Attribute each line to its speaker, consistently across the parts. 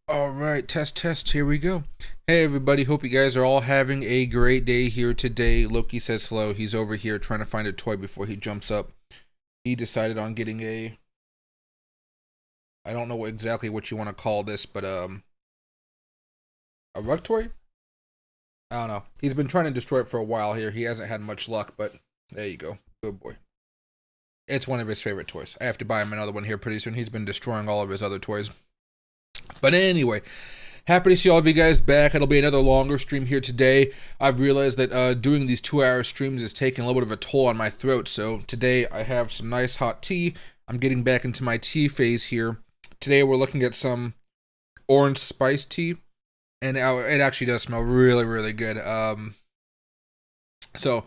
Speaker 1: All right, test, here we go. Hey, everybody, hope you guys are all having a great day here today. Loki says hello. He's over here trying to find a toy before he jumps up. He decided on getting I don't know exactly what you want to call this, but a rug toy? I don't know. He's been trying to destroy it for a while here. He hasn't had much luck, but there you go. Good boy. It's one of his favorite toys. I have to buy him another one here pretty soon. He's been destroying all of his other toys. But anyway, happy to see all of you guys back. It'll be another longer stream here today. I've realized that doing these 2-hour streams is taking a little bit of a toll on my throat. So today I have some nice hot tea. I'm getting back into my tea phase here. Today we're looking at some orange spice tea. And it actually does smell really, really good. So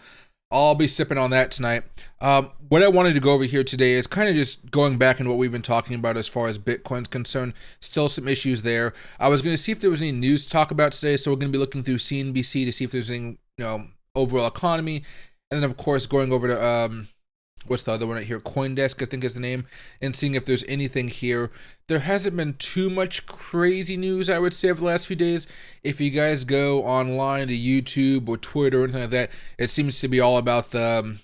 Speaker 1: I'll be sipping on that tonight. What I wanted to go over here today is kind of just going back into what we've been talking about as far as Bitcoin's concerned. Still some issues there. I was going to see if there was any news to talk about today, so we're going to be looking through CNBC to see if there's any, overall economy, and then of course going over to what's the other one right here? CoinDesk, I think is the name, and seeing if there's anything here. There hasn't been too much crazy news, I would say, over the last few days. If you guys go online to YouTube or Twitter or anything like that, it seems to be all about the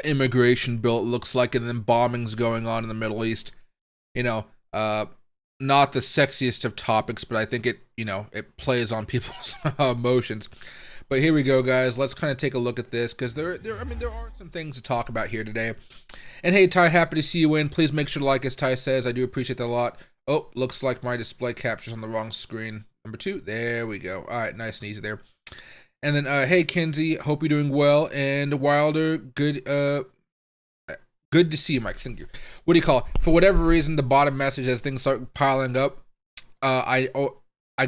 Speaker 1: immigration bill, it looks like, and then bombings going on in the Middle East. Not the sexiest of topics, but I think it plays on people's emotions. But here we go, guys. Let's kind of take a look at this because there are some things to talk about here today. And hey, Ty, happy to see you in. Please make sure to like, as Ty says. I do appreciate that a lot. Oh, looks like my display captures on the wrong screen. Number 2. There we go. All right, nice and easy there. And then, hey, Kinsey, hope you're doing well. And Wilder, good to see you, Mike. Thank you. What do you call it? For whatever reason, the bottom message as things start piling up, I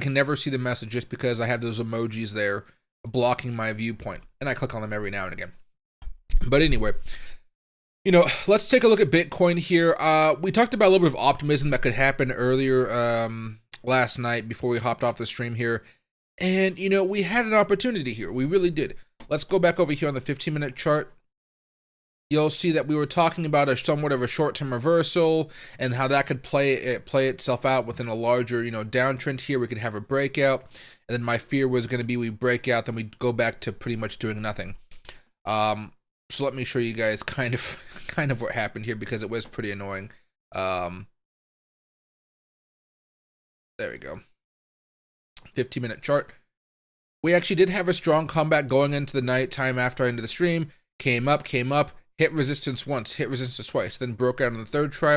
Speaker 1: can never see the message just because I have those emojis there blocking my viewpoint, and I click on them every now and again. But anyway, let's take a look at Bitcoin here. We talked about a little bit of optimism that could happen earlier last night before we hopped off the stream here, and we had an opportunity here. We really did. Let's go back over here on the 15-minute chart. You'll see that we were talking about somewhat of a short-term reversal and how that could play itself out within a larger, downtrend here. We could have a breakout, and then my fear was going to be we break out, then we go back to pretty much doing nothing. So let me show you guys kind of what happened here because it was pretty annoying. There we go. 15-minute chart. We actually did have a strong comeback going into the night time after I ended the stream. Came up. Hit resistance once, hit resistance twice, then broke out on the third try,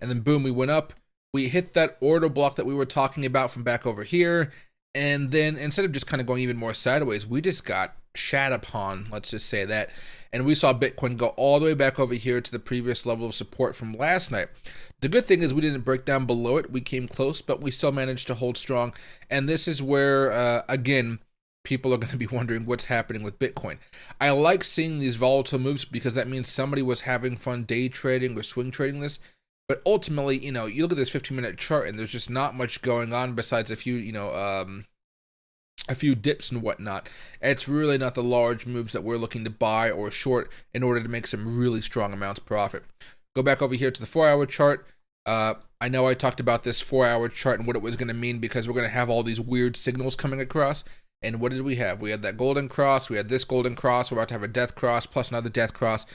Speaker 1: and then boom, we went up. We hit that order block that we were talking about from back over here, and then instead of just kind of going even more sideways, we just got shat upon, let's just say that, and we saw Bitcoin go all the way back over here to the previous level of support from last night. The good thing is we didn't break down below it. We came close, but we still managed to hold strong, and this is where, again, people are going to be wondering what's happening with Bitcoin. I like seeing these volatile moves because that means somebody was having fun day trading or swing trading this. But ultimately, you look at this 15-minute chart and there's just not much going on besides a few dips and whatnot. It's really not the large moves that we're looking to buy or short in order to make some really strong amounts of profit. Go back over here to the 4-hour chart. I know I talked about this 4-hour chart and what it was going to mean because we're going to have all these weird signals coming across. And what did we have? We had that golden cross. We had this golden cross. We're about to have a death cross plus another death cross.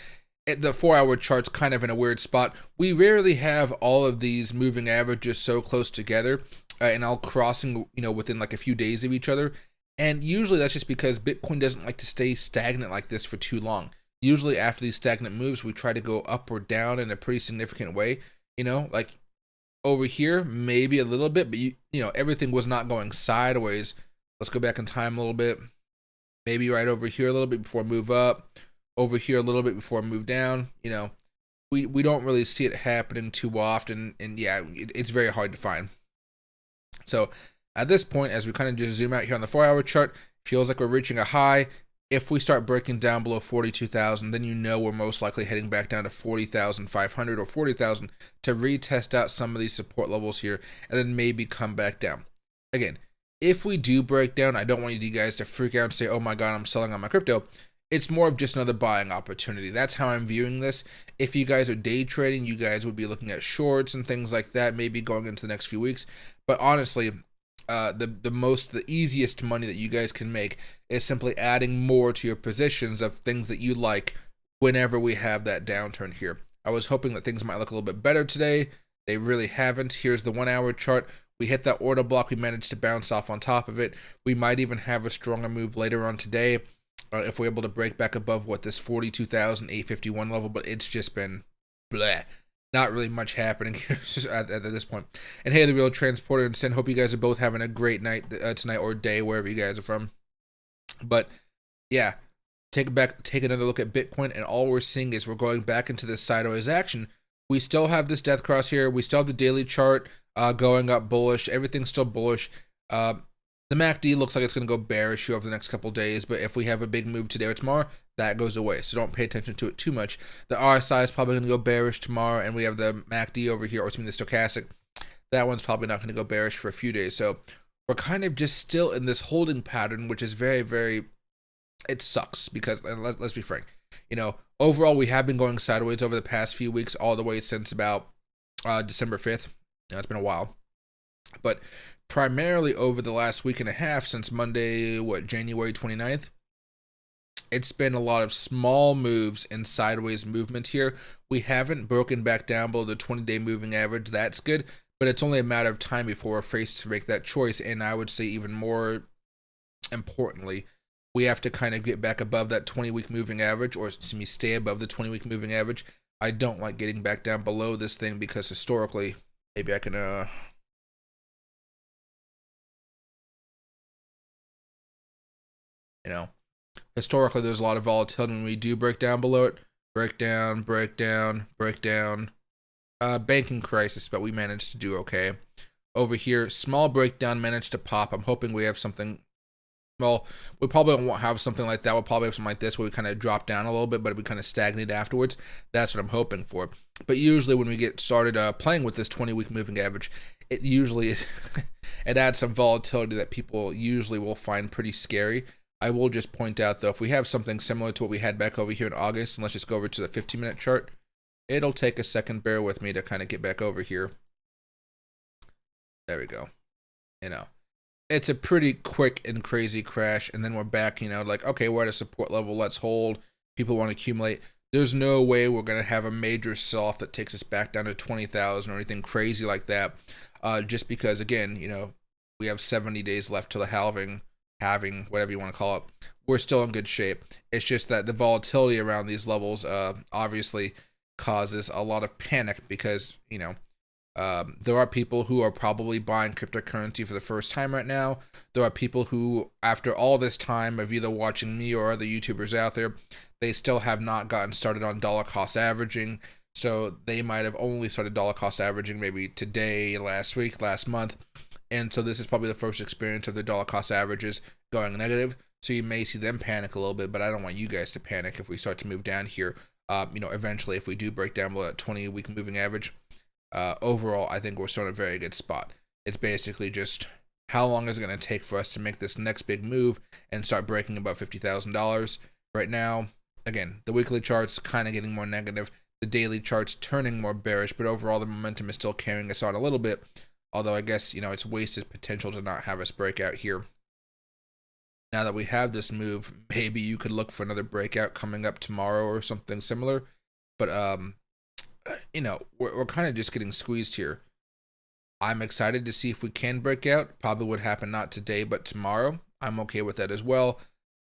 Speaker 1: The 4-hour chart's kind of in a weird spot. We rarely have all of these moving averages so close together and all crossing, within like a few days of each other. And usually that's just because Bitcoin doesn't like to stay stagnant like this for too long. Usually after these stagnant moves, we try to go up or down in a pretty significant way. Like over here, maybe a little bit, but everything was not going sideways. Let's go back in time a little bit. Maybe right over here a little bit before move up. Over here a little bit before move down. We don't really see it happening too often. And yeah, it's very hard to find. So at this point, as we kind of just zoom out here on the 4-hour chart, feels like we're reaching a high. If we start breaking down below 42,000, then we're most likely heading back down to 40,500 or 40,000 to retest out some of these support levels here and then maybe come back down. Again, if we do break down, I don't want you guys to freak out and say, oh my God, I'm selling on my crypto. it's more of just another buying opportunity. That's how I'm viewing this. If you guys are day trading, you guys would be looking at shorts and things like that, maybe going into the next few weeks. But honestly, the easiest money that you guys can make is simply adding more to your positions of things that you like whenever we have that downturn here. I was hoping that things might look a little bit better today. They really haven't. Here's the 1 hour chart. We hit that order block. We managed to bounce off on top of it. We might even have a stronger move later on today if we're able to break back above this 42,851 level, but it's just been bleh. Not really much happening here at this point. And hey, the real transporter and Sin, hope you guys are both having a great night tonight or day, wherever you guys are from. But yeah, take another look at Bitcoin, and all we're seeing is we're going back into this sideways action. We still have this death cross here. We still have the daily chart going up bullish. Everything's still bullish. The MACD looks like it's going to go bearish here over the next couple days, but if we have a big move today or tomorrow, that goes away. So don't pay attention to it too much. The RSI is probably going to go bearish tomorrow, and we have the MACD over here, or the stochastic. That one's probably not going to go bearish for a few days. So we're kind of just still in this holding pattern, which is very, very, it sucks because, and let's be frank, overall we have been going sideways over the past few weeks, all the way since about December 5th. It's been a while. But primarily over the last week and a half, since Monday, January 29th, it's been a lot of small moves and sideways movement here. We haven't broken back down below the 20-day moving average. That's good, but it's only a matter of time before we're faced to make that choice. And I would say even more importantly, we have to kind of get back above that 20-week moving average, or stay above the 20-week moving average. I don't like getting back down below this thing because historically, maybe I can historically there's a lot of volatility when we do break down below it. Break down. Banking crisis, but we managed to do okay. Over here, small breakdown, managed to pop. I'm hoping we have something. Well, we probably won't have something like that. We'll probably have something like this where we kind of drop down a little bit, but we kind of stagnate afterwards. That's what I'm hoping for. But usually when we get started playing with this 20-week moving average, it usually is it adds some volatility that people usually will find pretty scary. I will just point out, though, if we have something similar to what we had back over here in August, and let's just go over to the 15-minute chart, it'll take a second. Bear with me to kind of get back over here. There we go. It's a pretty quick and crazy crash, and then we're back, like, okay, we're at a support level, let's hold. People want to accumulate. There's no way we're going to have a major sell-off that takes us back down to 20,000 or anything crazy like that, just because, again, we have 70 days left to the halving, whatever you want to call it. We're still in good shape. It's just that the volatility around these levels obviously causes a lot of panic because, there are people who are probably buying cryptocurrency for the first time right now. There are people who, after all this time of either watching me or other YouTubers out there, they still have not gotten started on dollar cost averaging. So they might have only started dollar cost averaging maybe today, last week, last month. And so this is probably the first experience of the dollar cost averages going negative. So you may see them panic a little bit, but I don't want you guys to panic if we start to move down here. Eventually, if we do break down below that 20-week moving average, overall, I think we're still in a very good spot. It's basically just how long is it going to take for us to make this next big move and start breaking above $50,000. Right now, again, the weekly chart's kind of getting more negative. The daily chart's turning more bearish, but overall the momentum is still carrying us on a little bit. Although I guess, it's wasted potential to not have us break out here. Now that we have this move, maybe you could look for another breakout coming up tomorrow or something similar. But, we're kind of just getting squeezed here. I'm excited to see if we can break out. Probably would happen not today, but tomorrow. I'm okay with that as well.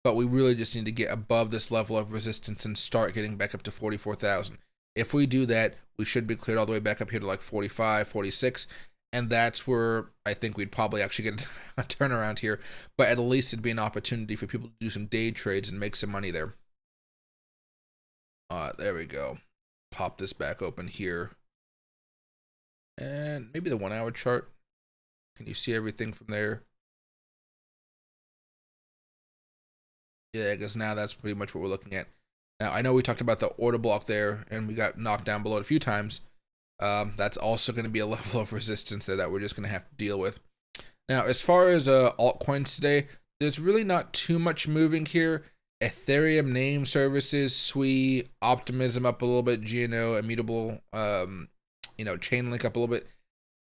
Speaker 1: But we really just need to get above this level of resistance and start getting back up to 44,000. If we do that, we should be cleared all the way back up here to like 45, 46. And that's where I think we'd probably actually get a turnaround here. But at least it'd be an opportunity for people to do some day trades and make some money there. There we go. Pop this back open here. And maybe the 1 hour chart. Can you see everything from there? Yeah, I guess now that's pretty much what we're looking at. Now, I know we talked about the order block there, and we got knocked down below it a few times. That's also going to be a level of resistance there that we're just going to have to deal with. Now, as far as altcoins today, there's really not too much moving here. Ethereum name services, SWI, Optimism up a little bit, GNO, Immutable, Chainlink up a little bit.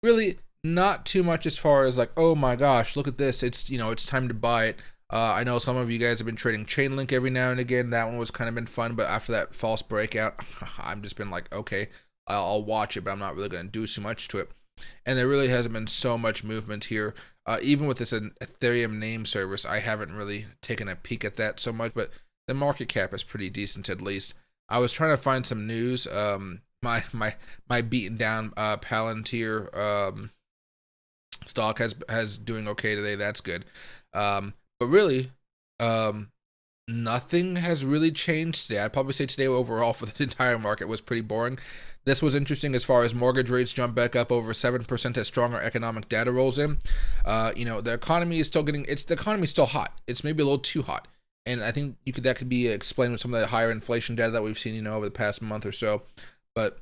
Speaker 1: Really not too much as far as like, oh my gosh, look at this. It's, it's time to buy it. I know some of you guys have been trading Chainlink every now and again. That one was kind of been fun, but after that false breakout, I've just been like, okay, I'll watch it, but I'm not really going to do too much to it. And there really hasn't been so much movement here. Even with this Ethereum name service, I haven't really taken a peek at that so much, but the market cap is pretty decent at least. I was trying to find some news. My beaten down Palantir stock has doing okay today. That's good. But really, nothing has really changed today. I'd probably say today overall for the entire market was pretty boring. This was interesting as far as mortgage rates jump back up over 7% as stronger economic data rolls in. The economy is still the economy is still hot. It's maybe a little too hot. And I think that could be explained with some of the higher inflation data that we've seen, over the past month or so. But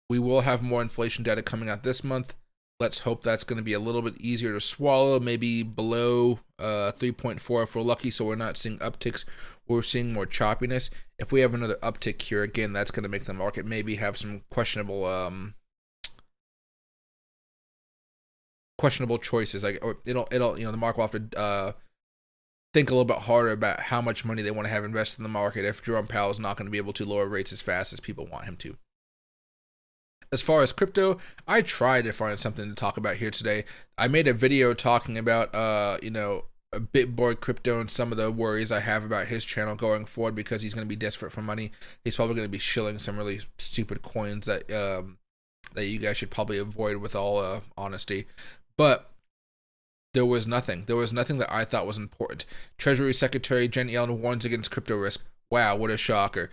Speaker 1: we will have more inflation data coming out this month. Let's hope that's going to be a little bit easier to swallow, maybe below 3.4 if we're lucky, so we're not seeing upticks. We're seeing more choppiness. If we have another uptick here, again, that's going to make the market maybe have some questionable choices. Like, or it'll the market will have to think a little bit harder about how much money they want to have invested in the market if Jerome Powell is not going to be able to lower rates as fast as people want him to. As far as crypto, I tried to find something to talk about here today. I made a video talking about, BitBoy Crypto and some of the worries I have about his channel going forward because he's going to be desperate for money. He's probably going to be shilling some really stupid coins that you guys should probably avoid with all honesty. But there was nothing. There was nothing that I thought was important. Treasury Secretary Jen Yellen warns against crypto risk. Wow, what a shocker.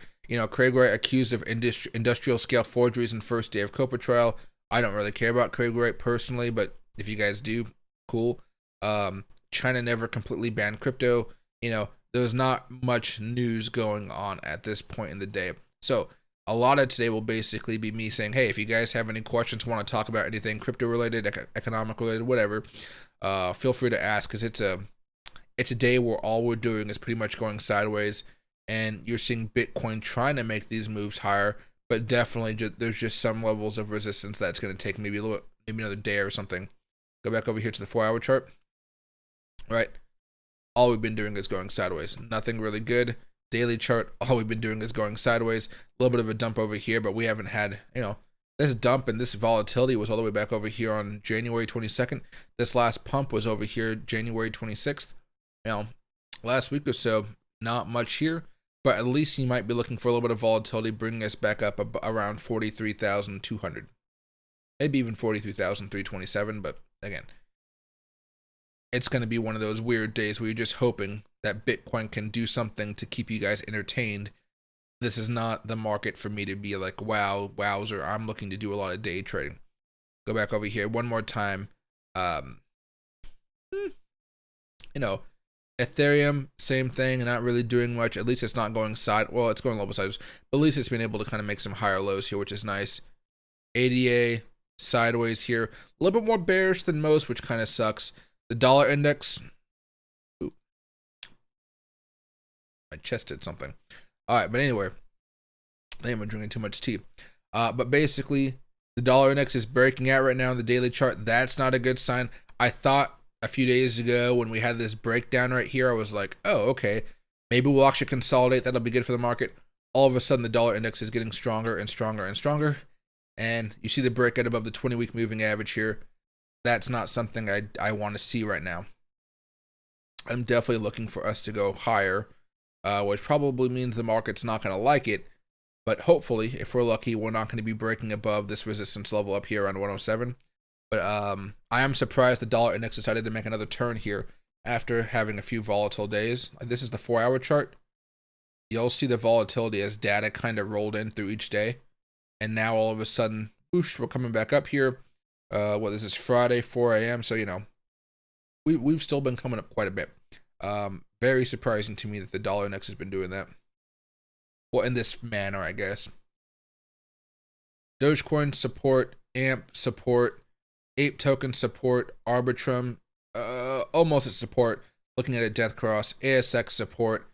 Speaker 1: Craig Wright accused of industrial scale forgeries in first day of COPA trial. I don't really care about Craig Wright personally, but if you guys do, cool. China never completely banned crypto. There's not much news going on at this point in the day. So a lot of today will basically be me saying, hey, if you guys have any questions, want to talk about anything crypto related, economic related, whatever, feel free to ask, because it's a day where all we're doing is pretty much going sideways. And you're seeing Bitcoin trying to make these moves higher, but definitely there's just some levels of resistance that's going to take maybe another day or something. Go back over here to the 4-hour chart. Right, all we've been doing is going sideways. Nothing really good. Daily chart, all we've been doing is going sideways. A little bit of a dump over here, but we haven't had, this dump and this volatility was all the way back over here on January 22nd. This last pump was over here January 26th. Last week or so, not much here. But at least you might be looking for a little bit of volatility, bringing us back up around 43,200. Maybe even 43,327, but again, it's going to be one of those weird days where you're just hoping that Bitcoin can do something to keep you guys entertained. This is not the market for me to be like, wowzer, I'm looking to do a lot of day trading. Go back over here one more time. Ethereum, same thing, not really doing much. At least it's not going it's going a little bit sideways, but at least it's been able to kind of make some higher lows here, which is nice. ADA sideways here, a little bit more bearish than most, which kind of sucks. The dollar index, ooh, my chest did something. All right, but anyway, I think I'm drinking too much tea. But basically, the dollar index is breaking out right now on the daily chart. That's not a good sign. I thought a few days ago when we had this breakdown right here, I was like, oh, okay, maybe we'll actually consolidate. That'll be good for the market. All of a sudden, the dollar index is getting stronger and stronger and stronger. And you see the breakout above the 20-week moving average here. That's not something I want to see right now. I'm definitely looking for us to go higher, which probably means the market's not going to like it. But hopefully, if we're lucky, we're not going to be breaking above this resistance level up here around 107. But I am surprised the dollar index decided to make another turn here after having a few volatile days. This is the 4-hour chart. You'll see the volatility as data kind of rolled in through each day. And now all of a sudden, whoosh, we're coming back up here. This is Friday, 4 a.m. So, we've still been coming up quite a bit. Very surprising to me that the dollar index has been doing that. Well, in this manner, I guess. Dogecoin support, AMP support, Ape token support, Arbitrum, almost at support, looking at a death cross, ASX support,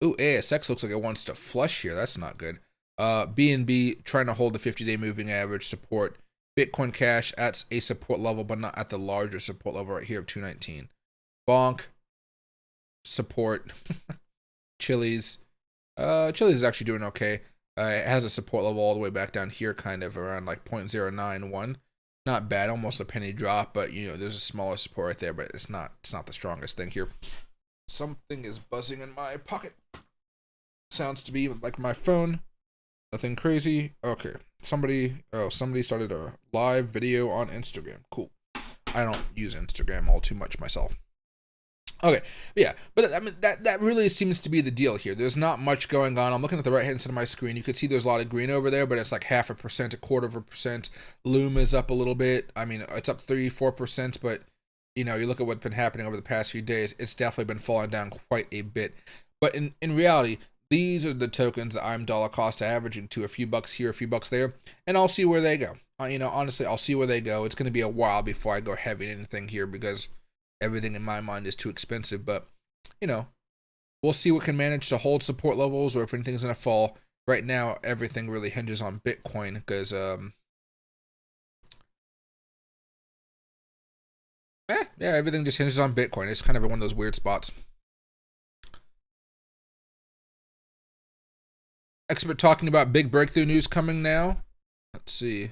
Speaker 1: Ooh, ASX looks like it wants to flush here. That's not good. BNB trying to hold the 50-day moving average support. Bitcoin Cash at a support level, but not at the larger support level right here of 219. Bonk. Support. Chili's. Chili's is actually doing okay. It has a support level all the way back down here, kind of around like 0.091. Not bad, almost a penny drop, but you know, there's a smaller support right there, but it's not the strongest thing here. Something is buzzing in my pocket. Sounds to be like my phone. Nothing crazy. Okay. Somebody started a live video on Instagram. Cool. I don't use Instagram all too much myself. Okay, but I mean that really seems to be the deal here. There's not much going on. I'm looking at the right hand side of my screen. You can see there's a lot of green over there, but it's like 0.5%, 0.25%. Loom is up a little bit. I mean, it's up 3-4%, but you know, you look at what's been happening over the past few days, it's definitely been falling down quite a bit. But in reality, these are the tokens that I'm dollar cost averaging to, a few bucks here, a few bucks there, and I'll see where they go. You know, honestly, I'll see where they go. It's going to be a while before I go heavy in anything here because everything in my mind is too expensive, but you know, we'll see what can manage to hold support levels or if anything's going to fall. Right now, everything really hinges on Bitcoin because, everything just hinges on Bitcoin. It's kind of one of those weird spots. Expert talking about big breakthrough news coming now. Let's see.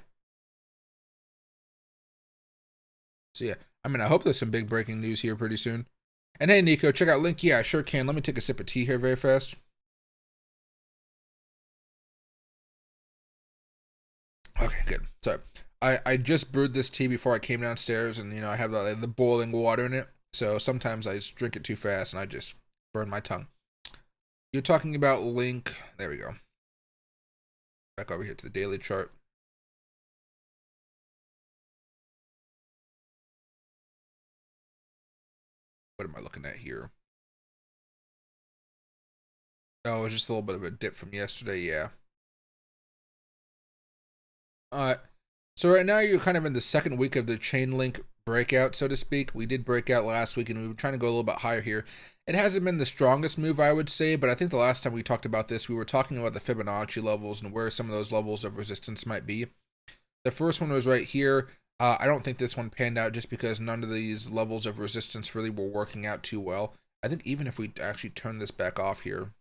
Speaker 1: So yeah, I mean, I hope there's some big breaking news here pretty soon. And hey, Nico, check out link. Yeah, I sure can. Let me take a sip of tea here very fast. Okay, good. So I just brewed this tea before I came downstairs, and you know, I have the boiling water in it. So sometimes I just drink it too fast, and I just burn my tongue. You're talking about link. There we go. Back over here to the daily chart. What am I looking at here? Oh, it's just a little bit of a dip from yesterday, yeah. So right now you're kind of in the second week of the chain link breakout, so to speak. We did break out last week, and we were trying to go a little bit higher here. It hasn't been the strongest move, I would say, but I think the last time we talked about this, we were talking about the Fibonacci levels and where some of those levels of resistance might be. The first one was right here. I don't think this one panned out just because none of these levels of resistance really were working out too well. I think even if we actually turn this back off here,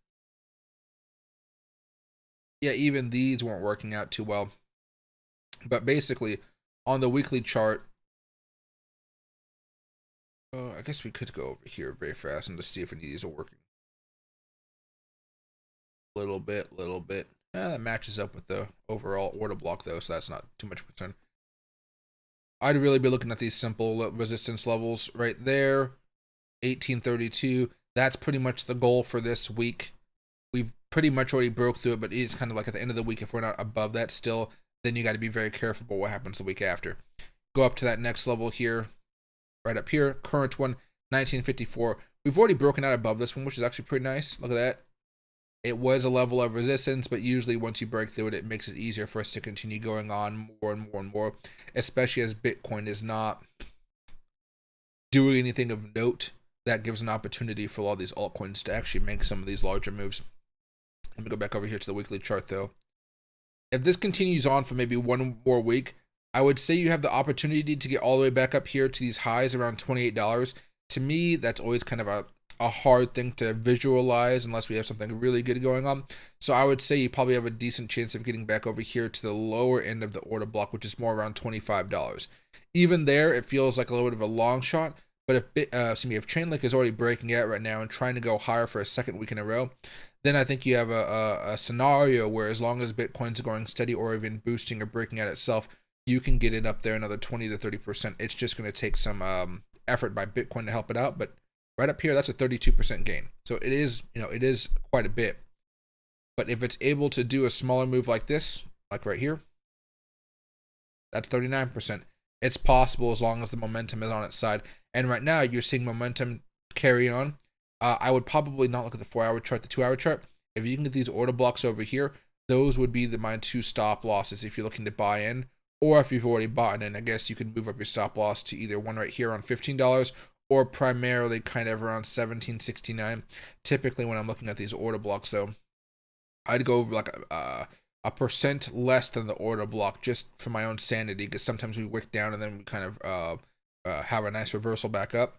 Speaker 1: yeah, even these weren't working out too well. But basically, on the weekly chart, I guess we could go over here very fast and just see if any of these are working. Little bit. That matches up with the overall order block though, so that's not too much concern. I'd really be looking at these simple resistance levels right there, 1832. That's pretty much the goal for this week. We've pretty much already broke through it, but it's kind of like at the end of the week, if we're not above that still, then you got to be very careful about what happens the week after. Go up to that next level here, right up here, current one, 1954. We've already broken out above this one, which is actually pretty nice. Look at that. It was a level of resistance, but usually once you break through it, it makes it easier for us to continue going on more and more and more, especially as Bitcoin is not doing anything of note. That gives an opportunity for all these altcoins to actually make some of these larger moves. Let me go back over here to the weekly chart though. If this continues on for maybe one more week, I would say you have the opportunity to get all the way back up here to these highs around $28. To me, that's always kind of a hard thing to visualize unless we have something really good going on. So I would say you probably have a decent chance of getting back over here to the lower end of the order block, which is more around $25. Even there, it feels like a little bit of a long shot. But if Chainlink is already breaking out right now and trying to go higher for a second week in a row, then I think you have a scenario where as long as Bitcoin's going steady or even boosting or breaking out itself, you can get it up there another 20 to 30%. It's just going to take some effort by Bitcoin to help it out, but right up here, that's a 32% gain. So it is, it is quite a bit. But if it's able to do a smaller move like this, like right here, that's 39%. It's possible as long as the momentum is on its side. And right now, you're seeing momentum carry on. I would probably not look at the 4-hour chart, the 2-hour chart. If you can get these order blocks over here, those would be my two stop losses if you're looking to buy in. Or if you've already bought in, I guess you can move up your stop loss to either one right here on $15 or primarily kind of around 1769. Typically when I'm looking at these order blocks though, I'd go over like a percent less than the order block just for my own sanity, because sometimes we wick down and then we kind of have a nice reversal back up.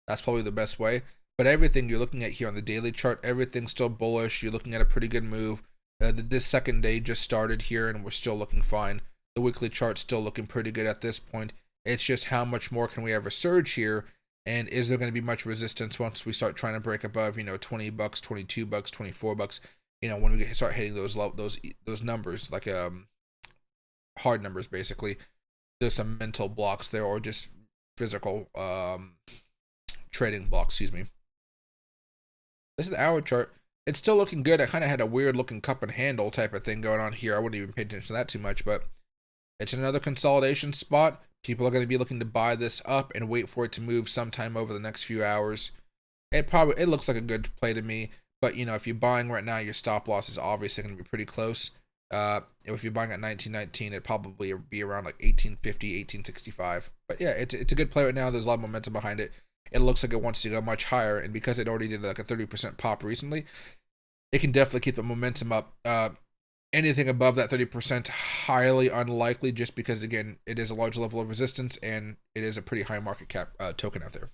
Speaker 1: That's probably the best way. But everything you're looking at here on the daily chart, everything's still bullish. You're looking at a pretty good move. This second day just started here and we're still looking fine. The weekly chart's still looking pretty good at this point. It's just how much more can we ever surge here, and is there going to be much resistance once we start trying to break above, $20, $22, $24, when we start hitting those numbers, like hard numbers basically. There's some mental blocks there, or just physical trading blocks, excuse me. This is the hour chart. It's still looking good. I kind of had a weird looking cup and handle type of thing going on here. I wouldn't even pay attention to that too much, but it's another consolidation spot. People are going to be looking to buy this up and wait for it to move sometime over the next few hours. It looks like a good play to me, but if you're buying right now, your stop loss is obviously going to be pretty close. If you're buying at 1919, it'd probably be around like 1850, 1865. But yeah, it's a good play right now. There's a lot of momentum behind it. It looks like it wants to go much higher, and because it already did like a 30% pop recently, it can definitely keep the momentum up. Anything above that 30%, highly unlikely, just because, again, it is a large level of resistance and it is a pretty high market cap token out there.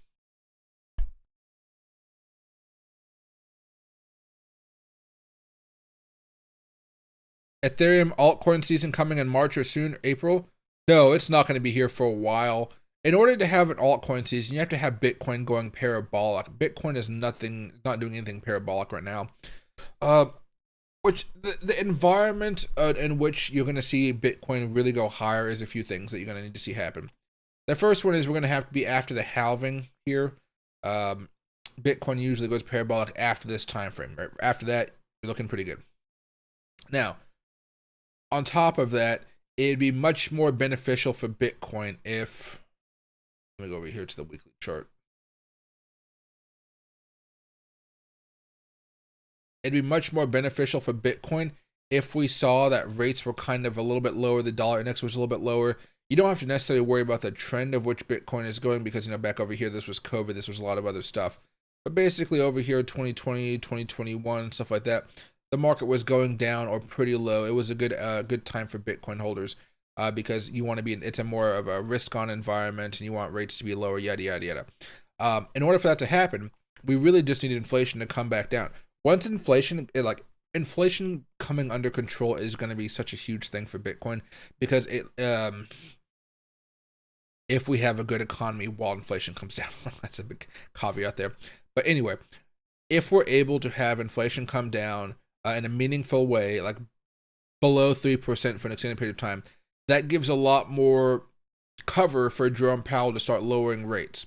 Speaker 1: Ethereum altcoin season coming in March or soon, April? No, it's not going to be here for a while. In order to have an altcoin season, you have to have Bitcoin going parabolic. Bitcoin is not doing anything parabolic right now. Which the environment in which you're going to see Bitcoin really go higher is a few things that you're going to need to see happen. The first one is we're going to have to be after the halving here. Bitcoin usually goes parabolic after this time frame. Right? After that, you're looking pretty good. Now, on top of that, it'd be much more beneficial for Bitcoin if... Let me go over here to the weekly chart. It'd be much more beneficial for Bitcoin if we saw that rates were kind of a little bit lower, the dollar index was a little bit lower. You don't have to necessarily worry about the trend of which Bitcoin is going, because, back over here, this was COVID, this was a lot of other stuff. But basically over here, 2020, 2021, stuff like that, the market was going down or pretty low. It was a good time for Bitcoin holders because you want to be, it's a more of a risk-on environment and you want rates to be lower, yada, yada, yada. In order for that to happen, we really just need inflation to come back down. Once inflation coming under control is going to be such a huge thing for Bitcoin, because if we have a good economy while inflation comes down, that's a big caveat there. But anyway, if we're able to have inflation come down in a meaningful way, like below 3% for an extended period of time, that gives a lot more cover for Jerome Powell to start lowering rates.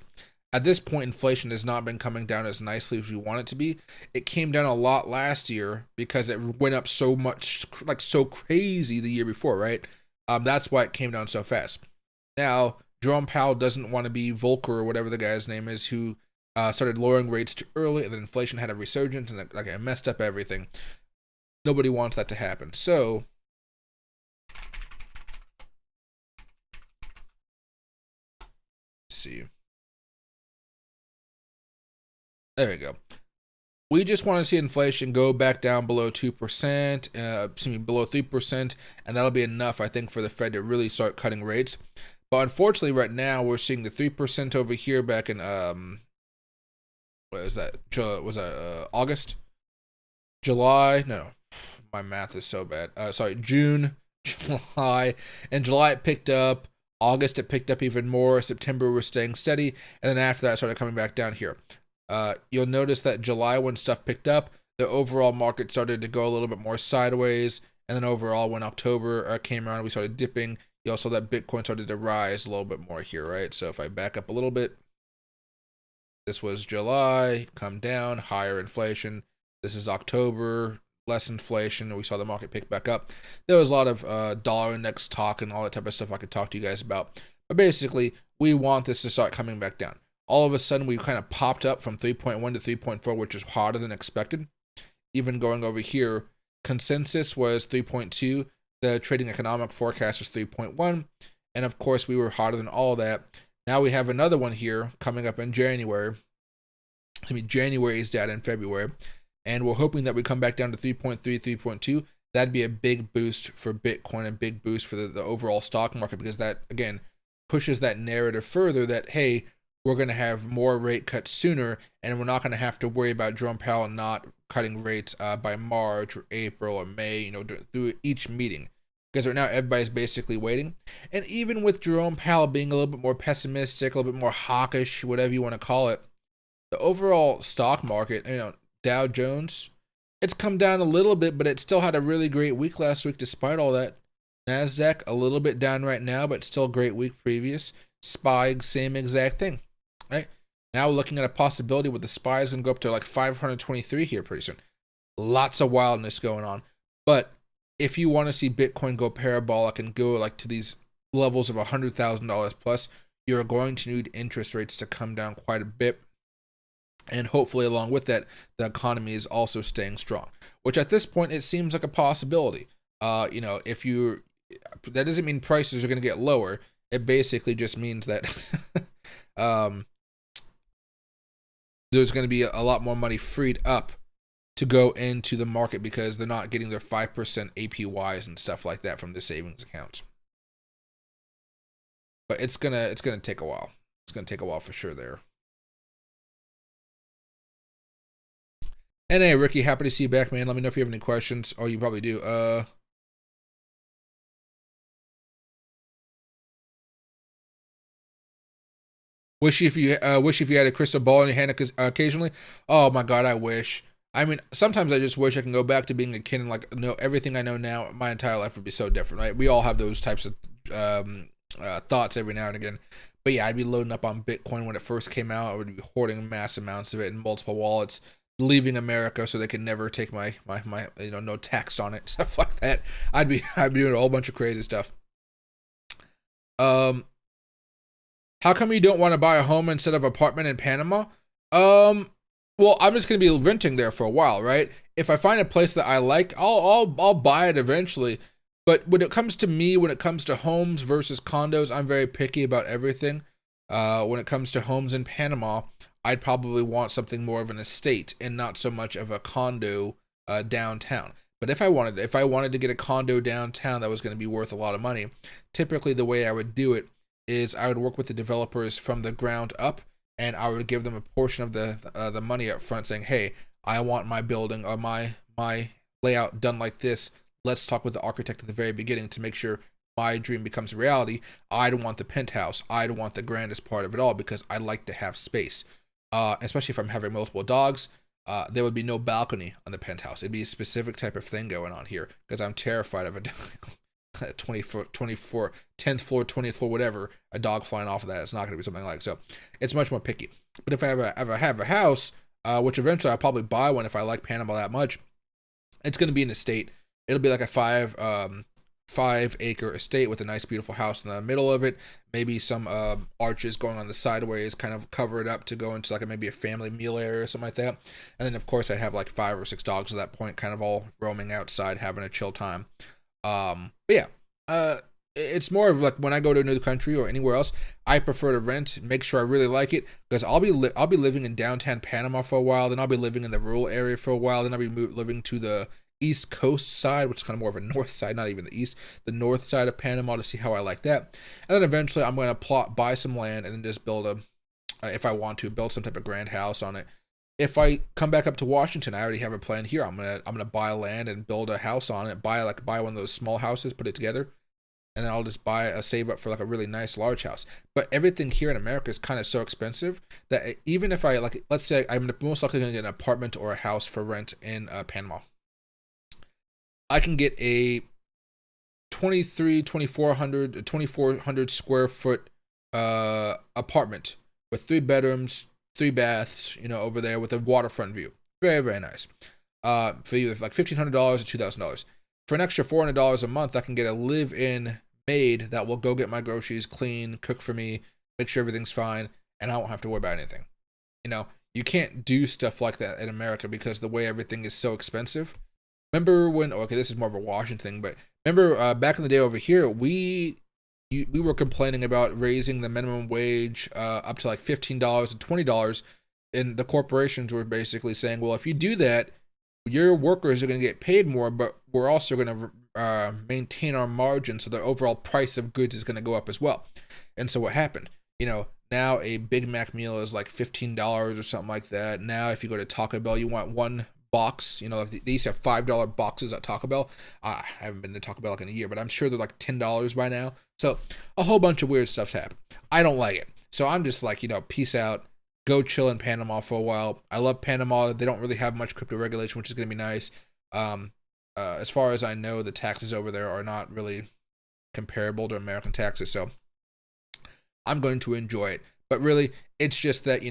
Speaker 1: At this point, inflation has not been coming down as nicely as we want it to be. It came down a lot last year because it went up so much, like so crazy the year before, right? That's why it came down so fast. Now, Jerome Powell doesn't want to be Volcker or whatever the guy's name is, who started lowering rates too early, and then inflation had a resurgence and it messed up everything. Nobody wants that to happen. So, let's see. There we go. We just want to see inflation go back down below 2%, below 3%, and that'll be enough, I think, for the Fed to really start cutting rates. But unfortunately, right now, we're seeing the 3% over here back in, what is that? Was that August? July? No, my math is so bad. June, July. In July, it picked up. August, it picked up even more. September, we're staying steady. And then after that, it started coming back down here. You'll notice that July, when stuff picked up, the overall market started to go a little bit more sideways. And then overall, when October came around, we started dipping. You also saw that Bitcoin started to rise a little bit more here, right? So if I back up a little bit, this was July, come down, higher inflation. This is October, less inflation. We saw the market pick back up. There was a lot of dollar index talk and all that type of stuff I could talk to you guys about. But basically, we want this to start coming back down. All of a sudden, we kind of popped up from 3.1 to 3.4, which is harder than expected. Even going over here, consensus was 3.2. The trading economic forecast was 3.1. And of course, we were harder than all that. Now we have another one here coming up in January. January's data in February. And we're hoping that we come back down to 3.3, 3.2. That'd be a big boost for Bitcoin, a big boost for the overall stock market, because that, again, pushes that narrative further that, hey, we're going to have more rate cuts sooner, and we're not going to have to worry about Jerome Powell not cutting rates by March or April or May, through each meeting. Because right now everybody's basically waiting. And even with Jerome Powell being a little bit more pessimistic, a little bit more hawkish, whatever you want to call it, the overall stock market, Dow Jones, it's come down a little bit, but it still had a really great week last week despite all that. NASDAQ, a little bit down right now, but still a great week previous. SPY, same exact thing. Right? Now we're looking at a possibility where the SPY is going to go up to like 523 here pretty soon. Lots of wildness going on. But if you want to see Bitcoin go parabolic and go like to these levels of $100,000 plus, you're going to need interest rates to come down quite a bit. And hopefully along with that, the economy is also staying strong, which at this point, it seems like a possibility. If you, that doesn't mean prices are going to get lower. It basically just means that there's going to be a lot more money freed up to go into the market because they're not getting their 5% APYs and stuff like that from the savings accounts. But it's gonna take a while. It's gonna take a while for sure there. And hey, Ricky, happy to see you back, man. Let me know if you have any questions. Oh, you probably do. Wish if you had a crystal ball in your hand occasionally. Oh my God, I wish. I mean, sometimes I just wish I can go back to being a kid and like know everything I know now. My entire life would be so different, right? We all have those types of thoughts every now and again. But yeah, I'd be loading up on Bitcoin when it first came out. I would be hoarding mass amounts of it in multiple wallets, leaving America so they could never take my no tax on it, stuff like that. I'd be doing a whole bunch of crazy stuff. How come you don't want to buy a home instead of apartment in Panama? Well, I'm just gonna be renting there for a while, right? If I find a place that I like, I'll buy it eventually. But when it comes to homes versus condos, I'm very picky about everything. When it comes to homes in Panama, I'd probably want something more of an estate and not so much of a condo downtown. But if I wanted to get a condo downtown that was going to be worth a lot of money, typically the way I would do it is I would work with the developers from the ground up, and I would give them a portion of the money up front, saying, "Hey, I want my building or my layout done like this. Let's talk with the architect at the very beginning to make sure my dream becomes a reality. I don't want the penthouse. I don't want the grandest part of it all because I like to have space, especially if I'm having multiple dogs." There would be no balcony on the penthouse. It'd be a specific type of thing going on here because I'm terrified of a 10th floor, 20th floor, whatever, a dog flying off of that. It's not going to be something like so. It's much more picky. But if I ever have a house, which eventually I'll probably buy one if I like Panama that much, it's going to be an estate. It'll be like a 5-acre estate with a nice, beautiful house in the middle of it. Maybe some arches going on the sideways, kind of cover it up to go into like maybe a family meal area or something like that. And then of course I'd have like 5 or 6 dogs at that point, kind of all roaming outside, having a chill time. But yeah, it's more of like when I go to another country or anywhere else, I prefer to rent, make sure I really like it, because I'll be living in downtown Panama for a while, then I'll be living in the rural area for a while, then I'll be living to the East Coast side, which is kind of more of a north side, not even the east, the north side of Panama, to see how I like that. And then eventually I'm going to buy some land and then just build if I want to, build some type of grand house on it. If I come back up to Washington, I already have a plan here. I'm gonna buy land and build a house on it, buy one of those small houses, put it together, and then I'll just save up for like a really nice large house. But everything here in America is kind of so expensive that even if I let's say I'm most likely going to get an apartment or a house for rent in Panama, I can get a 2,400 square foot apartment with 3 bedrooms, 3 baths, over there with a waterfront view. Very, very nice. For either like $1,500 or $2,000. For an extra $400 a month, I can get a live-in maid that will go get my groceries, clean, cook for me, make sure everything's fine, and I won't have to worry about anything. You can't do stuff like that in America because the way everything is so expensive. Remember when, this is more of a Washington thing, but remember back in the day over here, we we were complaining about raising the minimum wage up to like $15 and $20, and the corporations were basically saying, well, if you do that, your workers are going to get paid more, but we're also going to maintain our margin, so the overall price of goods is going to go up as well. And so what happened? Now a Big Mac meal is like $15 or something like that. Now if you go to Taco Bell, you want one box. They used to have $5 boxes at Taco Bell. I haven't been to Taco Bell like in a year, but I'm sure they're like $10 by now. So a whole bunch of weird stuff's happened. I don't like it. So I'm just like, peace out. Go chill in Panama for a while. I love Panama. They don't really have much crypto regulation, which is going to be nice. As far as I know, the taxes over there are not really comparable to American taxes. So I'm going to enjoy it. But really, it's just that,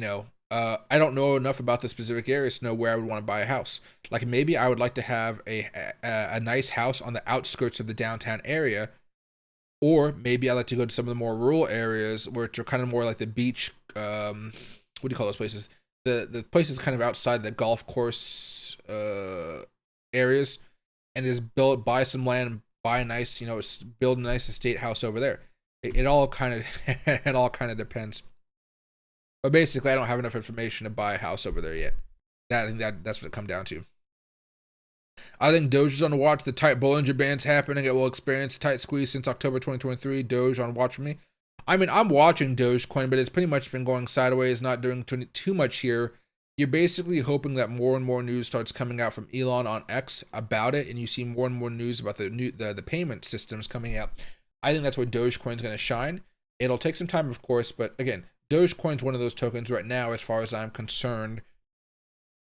Speaker 1: I don't know enough about the specific areas to know where I would want to buy a house. Like maybe I would like to have a nice house on the outskirts of the downtown area, or maybe I like to go to some of the more rural areas which are kind of more like the beach. What do you call those places? The places kind of outside the golf course areas, and just buy some land, buy a nice, build a nice estate house over there. It all kind of depends. But basically, I don't have enough information to buy a house over there yet. I think that's what it comes down to. I think Doge is on watch. The tight Bollinger Band's happening. It will experience a tight squeeze since October 2023. Doge on watch for me. I mean, I'm watching Dogecoin, but it's pretty much been going sideways, not doing too much here. You're basically hoping that more and more news starts coming out from Elon on X about it, and you see more and more news about the payment systems coming out. I think that's where Dogecoin's going to shine. It'll take some time, of course, but again, Dogecoin's one of those tokens right now, as far as I'm concerned.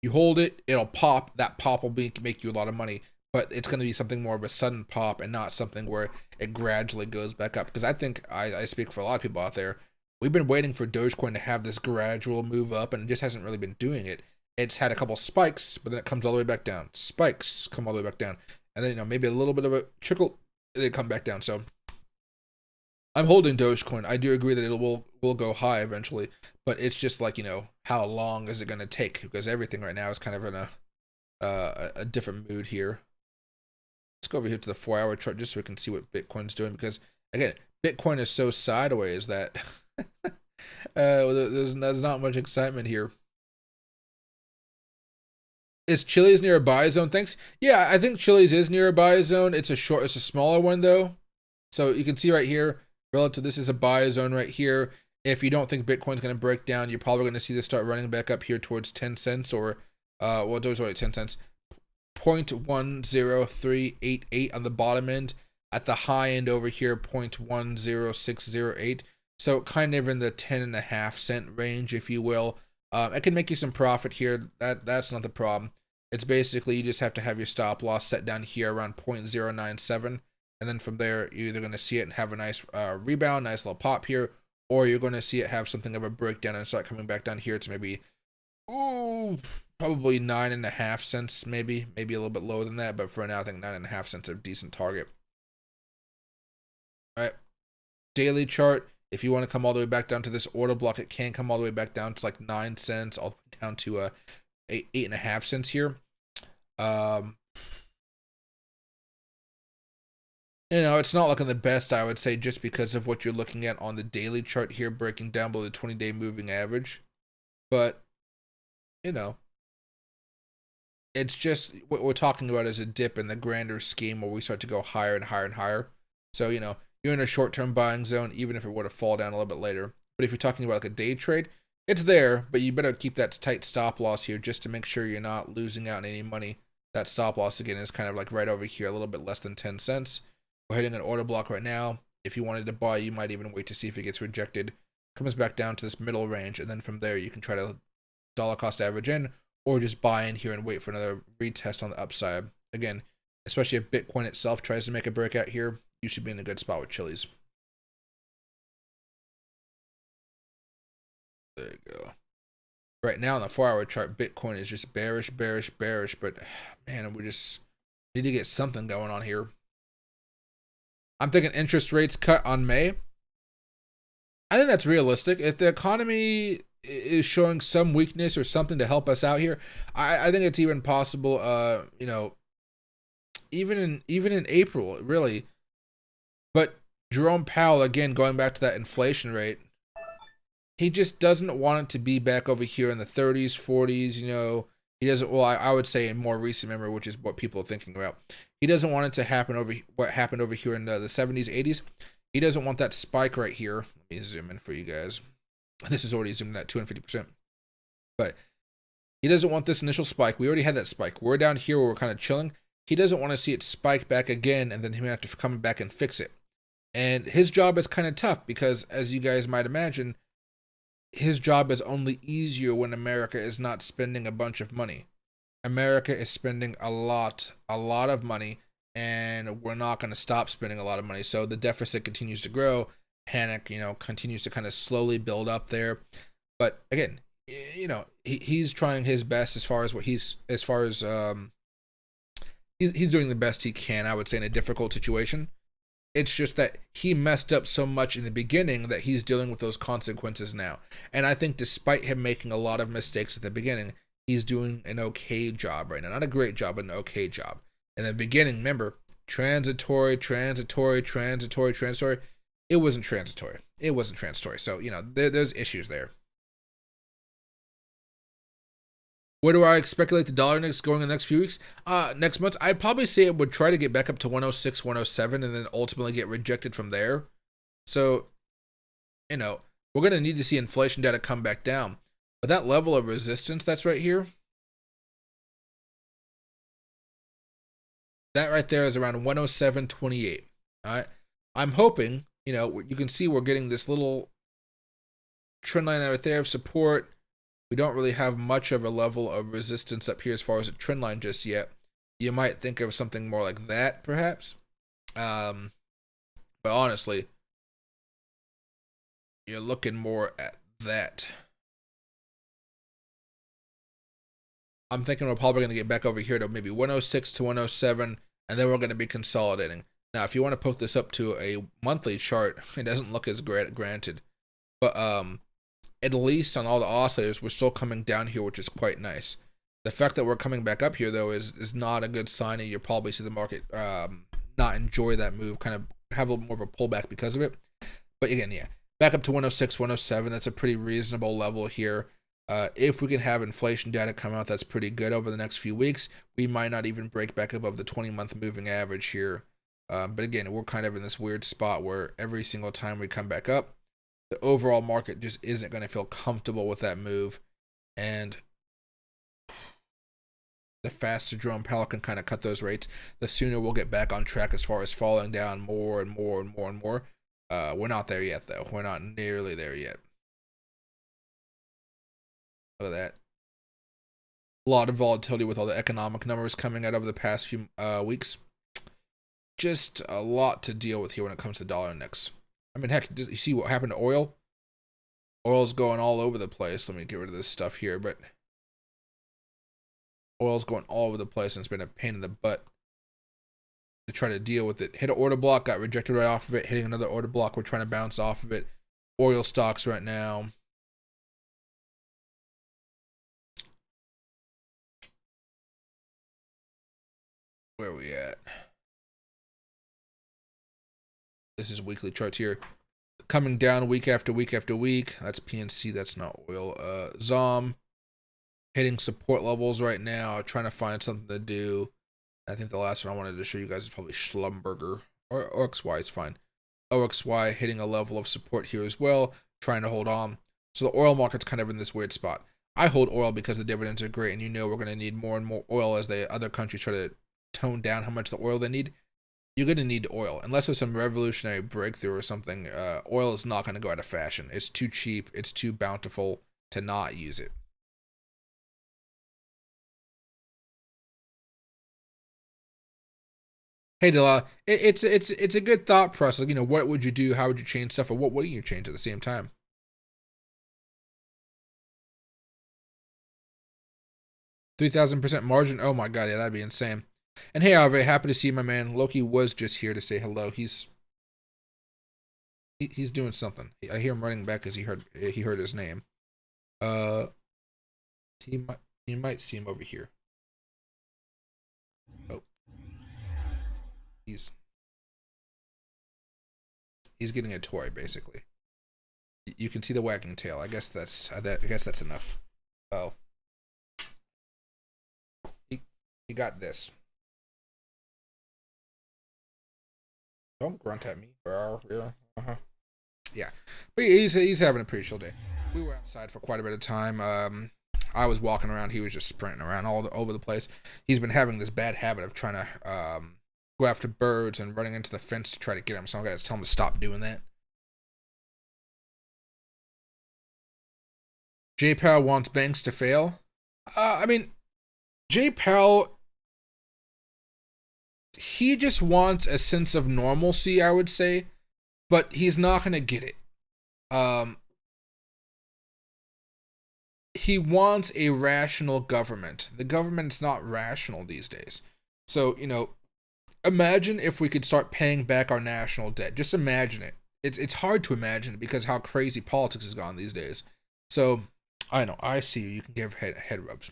Speaker 1: You hold it, it'll pop. That pop will make you a lot of money, but it's going to be something more of a sudden pop and not something where it gradually goes back up. Because I think I speak for a lot of people out there. We've been waiting for Dogecoin to have this gradual move up, and it just hasn't really been doing it. It's had a couple spikes, but then it comes all the way back down. Spikes come all the way back down, and then maybe a little bit of a trickle, and they come back down. So I'm holding Dogecoin. I do agree that it will go high eventually, but it's just like, how long is it going to take? Because everything right now is kind of in a different mood here. Let's go over here to the 4-hour chart just so we can see what Bitcoin's doing, because again, Bitcoin is so sideways that there's not much excitement here. Is Chili's near a buy zone? Thanks. Yeah, I think Chili's is near a buy zone. It's a smaller one though. So you can see right here, relative, this is a buy zone right here. If you don't think Bitcoin's going to break down, you're probably going to see this start running back up here towards 10 cents or, well, those are 10 cents. 0.10388 on the bottom end. At the high end over here, 0.10608. So kind of in the 10.5 cent range, if you will. It can make you some profit here. That's not the problem. It's basically you just have to have your stop loss set down here around 0.097. And then from there, you're either going to see it and have a nice rebound, nice little pop here, or you're going to see it have something of a breakdown and start coming back down here to maybe, probably 9.5 cents, maybe a little bit lower than that. But for now, I think 9.5 cents is a decent target. All right, daily chart. If you want to come all the way back down to this order block, it can come all the way back down to like 9 cents, all the way down to 8.5 cents here. It's not looking the best, I would say, just because of what you're looking at on the daily chart here, breaking down below the 20-day moving average. But, it's just what we're talking about is a dip in the grander scheme where we start to go higher and higher and higher. So, you're in a short-term buying zone, even if it were to fall down a little bit later. But if you're talking about like a day trade, it's there, but you better keep that tight stop loss here just to make sure you're not losing out on any money. That stop loss, again, is kind of like right over here, a little bit less than 10 cents. We're hitting an order block right now. If you wanted to buy, you might even wait to see if it gets rejected. Comes back down to this middle range, and then from there, you can try to dollar cost average in, or just buy in here and wait for another retest on the upside. Again, especially if Bitcoin itself tries to make a breakout here, you should be in a good spot with Chili's. There you go. Right now on the 4-hour chart, Bitcoin is just bearish, bearish, bearish. But man, we just need to get something going on here. I'm thinking interest rates cut on May. I think that's realistic. If the economy is showing some weakness or something to help us out here, I think it's even possible. Even in April, really. But Jerome Powell, again, going back to that inflation rate, he just doesn't want it to be back over here in the 30s, 40s, you know. He doesn't, well, I would say in more recent memory, which is what people are thinking about. He doesn't want it to happen over what happened over here in the 70s, 80s. He doesn't want that spike right here. Let me zoom in for you guys. This is already zoomed at 250%. But he doesn't want this initial spike. We already had that spike. We're down here where we're kind of chilling. He doesn't want to see it spike back again and then him have to come back and fix it. And his job is kind of tough because, as you guys might imagine, his job is only easier when America is not spending a bunch of money. America is spending a lot of money, and we're not going to stop spending a lot of money. So the deficit continues to grow. Panic, you know, continues to kind of slowly build up there. But again, you know, he's trying his best as far as he's doing the best he can, I would say, in a difficult situation. It's just that he messed up so much in the beginning that he's dealing with those consequences now. And I think despite him making a lot of mistakes at the beginning, he's doing an okay job right now. Not a great job, but an okay job. In the beginning, remember, transitory. It wasn't transitory. So, you know, there's issues there. Where do I speculate the dollar index going in the next few weeks? Next month, I'd probably say it would try to get back up to 106, 107, and then ultimately get rejected from there. So, you know, we're going to need to see inflation data come back down. But that level of resistance that's right here, that right there is around 107.28. All right. I'm hoping, you know, you can see we're getting this little trend line right there of support. We don't really have much of a level of resistance up here as far as a trend line just yet. You might think of something more like that, perhaps. But honestly, you're looking more at that. I'm thinking we're probably going to get back over here to maybe 106 to 107, and then we're going to be consolidating. Now, if you want to poke this up to a monthly chart, it doesn't look as granted. But at least on all the oscillators, we're still coming down here, which is quite nice. The fact that we're coming back up here, though, is not a good sign, and you'll probably see the market not enjoy that move, kind of have a little more of a pullback because of it. But again, yeah, back up to 106, 107, that's a pretty reasonable level here. If we can have inflation data come out, that's pretty good over the next few weeks. We might not even break back above the 20-month moving average here. But again, we're kind of in this weird spot where every single time we come back up, the overall market just isn't going to feel comfortable with that move. And the faster Jerome Powell can kind of cut those rates, the sooner we'll get back on track as far as falling down more and more. We're not there yet, though. We're not nearly there yet. Look at that. A lot of volatility with all the economic numbers coming out over the past few weeks. Just a lot to deal with here when it comes to the dollar index. I mean, heck, did you see what happened to oil? Oil's going all over the place. Let me get rid of this stuff here, but oil's going all over the place, and it's been a pain in the butt to try to deal with it. Hit an order block, got rejected right off of it. Hitting another order block, we're trying to bounce off of it. Oil stocks right now. Where are we at? This is weekly charts here. Coming down week after week after week. That's PNC, that's not oil. ZOM. Hitting support levels right now. Trying to find something to do. I think the last one I wanted to show you guys is probably Schlumberger. Or OXY is fine. OXY hitting a level of support here as well. Trying to hold on. So the oil market's kind of in this weird spot. I hold oil because the dividends are great, and you know we're going to need more and more oil as the other countries try to tone down how much the oil they need. You're going to need oil. Unless there's some revolutionary breakthrough or something, oil is not going to go out of fashion. It's too cheap. It's too bountiful to not use it. Hey, Dela, it's a good thought process. You know, what would you do? How would you change stuff? Or what wouldn't you change at the same time? 3,000% margin? Oh my God, yeah, that'd be insane. And hey, I'm very happy to see my man Loki was just here to say hello. He's doing something. I hear him running back as he heard his name. You might see him over here. Oh, he's He's getting a toy basically. You can see the wagging tail. I guess that's enough. Oh, he got this. Don't grunt at me. Yeah, but he's having a pretty chill day. We were outside for quite a bit of time. I was walking around. He was just sprinting around all over the place. He's been having this bad habit of trying to go after birds and running into the fence to try to get them. So I'm gonna tell him to stop doing that. Jay Powell wants banks to fail. I mean, Jay Powell, he just wants a sense of normalcy, I would say, but he's not gonna get it. He wants a rational government. The government's not rational these days. So, imagine if we could start paying back our national debt. Just imagine it. It's hard to imagine because how crazy politics has gone these days. So, I know, I see you. You can give head rubs.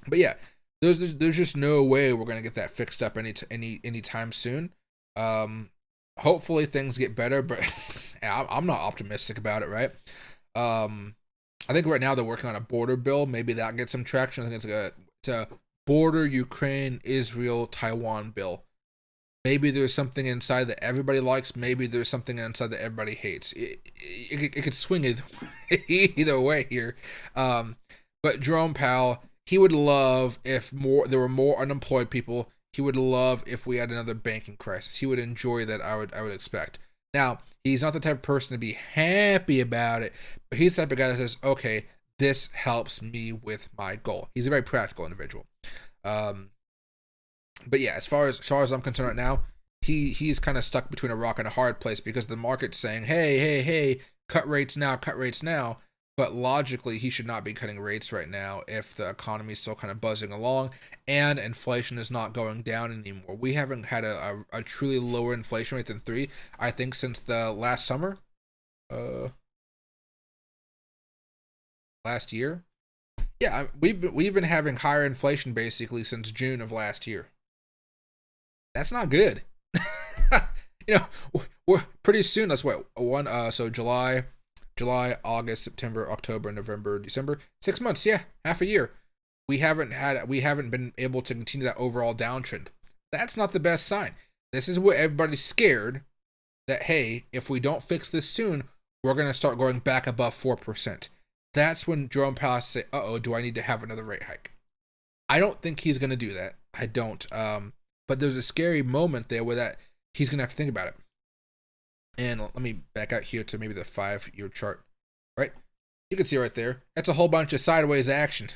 Speaker 1: But yeah, there's just no way we're gonna get that fixed up anytime soon. Hopefully things get better, but I'm not optimistic about it, right? I think right now they're working on a border bill. Maybe that gets some traction. I think it's a border Ukraine, Israel, Taiwan bill. Maybe there's something inside that everybody likes. Maybe there's something inside that everybody hates. It could swing either way here. But Jerome Powell, he would love if there were more unemployed people. He would love if we had another banking crisis. He would enjoy that, I would expect. Now, he's not the type of person to be happy about it, but he's the type of guy that says, okay, this helps me with my goal. He's a very practical individual. But yeah, as far as I'm concerned right now, he's kind of stuck between a rock and a hard place because the market's saying, hey, cut rates now. But logically, he should not be cutting rates right now if the economy is still kind of buzzing along and inflation is not going down anymore. We haven't had a truly lower inflation rate than 3, I think, since the last summer. Last year. Yeah, we've been having higher inflation basically since June of last year. That's not good. We're pretty soon. That's what so July, August, September, October, November, December. 6 months, yeah, half a year. We haven't been able to continue that overall downtrend. That's not the best sign. This is where everybody's scared that, hey, if we don't fix this soon, we're going to start going back above 4%. That's when Jerome Powell has to say, uh-oh, do I need to have another rate hike? I don't think he's going to do that. I don't. But there's a scary moment there where that he's going to have to think about it. And let me back out here to maybe the 5-year chart, right? You can see right there, that's a whole bunch of sideways action.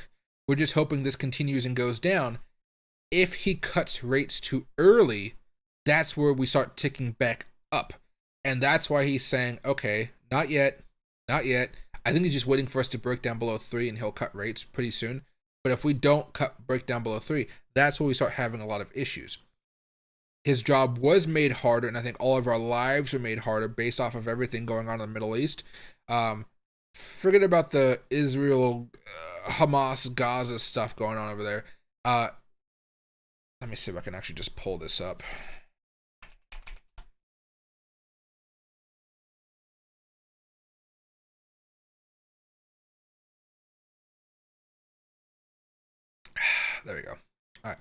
Speaker 1: We're just hoping this continues and goes down. If he cuts rates too early, that's where we start ticking back up. And that's why he's saying, okay, not yet. I think he's just waiting for us to break down below 3 and he'll cut rates pretty soon. But if we don't break down below 3, that's where we start having a lot of issues. His job was made harder, and I think all of our lives are made harder based off of everything going on in the Middle East. Forget about the Israel, Hamas, Gaza stuff going on over there. Let me see if I can actually just pull this up. There we go. All right.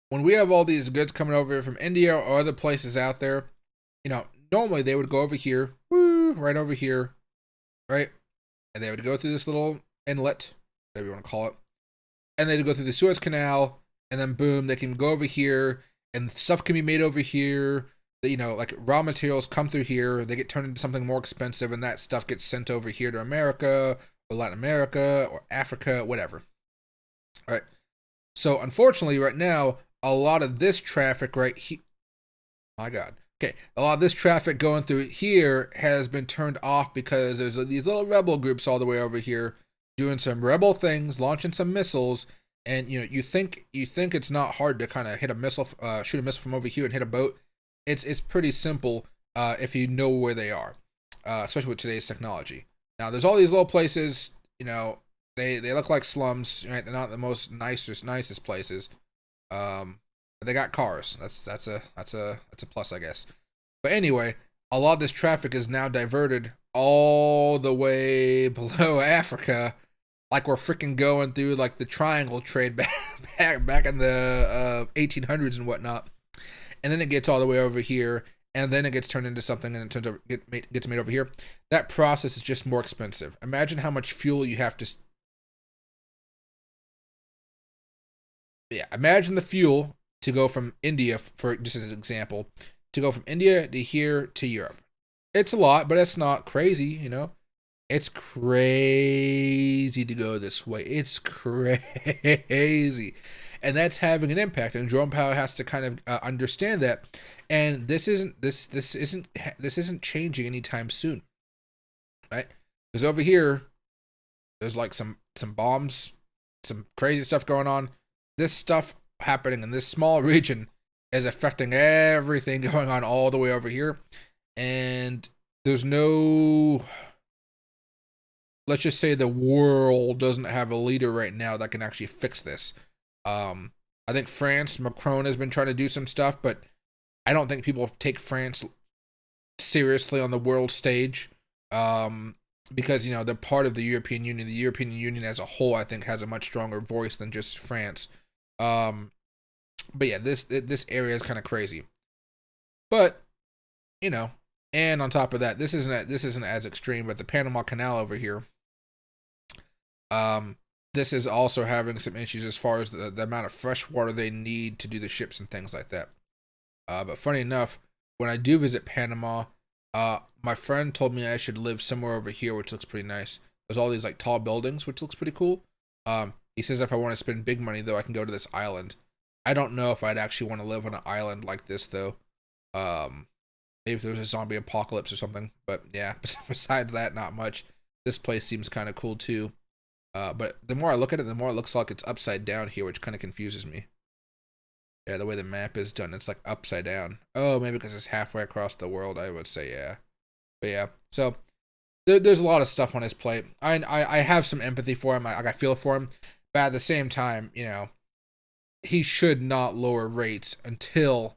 Speaker 1: When we have all these goods coming over from India or other places out there, normally they would go over here, right over here, right? And they would go through this little inlet, whatever you want to call it. And they'd go through the Suez Canal, and then boom, they can go over here, and stuff can be made over here. Like raw materials come through here, they get turned into something more expensive, and that stuff gets sent over here to America, or Latin America, or Africa, whatever. All right. So unfortunately, right now, a lot of this traffic right here, my God. Okay, a lot of this traffic going through here has been turned off because there's these little rebel groups all the way over here doing some rebel things, launching some missiles, and you think it's not hard to kind of hit a missile, shoot a missile from over here and hit a boat. It's pretty simple if you know where they are, especially with today's technology. Now there's all these little places, they look like slums, right? They're not the most nicest places. But they got cars. That's a plus, I guess. But anyway, a lot of this traffic is now diverted all the way below Africa, like we're freaking going through like the triangle trade back in the 1800s and whatnot, and then it gets all the way over here, and then it gets turned into something, and it turns over, gets made over here. That process is just more expensive. Imagine how much fuel you have to. Yeah, imagine the fuel to go from India, for just as an example, to go from India to here to Europe. It's a lot, but it's not crazy, you know. It's crazy to go this way. It's crazy, and that's having an impact. And Jerome Powell has to kind of understand that. And this isn't changing anytime soon, right? Because over here, there's like some bombs, some crazy stuff going on. This stuff happening in this small region is affecting everything going on all the way over here, and there's no. Let's just say the world doesn't have a leader right now that can actually fix this. I think France, Macron has been trying to do some stuff, but I don't think people take France seriously on the world stage, because, you know, they're part of the European Union. The European Union as a whole, I think, has a much stronger voice than just France. But yeah, this area is kind of crazy. But, you know, and on top of that, this isn't as extreme, but the Panama Canal over here, this is also having some issues as far as the amount of fresh water they need to do the ships and things like that. But funny enough, when I do visit Panama, my friend told me I should live somewhere over here, which looks pretty nice. There's all these like tall buildings, which looks pretty cool. He says if I want to spend big money, though, I can go to this island. I don't know if I'd actually want to live on an island like this, though. Maybe if there was a zombie apocalypse or something. But yeah, besides that, not much. This place seems kind of cool, too. But the more I look at it, the more it looks like it's upside down here, which kind of confuses me. Yeah, the way the map is done, it's like upside down. Oh, maybe because it's halfway across the world, I would say, yeah. But yeah, so there's a lot of stuff on his plate. I have some empathy for him. I feel for him. But at the same time, you know, he should not lower rates until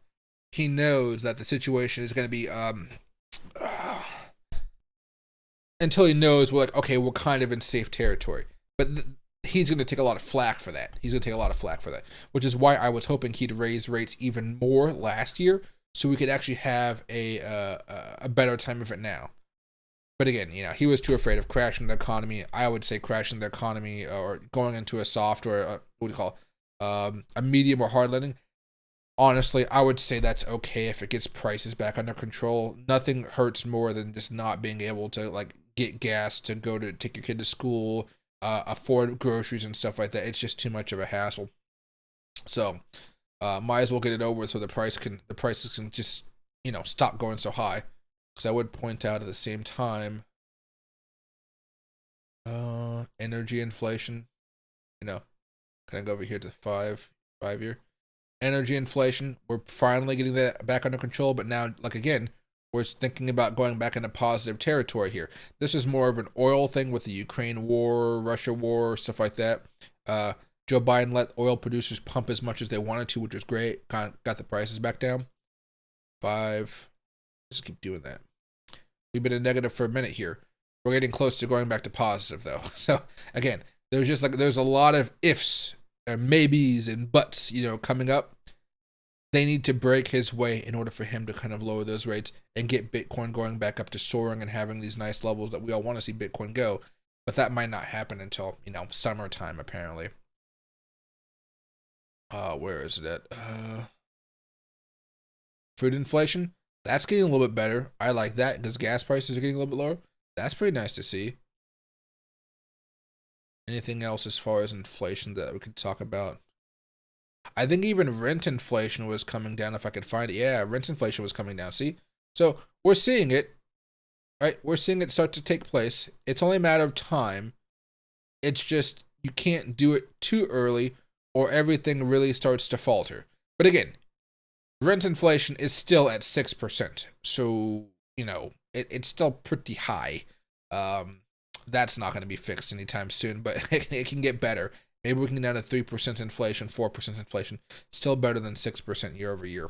Speaker 1: he knows that the situation is going to be, until he knows we're like, okay, we're kind of in safe territory. But he's going to take a lot of flack for that. He's going to take a lot of flack for that, which is why I was hoping he'd raise rates even more last year so we could actually have a better time of it now. But again, you know, he was too afraid of crashing the economy. I would say crashing the economy or going into a soft or what do you call it? A medium or hard landing. Honestly, I would say that's okay if it gets prices back under control. Nothing hurts more than just not being able to like get gas to go to take your kid to school, afford groceries and stuff like that. It's just too much of a hassle. So, might as well get it over so the prices can just, you know, stop going so high. Because I would point out at the same time, energy inflation, you know, can I go over here to 5 year? Energy inflation, we're finally getting that back under control, but now, like again, we're thinking about going back into positive territory here. This is more of an oil thing with the Ukraine war, Russia war, stuff like that. Joe Biden let oil producers pump as much as they wanted to, which was great. Kind of got the prices back down. 5. Just keep doing that. We've been in negative for a minute here. We're getting close to going back to positive, though. So again, there's a lot of ifs, and maybes, and buts, you know, coming up. They need to break his way in order for him to kind of lower those rates and get Bitcoin going back up to soaring and having these nice levels that we all want to see Bitcoin go. But that might not happen until, you know, summertime, apparently. Where is it at? Food inflation. That's getting a little bit better. I like that because gas prices are getting a little bit lower. That's pretty nice to see. Anything else as far as inflation that we could talk about? I think even rent inflation was coming down if I could find it. Yeah, rent inflation was coming down. See? So we're seeing it, right? We're seeing it start to take place. It's only a matter of time. It's just you can't do it too early or everything really starts to falter. But again, rent inflation is still at 6%. So, you know, it's still pretty high. That's not going to be fixed anytime soon, but it can get better. Maybe we can get down to 3% inflation, 4% inflation. Still better than 6% year over year.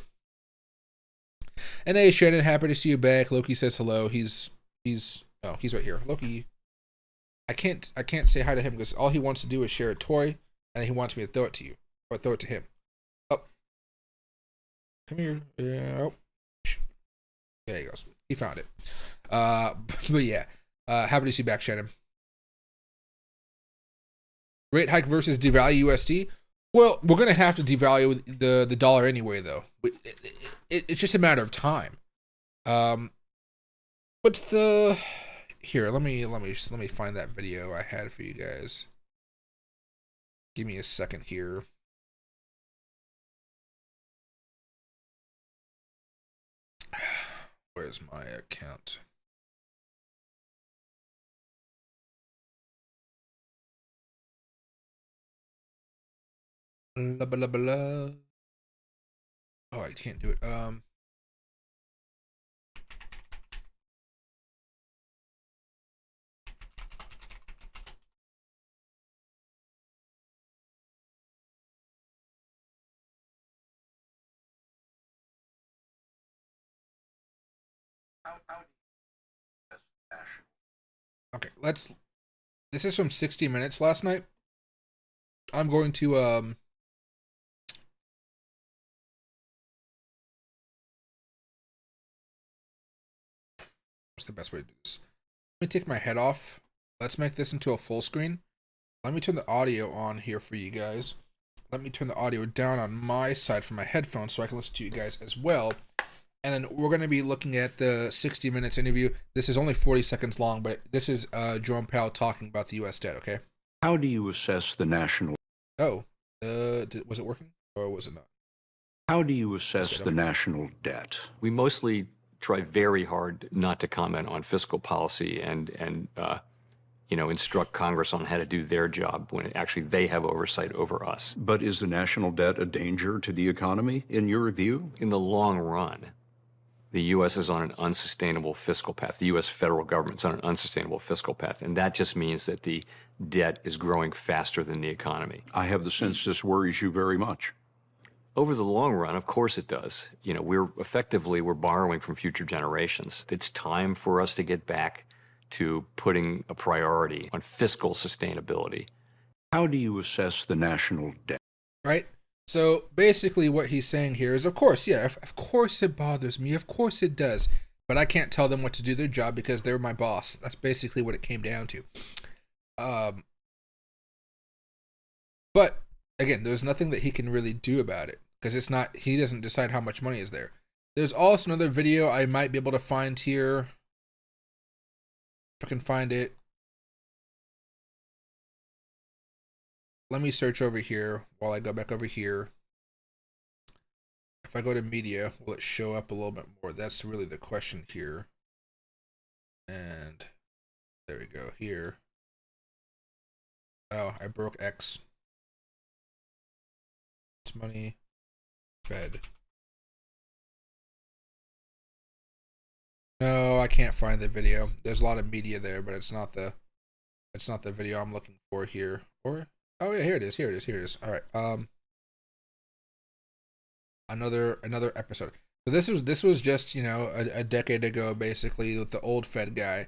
Speaker 1: And hey, Shannon, happy to see you back. Loki says hello. He's right here. Loki, I can't say hi to him because all he wants to do is share a toy, and he wants me to throw it to you or throw it to him. Oh, come here. Yeah. Oh. There he goes. He found it. But yeah, happy to see you back, Shannon. Rate hike versus devalue USD. Well, we're gonna have to devalue the dollar anyway, though. It's just a matter of time. What's the here? Let me find that video I had for you guys. Give me a second here. Where's my account? Blah, blah, blah. Oh, I can't do it. Okay, this is from 60 Minutes last night. I'm going to what's the best way to do this? Let me take my head off. Let's make this into a full screen. Let me turn the audio on here for you guys. Let me turn the audio down on my side from my headphones so I can listen to you guys as well. And then we're going to be looking at the 60 Minutes interview. This is only 40 seconds long, but this is Jerome Powell talking about the U.S. debt, okay?
Speaker 2: How do you assess the national...
Speaker 1: Oh, was it working or was it not?
Speaker 2: How do you assess the national debt?
Speaker 3: We mostly try very hard not to comment on fiscal policy and instruct Congress on how to do their job when actually they have oversight over us.
Speaker 2: But is the national debt a danger to the economy, in your view?
Speaker 3: In the long run, the U.S. is on an unsustainable fiscal path. The U.S. federal government's on an unsustainable fiscal path, and that just means that the debt is growing faster than the economy.
Speaker 2: I have the sense this worries you very much.
Speaker 3: Over the long run, of course it does. We're borrowing from future generations. It's time for us to get back to putting a priority on fiscal sustainability.
Speaker 2: How do you assess the national debt?
Speaker 1: Right? So basically what he's saying here is, of course, yeah, of course it bothers me. Of course it does. But I can't tell them what to do their job because they're my boss. That's basically what it came down to. But again, there's nothing that he can really do about it because he doesn't decide how much money is there. There's also another video I might be able to find here. If I can find it. Let me search over here while I go back over here. If I go to media, will it show up a little bit more? That's really the question here. And there we go here. Oh, I broke X. It's money, Fed. No, I can't find the video. There's a lot of media there, but it's not the video I'm looking for here. Or oh yeah, here it is. All right. Another episode. So this was just a decade ago, basically, with the old Fed guy,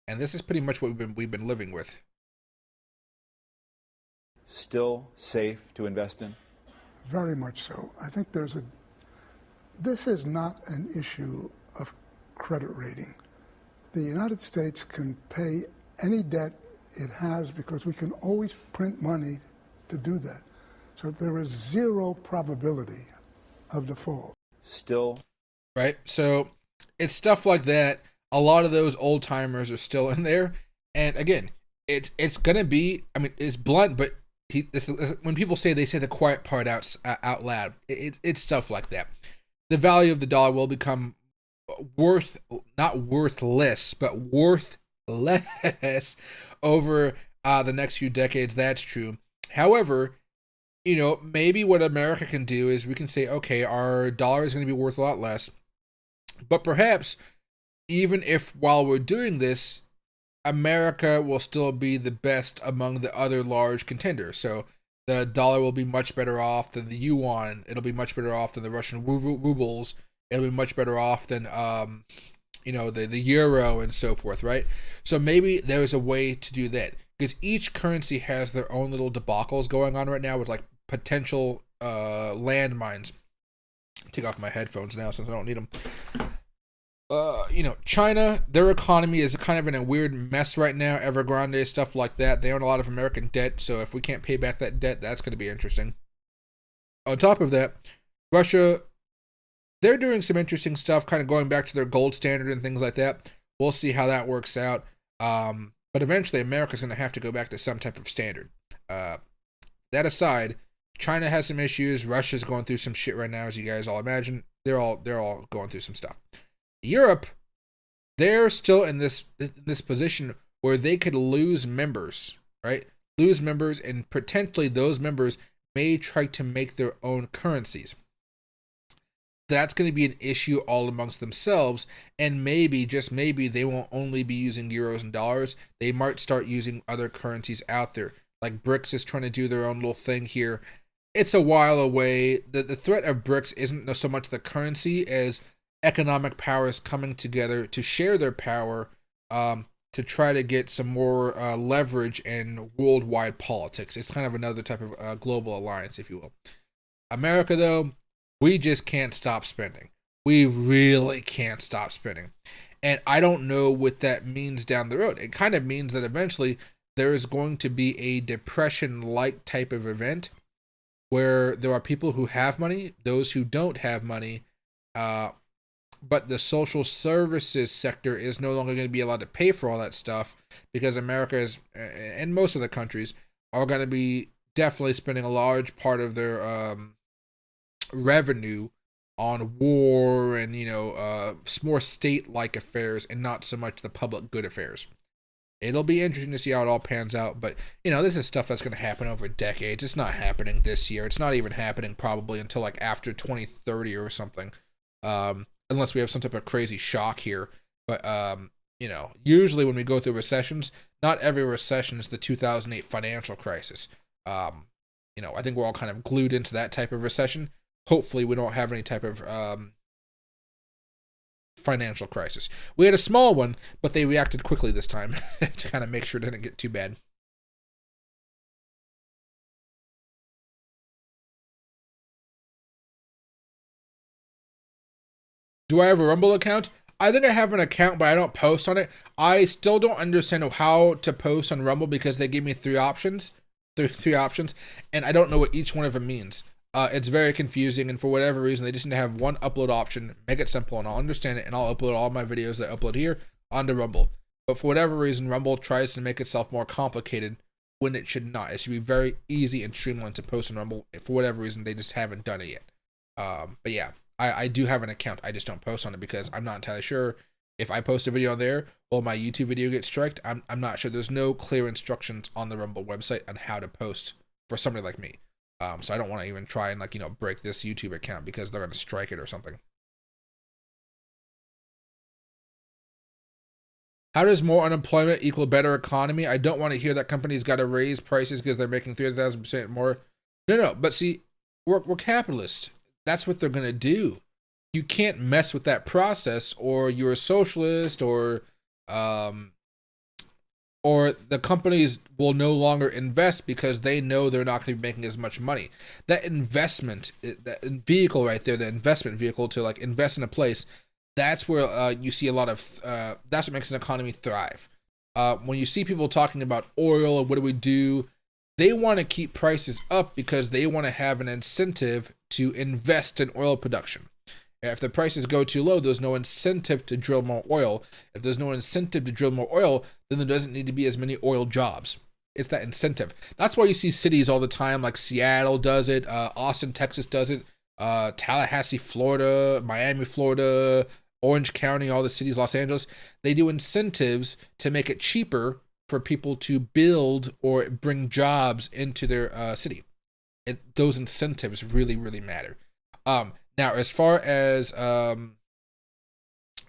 Speaker 1: and this is pretty much what we've been living with.
Speaker 4: Still safe to invest in?
Speaker 5: Very much so. I think this is not an issue of credit rating. The United States can pay any debt it has because we can always print money to do that. So there is zero probability of default.
Speaker 4: Still.
Speaker 1: Right? So it's stuff like that. A lot of those old timers are still in there. And again, it's going to be, I mean, it's blunt, but when people say the quiet part out loud, it's stuff like that. The value of the dollar will become not worthless, but worth less over the next few decades. That's true. However, maybe what America can do is we can say, okay, our dollar is going to be worth a lot less, but perhaps even if while we're doing this, America will still be the best among the other large contenders. So the dollar will be much better off than the yuan. It'll be much better off than the Russian rubles. it'll be much better off than the euro and so forth, right? So maybe there's a way to do that, because each currency has their own little debacles going on right now with like potential landmines. Take off my headphones now since I don't need them. China, their economy is kind of in a weird mess right now. Evergrande, stuff like that. They own a lot of American debt, so if we can't pay back that debt, that's going to be interesting. On top of that, Russia, they're doing some interesting stuff, kind of going back to their gold standard and things like that. We'll see how that works out. But eventually, America's going to have to go back to some type of standard. That aside, China has some issues. Russia's going through some shit right now, as you guys all imagine. They're all going through some stuff. Europe, they're still in this position where they could lose members, right? Lose members, and potentially those members may try to make their own currencies. That's going to be an issue all amongst themselves, and maybe, just maybe, they won't only be using euros and dollars. They might start using other currencies out there. Like BRICS is trying to do their own little thing here. It's a while away. The threat of BRICS isn't so much the currency as economic powers coming together to share their power, to try to get some more leverage in worldwide politics. It's kind of another type of global alliance, if you will. America, though, we just can't stop spending. We really can't stop spending. And I don't know what that means down the road. It kind of means that eventually there is going to be a depression-like type of event where there are people who have money, those who don't have money, but the social services sector is no longer going to be allowed to pay for all that stuff, because America is, and most of the countries, are going to be definitely spending a large part of their revenue on war and, more state-like affairs and not so much the public good affairs. It'll be interesting to see how it all pans out, but, this is stuff that's going to happen over decades. It's not happening this year. It's not even happening probably until, like, after 2030 or something. Unless we have some type of crazy shock here. But, usually when we go through recessions, not every recession is the 2008 financial crisis. I think we're all kind of glued into that type of recession. Hopefully we don't have any type of financial crisis. We had a small one, but they reacted quickly this time to kind of make sure it didn't get too bad. Do I have a Rumble account? I think I have an account, but I don't post on it. I still don't understand how to post on Rumble because they give me three options, and I don't know what each one of them means. It's very confusing, and for whatever reason, they just need to have one upload option, make it simple, and I'll understand it, and I'll upload all my videos that I upload here onto Rumble. But for whatever reason, Rumble tries to make itself more complicated when it should not. It should be very easy and streamlined to post on Rumble. For whatever reason, they just haven't done it yet. But yeah. I do have an account. I just don't post on it because I'm not entirely sure if I post a video on there, will my YouTube video get striked? I'm not sure. There's no clear instructions on the Rumble website on how to post for somebody like me. So I don't want to even try and break this YouTube account because they're going to strike it or something. How does more unemployment equal better economy? I don't want to hear that companies got to raise prices because they're making 3,000% more. No. But see, we're capitalists. That's what they're going to do. You can't mess with that process, or you're a socialist, or the companies will no longer invest because they know they're not going to be making as much money. That investment, that vehicle right there, the investment vehicle to invest in a place, that's where you see a lot of, that's what makes an economy thrive. When you see people talking about oil and what do we do, they want to keep prices up because they want to have an incentive to invest in oil production. If the prices go too low, there's no incentive to drill more oil. If there's no incentive to drill more oil, then there doesn't need to be as many oil jobs. It's that incentive. That's why you see cities all the time, like Seattle does it, Austin, Texas does it, Tallahassee, Florida, Miami, Florida, Orange County, all the cities, Los Angeles. They do incentives to make it cheaper for people to build or bring jobs into their city. Those incentives really, really matter. Now, as far as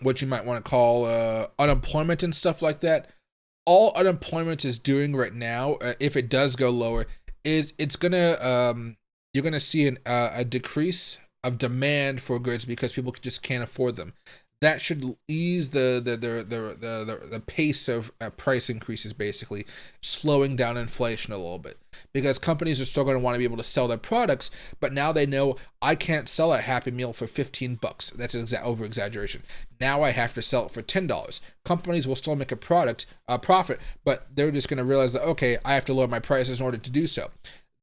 Speaker 1: what you might want to call unemployment and stuff like that, all unemployment is doing right now, if it does go lower, is it's gonna you're gonna see a decrease of demand for goods because people just can't afford them. That should ease the pace of price increases, basically slowing down inflation a little bit, because companies are still going to want to be able to sell their products, but now they know I can't sell a Happy Meal for $15. That's an over exaggeration. Now I have to sell it for $10. Companies will still make a profit, but they're just going to realize that, okay, I have to lower my prices in order to do so.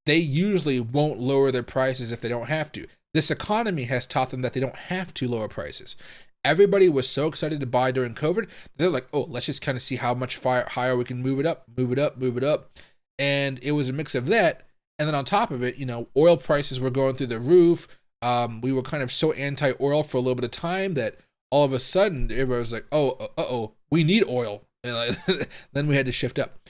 Speaker 1: They usually won't lower their prices if they don't have to. This economy has taught them that they don't have to lower prices. Everybody was so excited to buy during COVID. They're like, oh, let's just kind of see how much higher we can move it up. And it was a mix of that. And then on top of it, oil prices were going through the roof. We were kind of so anti-oil for a little bit of time that all of a sudden everybody was like, oh, we need oil. And then we had to shift up.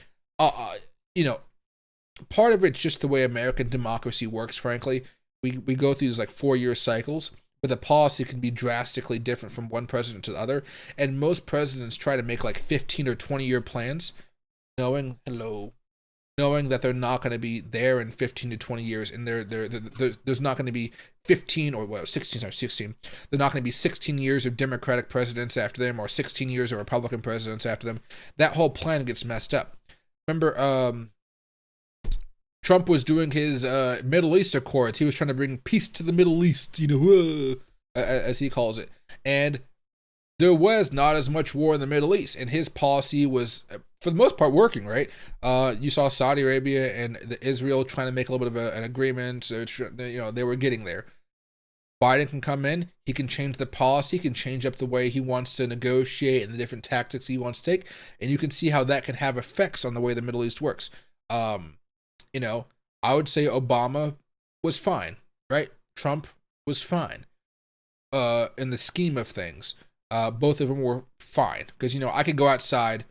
Speaker 1: Part of it's just the way American democracy works, frankly. We go through these like 4-year cycles, but the policy can be drastically different from one president to the other. And most presidents try to make like 15 or 20-year plans, knowing that they're not going to be there in 15 to 20 years, and there's not going to be 16. They're not going to be 16 years of Democratic presidents after them, or 16 years of Republican presidents after them. That whole plan gets messed up. Remember, Trump was doing his Middle East Accords. He was trying to bring peace to the Middle East, as he calls it. And there was not as much war in the Middle East, and his policy was, for the most part, working, right? You saw Saudi Arabia and Israel trying to make a little bit of an agreement. They were getting there. Biden can come in. He can change the policy. He can change up the way he wants to negotiate and the different tactics he wants to take. And you can see how that can have effects on the way the Middle East works. I would say Obama was fine, right? Trump was fine. In the scheme of things, both of them were fine, because I could go outside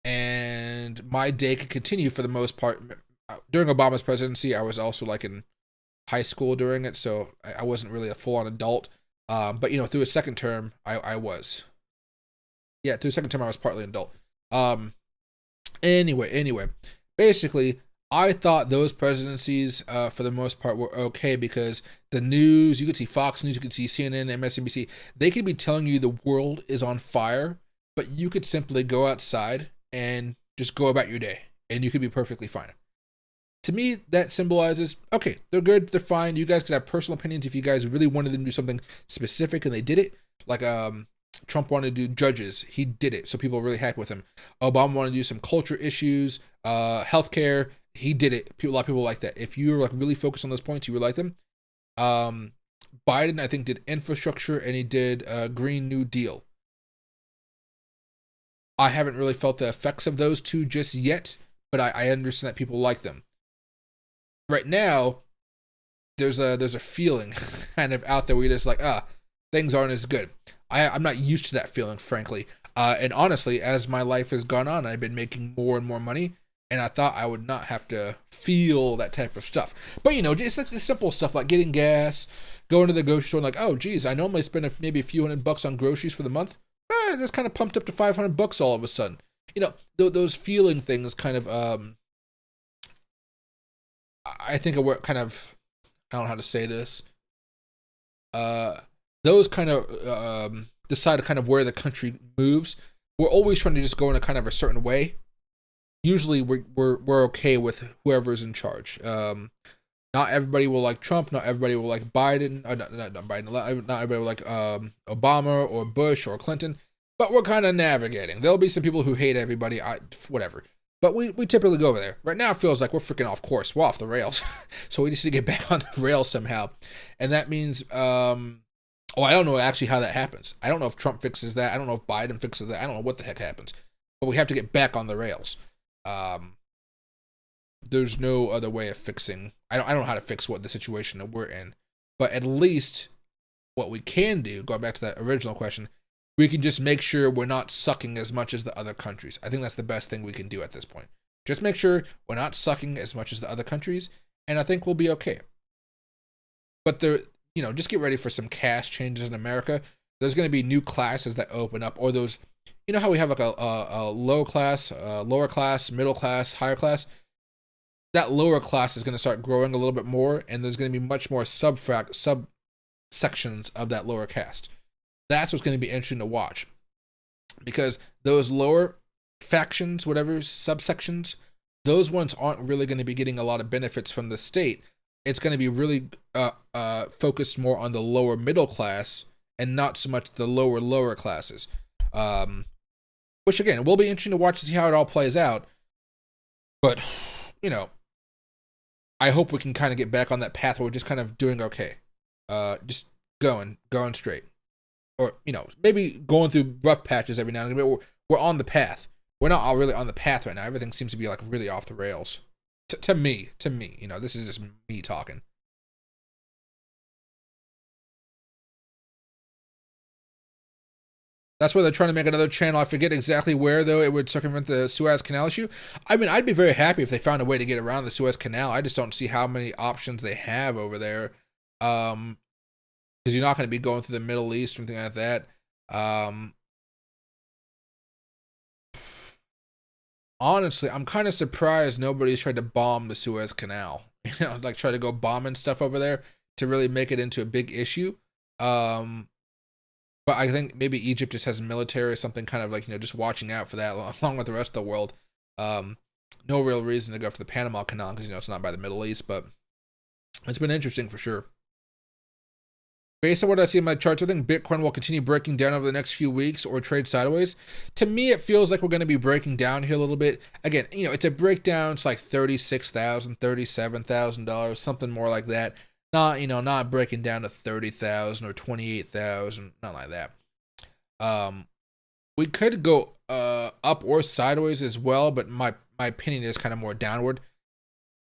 Speaker 1: and my day could continue for the most part. During Obama's presidency, I was also like in high school during it, so I wasn't really a full-on adult. But through a second term, I was. Yeah, through a second term, I was partly an adult. Anyway, basically, I thought those presidencies, for the most part, were okay, because the news, you could see Fox News, you could see CNN, MSNBC, they could be telling you the world is on fire, but you could simply go outside and just go about your day, and you could be perfectly fine. To me, that symbolizes, okay, they're good, they're fine. You guys could have personal opinions if you guys really wanted them to do something specific, and they did it. Like, Trump wanted to do judges. He did it, so people were really happy with him. Obama wanted to do some culture issues, healthcare. He did it. A lot of people like that. If you were like really focused on those points, you would like them. Biden, I think, did infrastructure, and he did Green New Deal. I haven't really felt the effects of those two just yet, but I understand that people like them. Right now, there's a feeling kind of out there where you're just like, things aren't as good. I'm not used to that feeling, frankly. And honestly, as my life has gone on, I've been making more and more money, and I thought I would not have to feel that type of stuff. But, just like the simple stuff like getting gas, going to the grocery store, and like, oh, geez, I normally spend maybe a few $100 on groceries for the month. It's kind of pumped up to $500 all of a sudden. Those feeling things kind of, I think are what kind of, I don't know how to say this. Those kind of decide kind of where the country moves. We're always trying to just go in a kind of a certain way. Usually we're okay with whoever's in charge. Not everybody will like Trump. Not everybody will like Biden. Not Biden. Not everybody will like Obama or Bush or Clinton. But we're kind of navigating. There'll be some people who hate everybody. Whatever. But we typically go over there. Right now it feels like we're freaking off course. We're off the rails. So we just need to get back on the rails somehow. And that means, I don't know actually how that happens. I don't know if Trump fixes that. I don't know if Biden fixes that. I don't know what the heck happens. But we have to get back on the rails. There's no other way of fixing. I don't know how to fix what the situation that we're in. But at least what we can do, going back to that original question, we can just make sure we're not sucking as much as the other countries. I think that's the best thing we can do at this point. Just make sure we're not sucking as much as the other countries, and I think we'll be okay. But just get ready for some cash changes in America. There's going to be new classes that open up, or those, how we have like a low class, lower class, middle class, higher class. That lower class is going to start growing a little bit more, and there's going to be much more sections of that lower caste. That's what's going to be interesting to watch, because those lower factions, whatever subsections, those ones aren't really going to be getting a lot of benefits from the state. It's going to be really focused more on the lower middle class and not so much the lower classes. Which again, will be interesting to watch to see how it all plays out. But, you know, I hope we can kind of get back on that path where we're just kind of doing okay. Just going straight. Or, you know, maybe going through rough patches every now and then, but we're on the path. We're not all really on the path right now. Everything seems to be like really off the rails. To me, you know, this is just me talking. That's why they're trying to make another channel. I forget exactly where, though, it would circumvent the Suez Canal issue. I mean, I'd be very happy if they found a way to get around the Suez Canal. I just don't see how many options they have over there. Because you're not going to be going through the Middle East or anything like that. Honestly, I'm kind of surprised nobody's tried to bomb the Suez Canal. You know, like try to go bombing stuff over there to really make it into a big issue. But I think maybe Egypt just has military or something, kind of like, you know, just watching out for that along with the rest of the world. No real reason to go for the Panama Canal because, you know, it's not by the Middle East, but it's been interesting for sure. Based on what I see in my charts, I think Bitcoin will continue breaking down over the next few weeks or trade sideways. To me, it feels like we're going to be breaking down here a little bit. Again, you know, it's a breakdown. It's like $36,000, $37,000, something more like that. Not, you know, not breaking down to 30,000 or 28,000, not like that. We could go up or sideways as well, but my opinion is kind of more downward.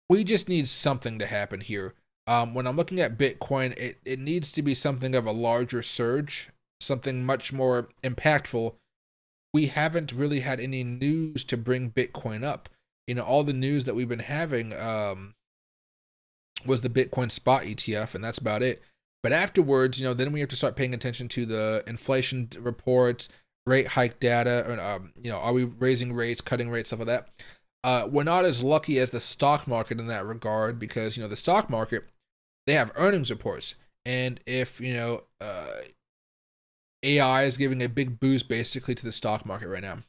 Speaker 1: We just need something to happen here. When I'm looking at Bitcoin, it needs to be something of a larger surge, something much more impactful. We haven't really had any news to bring Bitcoin up. You know, all the news that we've been having was the Bitcoin spot ETF, and that's about it. But afterwards, you know, then we have to start paying attention to the inflation reports, rate hike data, or, you know, are we raising rates, cutting rates, stuff like that. We're not as lucky as the stock market in that regard because, you know, the stock market, they have earnings reports. And if, you know, AI is giving a big boost basically to the stock market right now.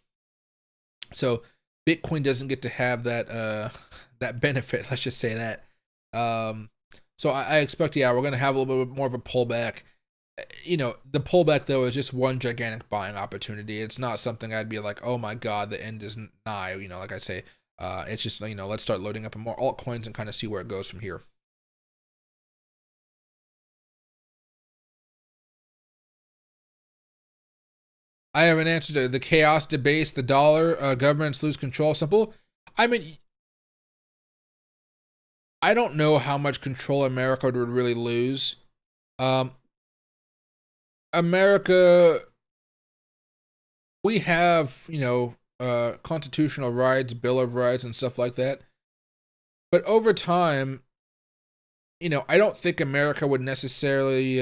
Speaker 1: So Bitcoin doesn't get to have that that benefit, let's just say that. So I expect, yeah, we're going to have a little bit more of a pullback. You know, the pullback, though, is just one gigantic buying opportunity. It's not something I'd be like, oh my God, the end is nigh. You know, like I say, it's just, you know, let's start loading up more altcoins and kind of see where it goes from here. I have an answer to the chaos debase the dollar, governments lose control. Simple. I mean, I don't know how much control America would really lose. America, we have, you know, constitutional rights, Bill of Rights, and stuff like that. But over time, you know, I don't think America would necessarily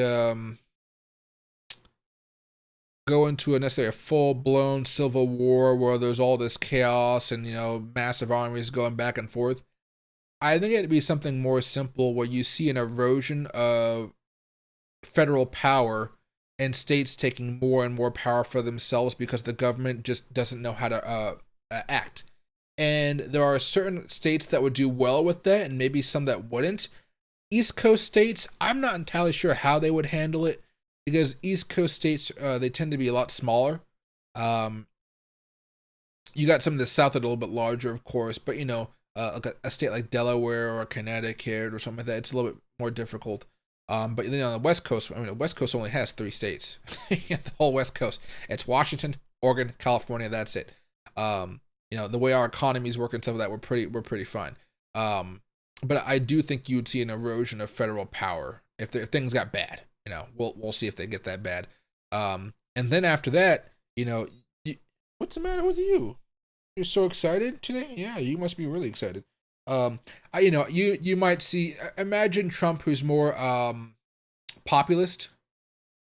Speaker 1: go into a full-blown civil war where there's all this chaos and, you know, massive armies going back and forth. I think it'd be something more simple where you see an erosion of federal power and states taking more and more power for themselves because the government just doesn't know how to act. And there are certain states that would do well with that and maybe some that wouldn't. East Coast states, I'm not entirely sure how they would handle it because East Coast states, they tend to be a lot smaller. You got some of the South that are a little bit larger, of course, but, you know, like a state like Delaware or Connecticut or something like that, it's a little bit more difficult. But you know, on the West Coast, I mean, the West Coast only has 3 states. The whole West Coast. It's Washington, Oregon, California. That's it. You know, the way our economies work and stuff like that, we're pretty fine. But I do think you would see an erosion of federal power if things got bad. You know, we'll see if they get that bad. And then after that, you know, what's the matter with you? You're so excited today? Yeah, you must be really excited. You know, you might see, imagine Trump who's more populist.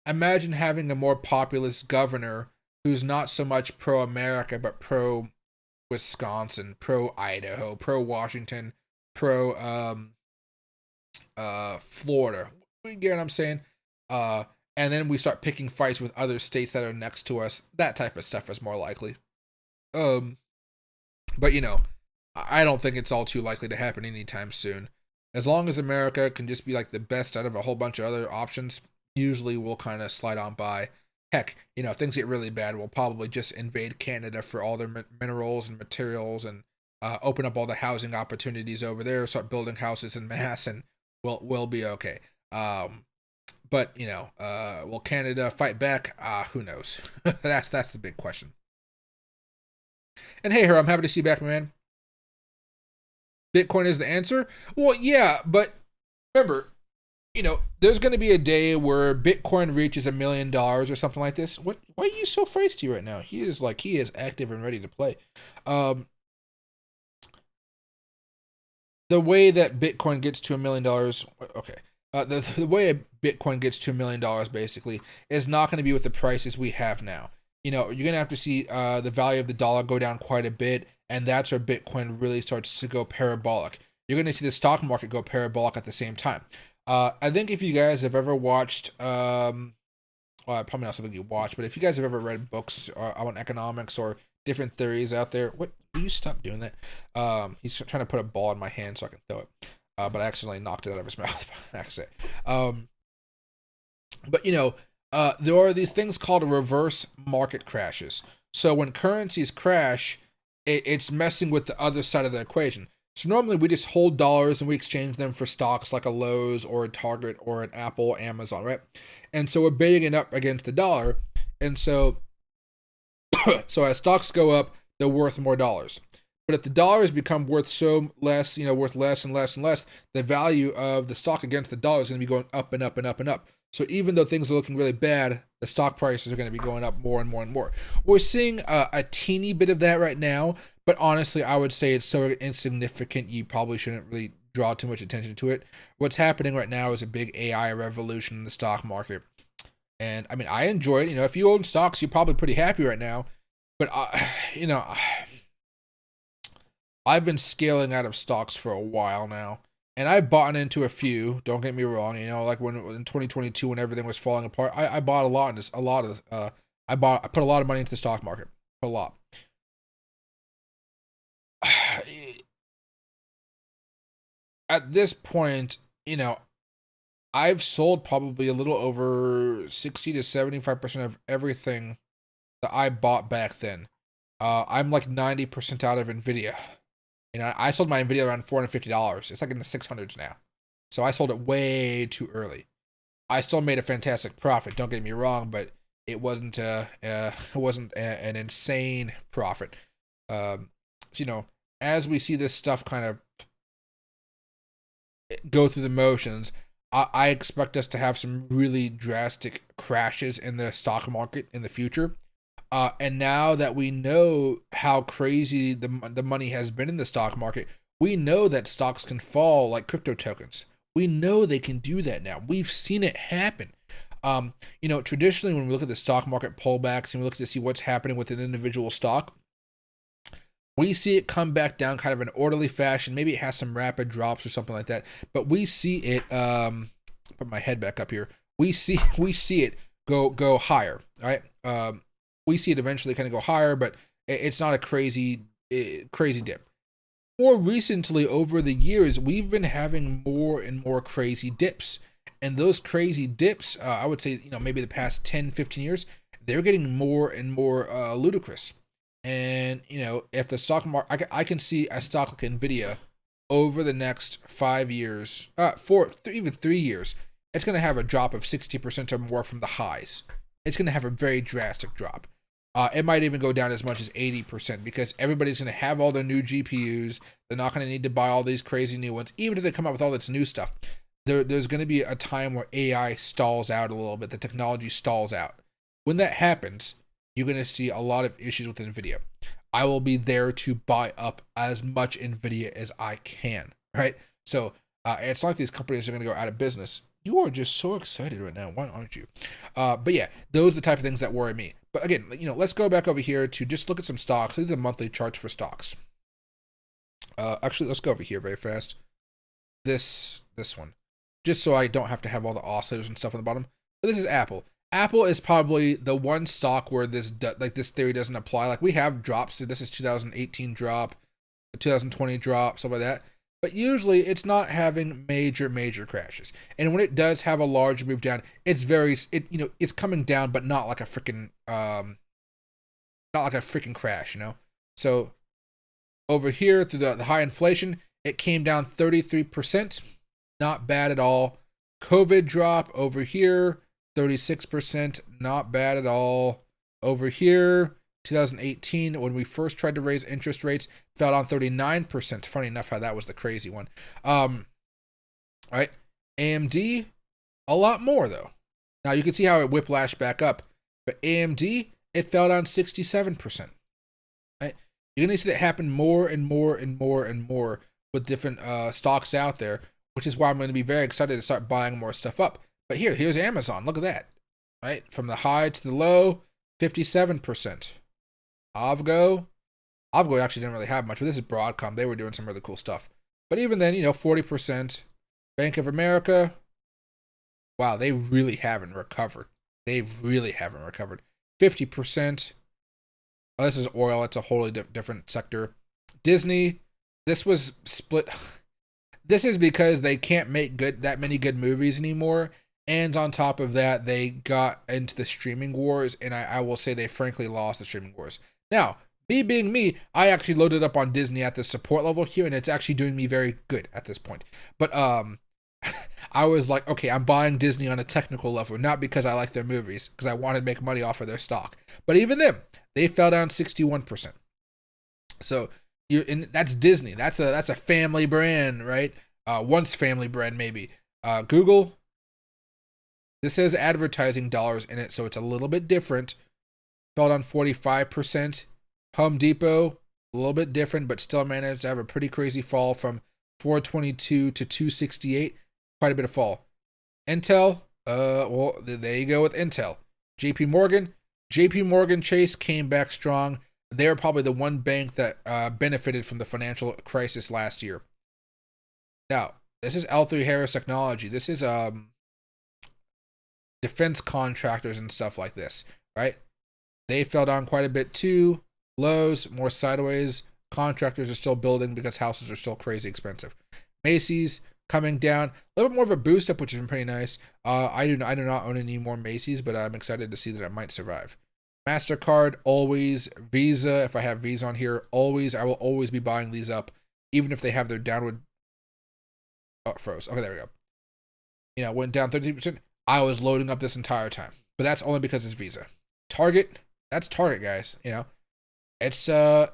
Speaker 1: Imagine having a more populist governor who's not so much pro-America, but pro-Wisconsin, pro-Idaho, pro-Washington, pro-Florida. You get what I'm saying? and then we start picking fights with other states that are next to us. That type of stuff is more likely. But you know, I don't think it's all too likely to happen anytime soon. As long as America can just be like the best out of a whole bunch of other options, usually we'll kind of slide on by. Heck, you know, if things get really bad, we'll probably just invade Canada for all their minerals and materials, and open up all the housing opportunities over there, start building houses en masse, and we'll be okay. But you know, will Canada fight back? Who knows? That's the big question. And hey, here, I'm happy to see you back, man. Bitcoin is the answer? Well, yeah, but remember, you know, there's going to be a day where Bitcoin reaches $1 million or something like this. Why are you so feisty right now? He is active and ready to play. The way that Bitcoin gets to $1 million, okay. The way Bitcoin gets to $1 million basically is not going to be with the prices we have now. You know, you're going to have to see the value of the dollar go down quite a bit, and that's where Bitcoin really starts to go parabolic. You're going to see the stock market go parabolic at the same time. I think if you guys have ever watched, well, probably not something you watch, but if you guys have ever read books on economics or different theories out there, will you stop doing that? He's trying to put a ball in my hand so I can throw it, but I accidentally knocked it out of his mouth by accident. But you know, there are these things called reverse market crashes. So when currencies crash, it's messing with the other side of the equation. So normally we just hold dollars and we exchange them for stocks like a Lowe's or a Target or an Apple, Amazon, right? And so we're bidding it up against the dollar. And so as stocks go up, they're worth more dollars. But if the dollars become worth less and less and less, the value of the stock against the dollar is going to be going up and up and up and up. So even though things are looking really bad, the stock prices are going to be going up more and more and more. We're seeing a teeny bit of that right now, but honestly, I would say it's so insignificant you probably shouldn't really draw too much attention to it. What's happening right now is a big AI revolution in the stock market. And I mean, I enjoy it. You know, if you own stocks, you're probably pretty happy right now. But, you know, I've been scaling out of stocks for a while now. And I've bought into a few, don't get me wrong, you know, like when in 2022 when everything was falling apart, I bought I put a lot of money into the stock market. A lot. At this point, you know, I've sold probably a little over 60 to 75% of everything that I bought back then. I'm like 90% out of Nvidia. You know, I sold my Nvidia around $450. It's like in the 600s now. So I sold it way too early. I still made a fantastic profit, don't get me wrong, but it wasn't an insane profit. So, you know, as we see this stuff kind of go through the motions, I expect us to have some really drastic crashes in the stock market in the future. And now that we know how crazy the money has been in the stock market, we know that stocks can fall like crypto tokens. We know they can do that now. We've seen it happen. You know, traditionally when we look at the stock market pullbacks and we look to see what's happening with an individual stock, we see it come back down kind of in an orderly fashion. Maybe it has some rapid drops or something like that. But we see it, put my head back up here. We see it go higher, right? We see it eventually kind of go higher, but it's not a crazy dip. More recently, over the years, we've been having more and more crazy dips. And those crazy dips, I would say, you know, maybe the past 10, 15 years, they're getting more and more ludicrous. And, you know, if the stock market, I can see a stock like Nvidia over the next 5 years, even 3 years, it's going to have a drop of 60% or more from the highs. It's going to have a very drastic drop. It might even go down as much as 80% because everybody's going to have all their new GPUs. They're not going to need to buy all these crazy new ones. Even if they come out with all this new stuff, there's going to be a time where AI stalls out a little bit. The technology stalls out. When that happens, you're going to see a lot of issues with NVIDIA. I will be there to buy up as much NVIDIA as I can, right? So it's not like these companies are going to go out of business. You are just so excited right now. Why aren't you? But yeah, those are the type of things that worry me. But again, you know, let's go back over here to just look at some stocks. These are the monthly charts for stocks. Actually, let's go over here very fast. This one. Just so I don't have to have all the oscillators and stuff on the bottom. But this is Apple. Apple is probably the one stock where this theory doesn't apply. Like, we have drops. So this is 2018 drop, 2020 drop, stuff like that. But usually it's not having major crashes. And when it does have a large move down, it's it's coming down, but not like a freaking crash, So over here through the high inflation, it came down 33%. Not bad at all. COVID drop over here, 36%, not bad at all. Over here, 2018, when we first tried to raise interest rates, fell down 39%. Funny enough, how that was the crazy one. Right? AMD, a lot more though. Now you can see how it whiplashed back up, but AMD, it fell down 67%. Right? You're gonna see that happen more and more with different stocks out there, which is why I'm going to be very excited to start buying more stuff up. But here's Amazon. Look at that. Right? From the high to the low, 57%. Algo actually didn't really have much, but this is Broadcom. They were doing some really cool stuff. But even then, 40%. Bank of America, wow, they really haven't recovered. 50%. Oh, this is oil. It's a wholly different sector. Disney, this was split. This is because they can't make that many good movies anymore. And on top of that, they got into the streaming wars, and I will say they frankly lost the streaming wars. Now, me being me, I actually loaded up on Disney at the support level here, and it's actually doing me very good at this point. But I was like, okay, I'm buying Disney on a technical level, not because I like their movies, because I wanted to make money off of their stock. But even them, they fell down 61%. So and that's Disney. That's a family brand, right? Once family brand maybe. Google, this has advertising dollars in it, so it's a little bit different. Fell down 45%. Home Depot, a little bit different, but still managed to have a pretty crazy fall from 422 to 268. Quite a bit of fall. Intel, well, there you go with Intel. JP Morgan Chase came back strong. They're probably the one bank that benefited from the financial crisis last year. Now, this is L3Harris Technology. This is defense contractors and stuff like this, right? They fell down quite a bit too. Lows, more sideways. Contractors are still building because houses are still crazy expensive. Macy's coming down. A little bit more of a boost up, which has been pretty nice. I do not own any more Macy's, but I'm excited to see that it might survive. MasterCard, always. Visa, if I have Visa on here, always. I will always be buying these up, even if they have their downward. Oh, it froze. Okay, there we go. Went down 30%. I was loading up this entire time, but that's only because it's Visa. Target, that's Target, guys. It's there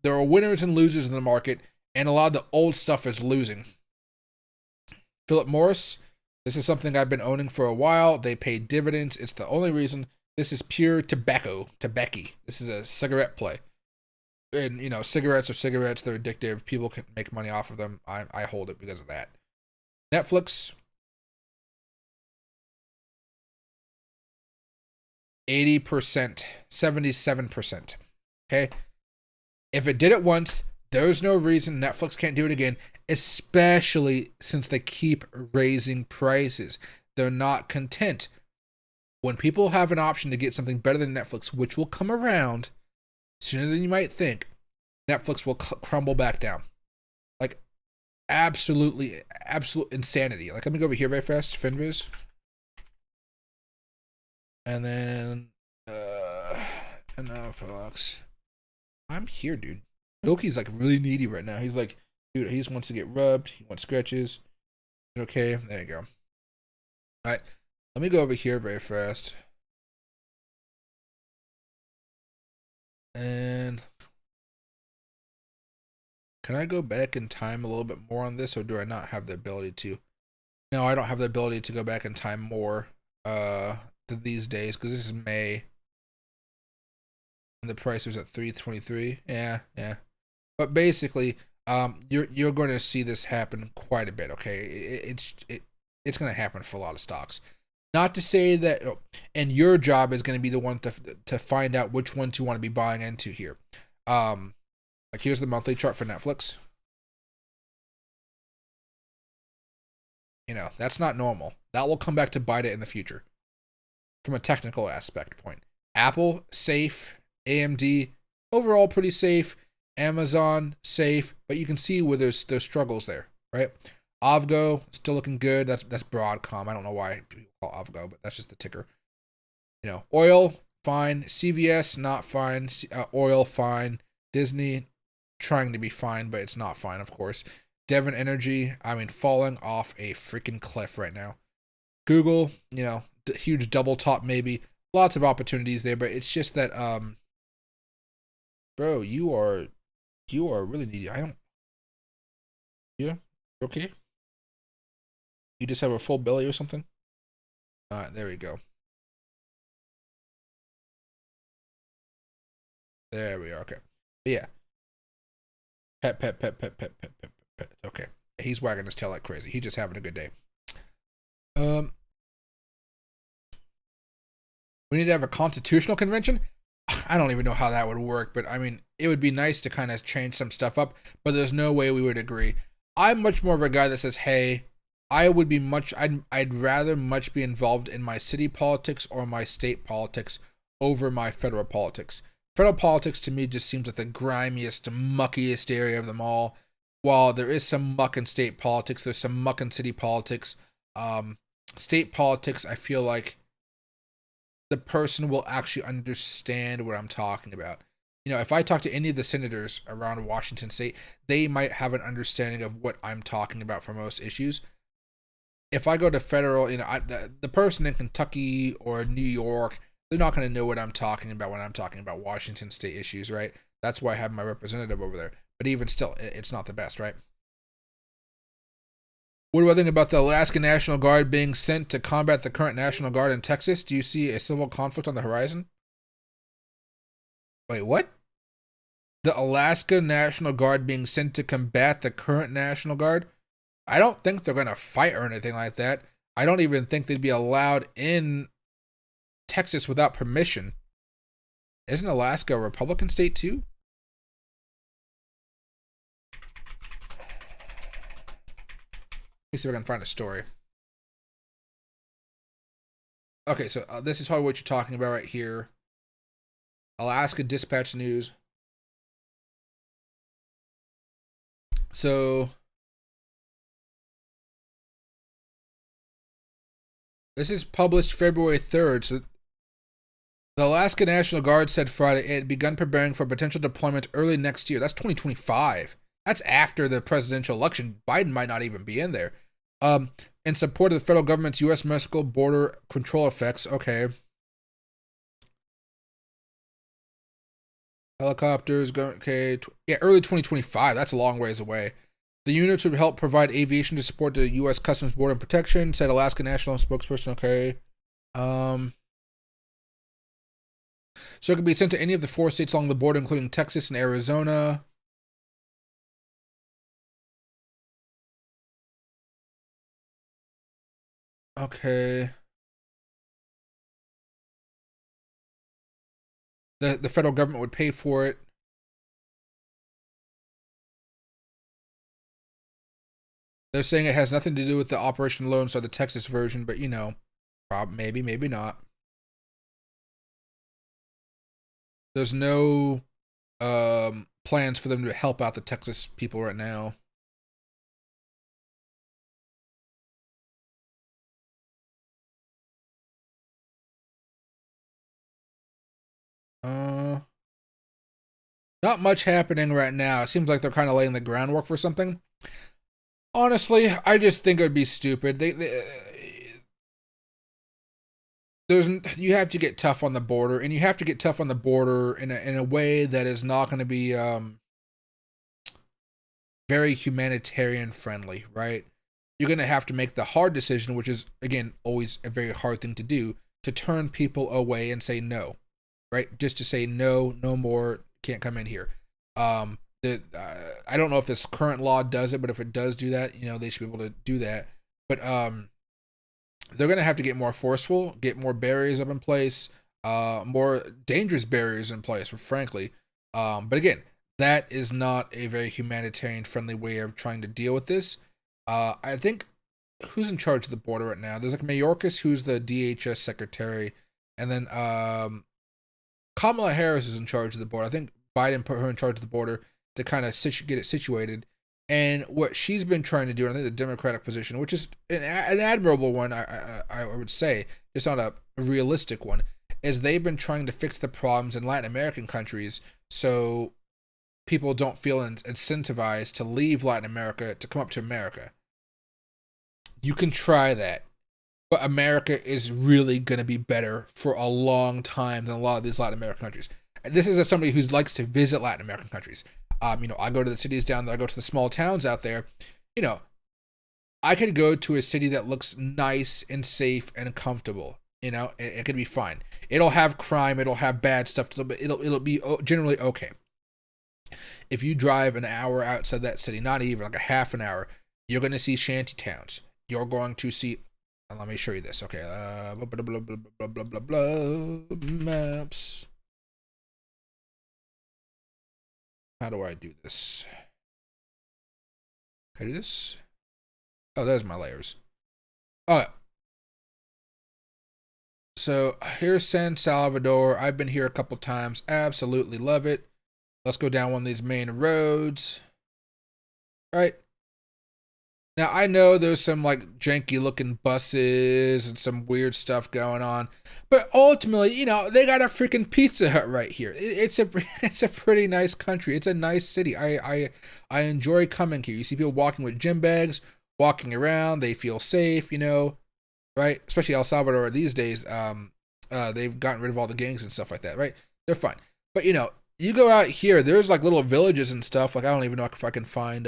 Speaker 1: are winners and losers in the market, and a lot of the old stuff is losing. Philip Morris, this is something I've been owning for a while. They pay dividends. It's the only reason. This is pure tobacco. This is a cigarette play. And, cigarettes are cigarettes. They're addictive. People can make money off of them. I hold it because of that. Netflix, 80%, 77%. Okay? If it did it once, there's no reason Netflix can't do it again, especially since they keep raising prices. They're not content. When people have an option to get something better than Netflix, which will come around sooner than you might think, Netflix will crumble back down. Like, absolute insanity. Like, let me go over here very fast, FinViz. And then, and now Forex. I'm here, dude. Loki's like really needy right now. He's like, dude, he just wants to get rubbed. He wants scratches. Okay, there you go. All right, let me go over here very fast. And can I go back in time a little bit more on this, or do I not have the ability to? No, I don't have the ability to go back in time more than these days, because this is May. And the price was at 323. Yeah. But basically, you're going to see this happen quite a bit. Okay, it's going to happen for a lot of stocks. Not to say that, and your job is going to be the one to find out which ones you want to be buying into here. Like, here's the monthly chart for Netflix. You know, that's not normal. That will come back to bite it in the future from a technical aspect point. Apple, safe. AMD, overall pretty safe. Amazon, safe. But you can see where there's struggles there, right? Algo, still looking good. That's Broadcom. I don't know why people call Algo, but that's just the ticker. You know, oil, fine. CVS, not fine. Oil, fine. Disney, trying to be fine, but it's not fine, of course. Devon Energy, I mean, falling off a freaking cliff right now. Google, you know, huge double top maybe. Lots of opportunities there, but it's just that, bro, you are really needy. Yeah, okay? You just have a full belly or something? Alright, there we go. There we are, okay. But yeah. Pet. Okay. He's wagging his tail like crazy. He's just having a good day. We need to have a constitutional convention? I don't even know how that would work, but I mean, it would be nice to kind of change some stuff up, but there's no way we would agree. I'm much more of a guy that says, hey, I'd rather much be involved in my city politics or my state politics over my federal politics. Federal politics to me just seems like the grimiest, muckiest area of them all. While there is some muck in state politics, there's some muck in city politics. State politics, I feel like the person will actually understand what I'm talking about. You know, if I talk to any of the senators around Washington State, they might have an understanding of what I'm talking about for most issues. If I go to federal, you know, the person in Kentucky or New York, they're not going to know what I'm talking about when I'm talking about Washington State issues, right? That's why I have my representative over there. But even still, it's not the best, right? What do I think about the Alaska National Guard being sent to combat the current National Guard in Texas? Do you see a civil conflict on the horizon? Wait, what? The Alaska National Guard being sent to combat the current National Guard? I don't think they're going to fight or anything like that. I don't even think they'd be allowed in Texas without permission. Isn't Alaska a Republican state too? Let me see if I can find a story. Okay, so this is probably what you're talking about right here. Alaska Dispatch News. So this is published February 3rd. So the Alaska National Guard said Friday it had begun preparing for potential deployment early next year. That's 2025. That's after the presidential election. Biden might not even be in there. In support of the federal government's U.S. Mexico border control effects. Okay. Helicopters. Okay. Yeah, early 2025. That's a long ways away. The units would help provide aviation to support the U.S. Customs Border and Protection, said Alaska National spokesperson. Okay. So it could be sent to any of the 4 states along the border, including Texas and Arizona. Okay. The federal government would pay for it. They're saying it has nothing to do with the Operation Lone Star, the Texas version, but you know, maybe, maybe not. There's no plans for them to help out the Texas people right now. Not much happening right now. It seems like they're kind of laying the groundwork for something. Honestly, I just think it would be stupid. You have to get tough on the border, and you have to get tough on the border in a way that is not going to be very humanitarian friendly, right? You're going to have to make the hard decision, which is, again, always a very hard thing to do, to turn people away and say no, right? Just to say no, no more, can't come in here. I don't know if this current law does it, but if it does do that, you know, they should be able to do that. But they're going to have to get more forceful, get more barriers up in place, more dangerous barriers in place, frankly. But again, that is not a very humanitarian friendly way of trying to deal with this. I think who's in charge of the border right now? There's like Mayorkas, who's the DHS secretary, and then Kamala Harris is in charge of the border. I think Biden put her in charge of the border to kind of get it situated. And what she's been trying to do, and I think the Democratic position, which is an admirable one, I would say, it's not a realistic one, is they've been trying to fix the problems in Latin American countries so people don't feel incentivized to leave Latin America to come up to America. You can try that, but America is really going to be better for a long time than a lot of these Latin American countries. And this is as somebody who likes to visit Latin American countries. You know, I go to the cities down there, I go to the small towns out there. You know, I could go to a city that looks nice and safe and comfortable. You know, it could be fine. It'll have crime, it'll have bad stuff, but it'll be generally okay. If you drive an hour outside that city, not even like a half an hour, you're going to see shanty towns. You're going to see. Let me show you this. Okay, blah blah blah blah blah blah blah maps. How do I do this? Can I do this? Oh, there's my layers. Oh, so here's San Salvador. I've been here a couple times. Absolutely love it. Let's go down one of these main roads. Right. Now, I know there's some like janky looking buses and some weird stuff going on, but ultimately, you know, they got a freaking Pizza Hut right here. It's a pretty nice country. It's a nice city. I enjoy coming here. You see people walking with gym bags, walking around. They feel safe, you know, right? Especially El Salvador these days. They've gotten rid of all the gangs and stuff like that, right? They're fine. But, you know, you go out here, there's like little villages and stuff. Like, I don't even know if I can find,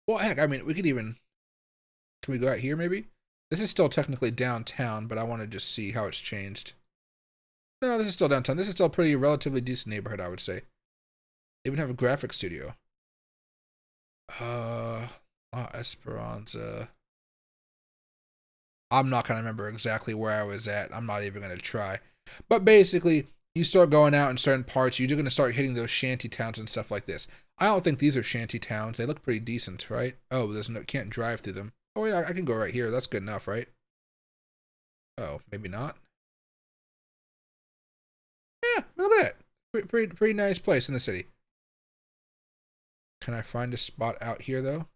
Speaker 1: well, heck, I mean, can we go out here maybe? This is still technically downtown, but I want to just see how it's changed. No, this is still downtown. This is still a pretty relatively decent neighborhood, I would say. They even have a graphic studio. Esperanza. I'm not going to remember exactly where I was at. I'm not even going to try. But basically, you start going out in certain parts, you're going to start hitting those shanty towns and stuff like this. I don't think these are shanty towns. They look pretty decent, right? Oh, can't drive through them. Oh, wait, I can go right here. That's good enough, right? Oh, maybe not. Yeah, look at that. Pretty nice place in the city. Can I find a spot out here, though?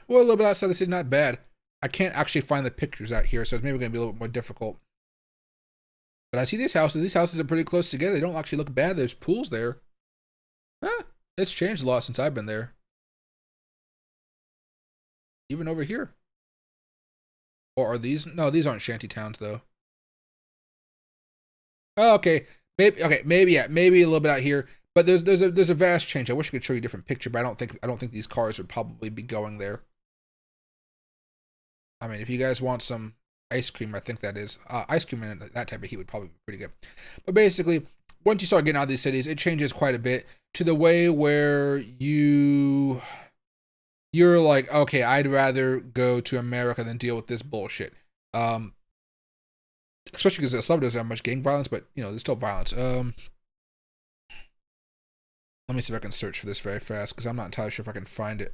Speaker 1: Well, a little bit outside the city, not bad. I can't actually find the pictures out here, so it's maybe going to be a little bit more difficult. But I see these houses. These houses are pretty close together. They don't actually look bad. There's pools there. It's changed a lot since I've been there. Even over here. Or are these? No, these aren't shanty towns, though. Oh, okay. Maybe yeah, maybe a little bit out here. But there's a vast change. I wish I could show you a different picture, but I don't think these cars would probably be going there. I mean, if you guys want some ice cream, I think that is ice cream and that type of heat would probably be pretty good. But basically, once you start getting out of these cities, it changes quite a bit to the way where you're like, okay, I'd rather go to America than deal with this bullshit. Especially because El Salvador doesn't have much gang violence, but you know, there's still violence. Let me see if I can search for this very fast because I'm not entirely sure if I can find it.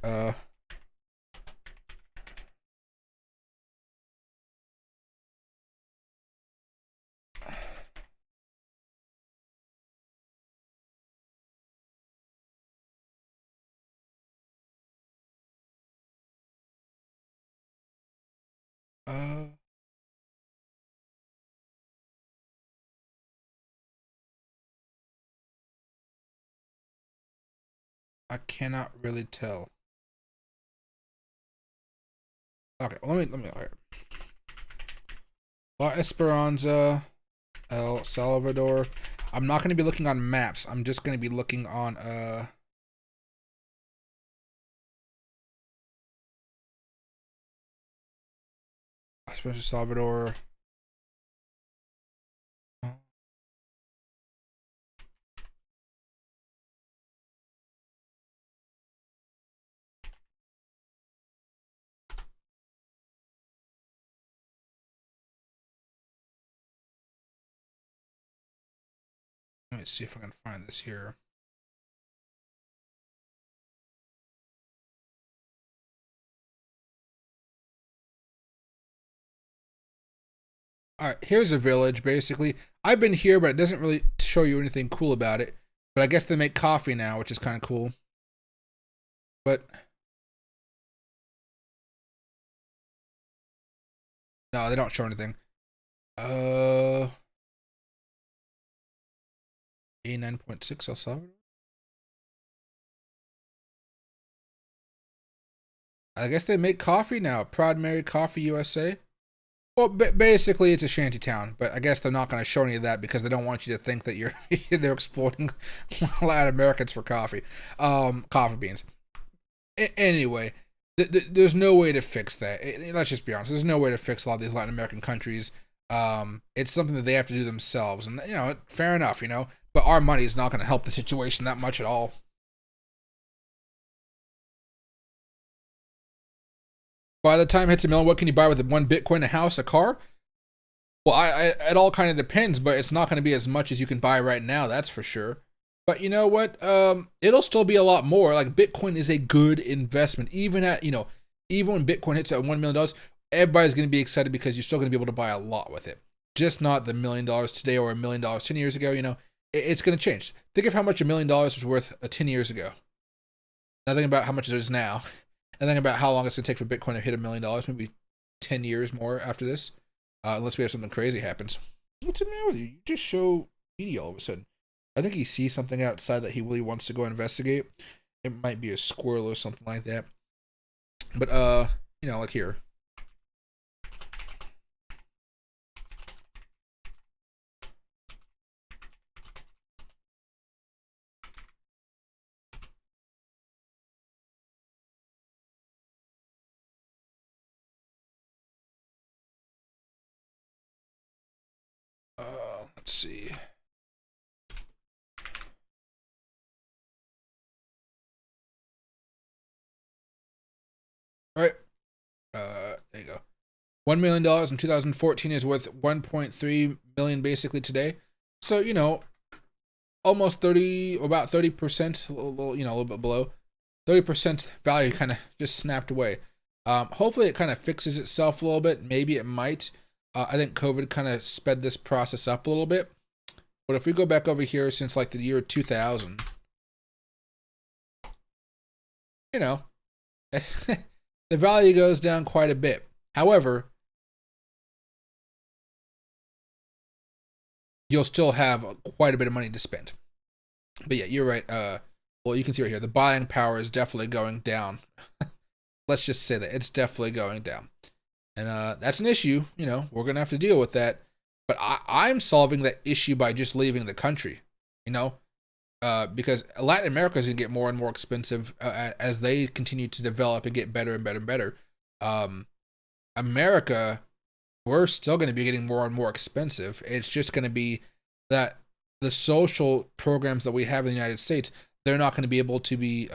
Speaker 1: I cannot really tell. Okay, well, let me. All right. La Esperanza, El Salvador. I'm not going to be looking on maps. I'm just going to be looking on Esperanza, Salvador. Let me see if I can find this here. All right, here's a village, basically. I've been here, but it doesn't really show you anything cool about it. But I guess they make coffee now, which is kind of cool. But no, they don't show anything. A9.6 El Salvador. I guess they make coffee now. Proud Mary Coffee USA. Well, basically, it's a shanty town, but I guess they're not going to show any of that because they don't want you to think that they're exploiting Latin Americans for coffee, coffee beans. Anyway, there's no way to fix that. Let's just be honest. There's no way to fix a lot of these Latin American countries. It's something that they have to do themselves, and fair enough, But our money is not going to help the situation that much at all. By the time it hits $1 million, what can you buy with one Bitcoin? A house, a car? Well, it all kind of depends, but it's not going to be as much as you can buy right now, that's for sure. But you know what? It'll still be a lot more. Like, Bitcoin is a good investment. Even when Bitcoin hits at $1 million, everybody's going to be excited because you're still going to be able to buy a lot with it. Just not the $1 million today or $1 million 10 years ago. It's going to change. Think of how much $1 million was worth 10 years ago. Now think about how much it is now. And think about how long it's going to take for Bitcoin to hit $1 million, maybe 10 years more after this, unless we have something crazy happens. What's the matter with you? You just show Edie all of a sudden. I think he sees something outside that he really wants to go investigate. It might be a squirrel or something like that. But, like here. Let's see. All right. There you go. $1 million in 2014 is worth 1.3 million basically today. So, almost 30, about 30%, a little bit below. 30% value kind of just snapped away. Hopefully it kind of fixes itself a little bit. Maybe it might. I think COVID kind of sped this process up a little bit. But if we go back over here since like the year 2000, the value goes down quite a bit. However, you'll still have quite a bit of money to spend. But yeah, you're right. Well, you can see right here, the buying power is definitely going down. Let's just say that it's definitely going down. And that's an issue, we're going to have to deal with that. But I'm solving that issue by just leaving the country, because Latin America is going to get more and more expensive as they continue to develop and get better and better and better. America, we're still going to be getting more and more expensive. It's just going to be that the social programs that we have in the United States, they're not going to be able to be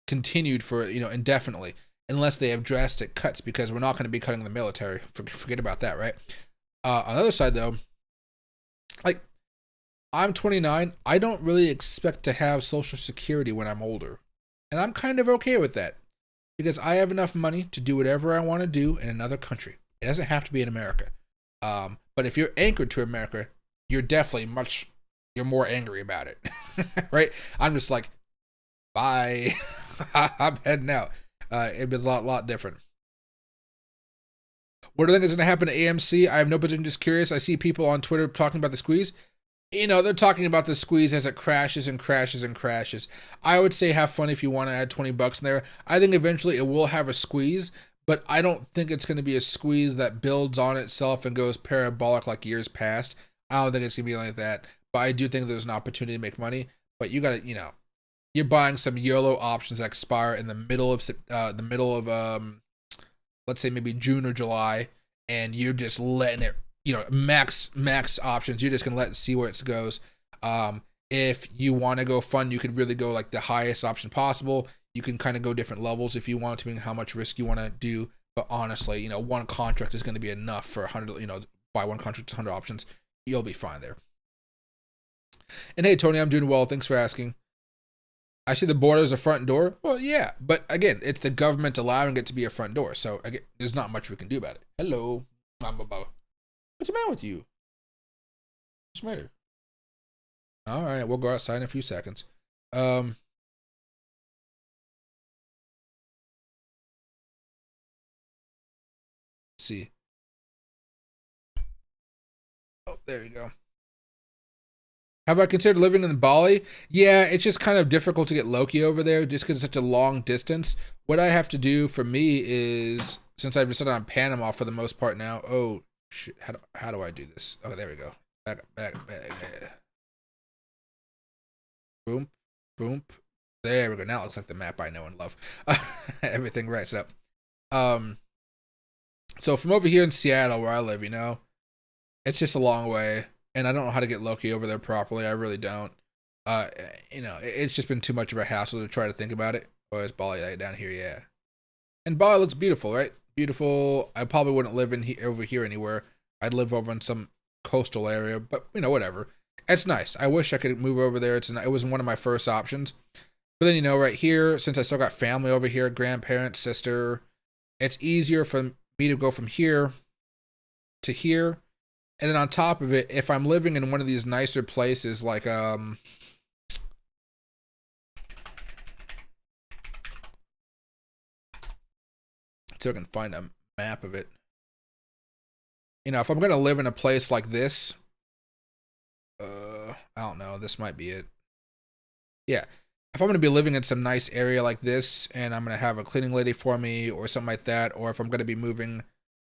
Speaker 1: continued for, indefinitely. Unless they have drastic cuts, because we're not going to be cutting the military. Forget about that, right? On the other side, though, like, I'm 29. I don't really expect to have Social Security when I'm older. And I'm kind of okay with that. Because I have enough money to do whatever I want to do in another country. It doesn't have to be in America. But if you're anchored to America, you're definitely you're more angry about it. Right? I'm just like, bye. I'm heading out. It'd be a lot different. What do you think is going to happen to AMC? I have no position, just curious. I see people on Twitter talking about the squeeze. They're talking about the squeeze as it crashes and crashes and crashes. I would say have fun if you want to add $20 in there. I think eventually it will have a squeeze, but I don't think it's going to be a squeeze that builds on itself and goes parabolic like years past. I don't think it's going to be like that, but I do think there's an opportunity to make money. But you got to, you're buying some YOLO options that expire in the middle of let's say maybe June or July, and you're just letting it, max options. You're just gonna let it see where it goes. If you want to go fun, you could really go like the highest option possible. You can kind of go different levels if you want to, how much risk you want to do. But honestly, one contract is going to be enough for 100. Buy one contract, 100 options. you'll be fine there. And hey, Tony, I'm doing well. Thanks for asking. I see the border as a front door. Well, yeah, but again, it's the government allowing it to be a front door. So again, there's not much we can do about it. Hello, Mama Bo. What's the matter with you? What's the matter? All right, we'll go outside in a few seconds. Let's see. Oh, there you go. Have I considered living in Bali? Yeah, it's just kind of difficult to get Loki over there just because it's such a long distance. What I have to do for me is, since I've decided on Panama for the most part now. Oh, shit. How do I do this? Oh, there we go. Back. Boom, boom. There we go. Now it looks like the map I know and love. Everything writes it up. So from over here in Seattle, where I live, you know, it's just a long way. And I don't know how to get Loki over there properly. I really don't. You know, it's just been too much of a hassle to try to think about it. Oh, it's Bali down here, yeah. And Bali looks beautiful, right? Beautiful. I probably wouldn't live over here anywhere. I'd live over in some coastal area, but you know, whatever. It's nice. I wish I could move over there. It was one of my first options. But then, you know, right here, since I still got family over here, grandparents, sister, it's easier for me to go from here to here. And then on top of it, if I'm living in one of these nicer places like see if I can find a map of it. You know, if I'm gonna live in a place like this, I don't know, this might be it. Yeah. If I'm gonna be living in some nice area like this and I'm gonna have a cleaning lady for me or something like that, or if I'm gonna be moving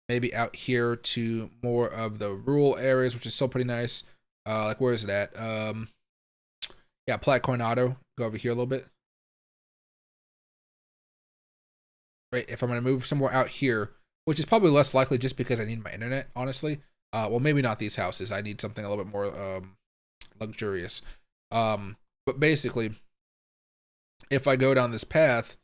Speaker 1: maybe out here to more of the rural areas, which is still pretty nice. Like, where is it at? Yeah, Platte Coronado. Go over here a little bit. Right, if I'm going to move somewhere out here, which is probably less likely just because I need my internet, honestly. Well, maybe not these houses. I need something a little bit more luxurious. But basically, if I go down this path,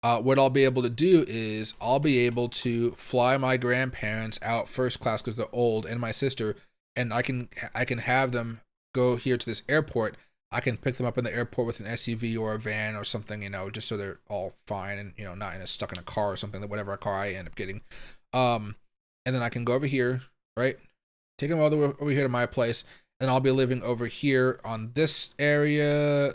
Speaker 1: what I'll be able to do is I'll be able to fly my grandparents out first class because they're old, and my sister, and I can have them go here to this airport. I can pick them up in the airport with an SUV or a van or something, you know, just so they're all fine and, you know, not stuck in a car or something, whatever car I end up getting. And then I can go over here, right? Take them all the way over here to my place. And I'll be living over here on this area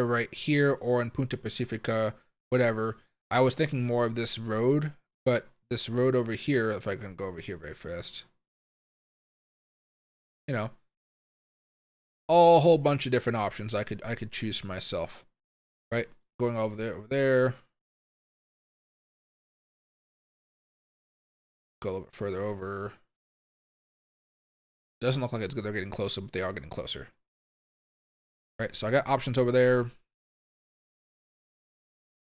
Speaker 1: right here, or in Punta Pacifica, whatever. I was thinking more of this road, but this road over here, if I can go over here very fast, you know, a whole bunch of different options I could choose for myself, right? Going over there, go a little bit further over. Doesn't look like it's good. They're getting closer, but they are getting closer. Right, so I got options over there.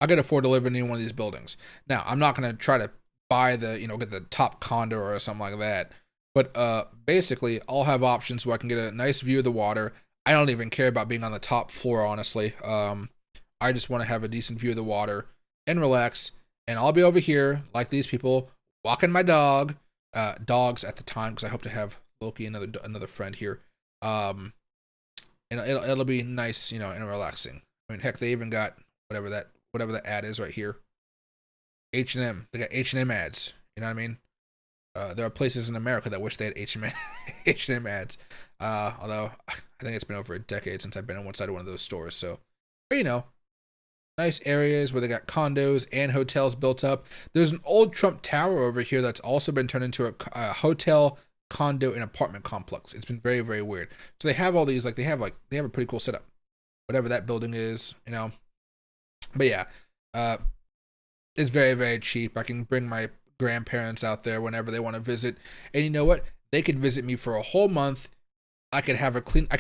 Speaker 1: I can afford to live in any one of these buildings. Now, I'm not going to try to buy the, you know, get the top condo or something like that. But basically, I'll have options where I can get a nice view of the water. I don't even care about being on the top floor, honestly. I just want to have a decent view of the water and relax. And I'll be over here, like these people, walking my dog. Dogs at the time, because I hope to have Loki, another friend here. And it'll be nice, you know, and relaxing. I mean, heck, they even got whatever the ad is right here. H&M. They got H&M ads. You know what I mean? There are places in America that wish they had H&M ads. Although I think it's been over a decade since I've been on one side of one of those stores. So, but, you know, nice areas where they got condos and hotels built up. There's an old Trump Tower over here that's also been turned into a hotel, condo, and apartment complex. It's been very, very weird. So they have all these, they have a pretty cool setup. Whatever that building is, you know. But yeah, it's very, very cheap. I can bring my grandparents out there whenever they want to visit. And you know what? They could visit me for a whole month. I could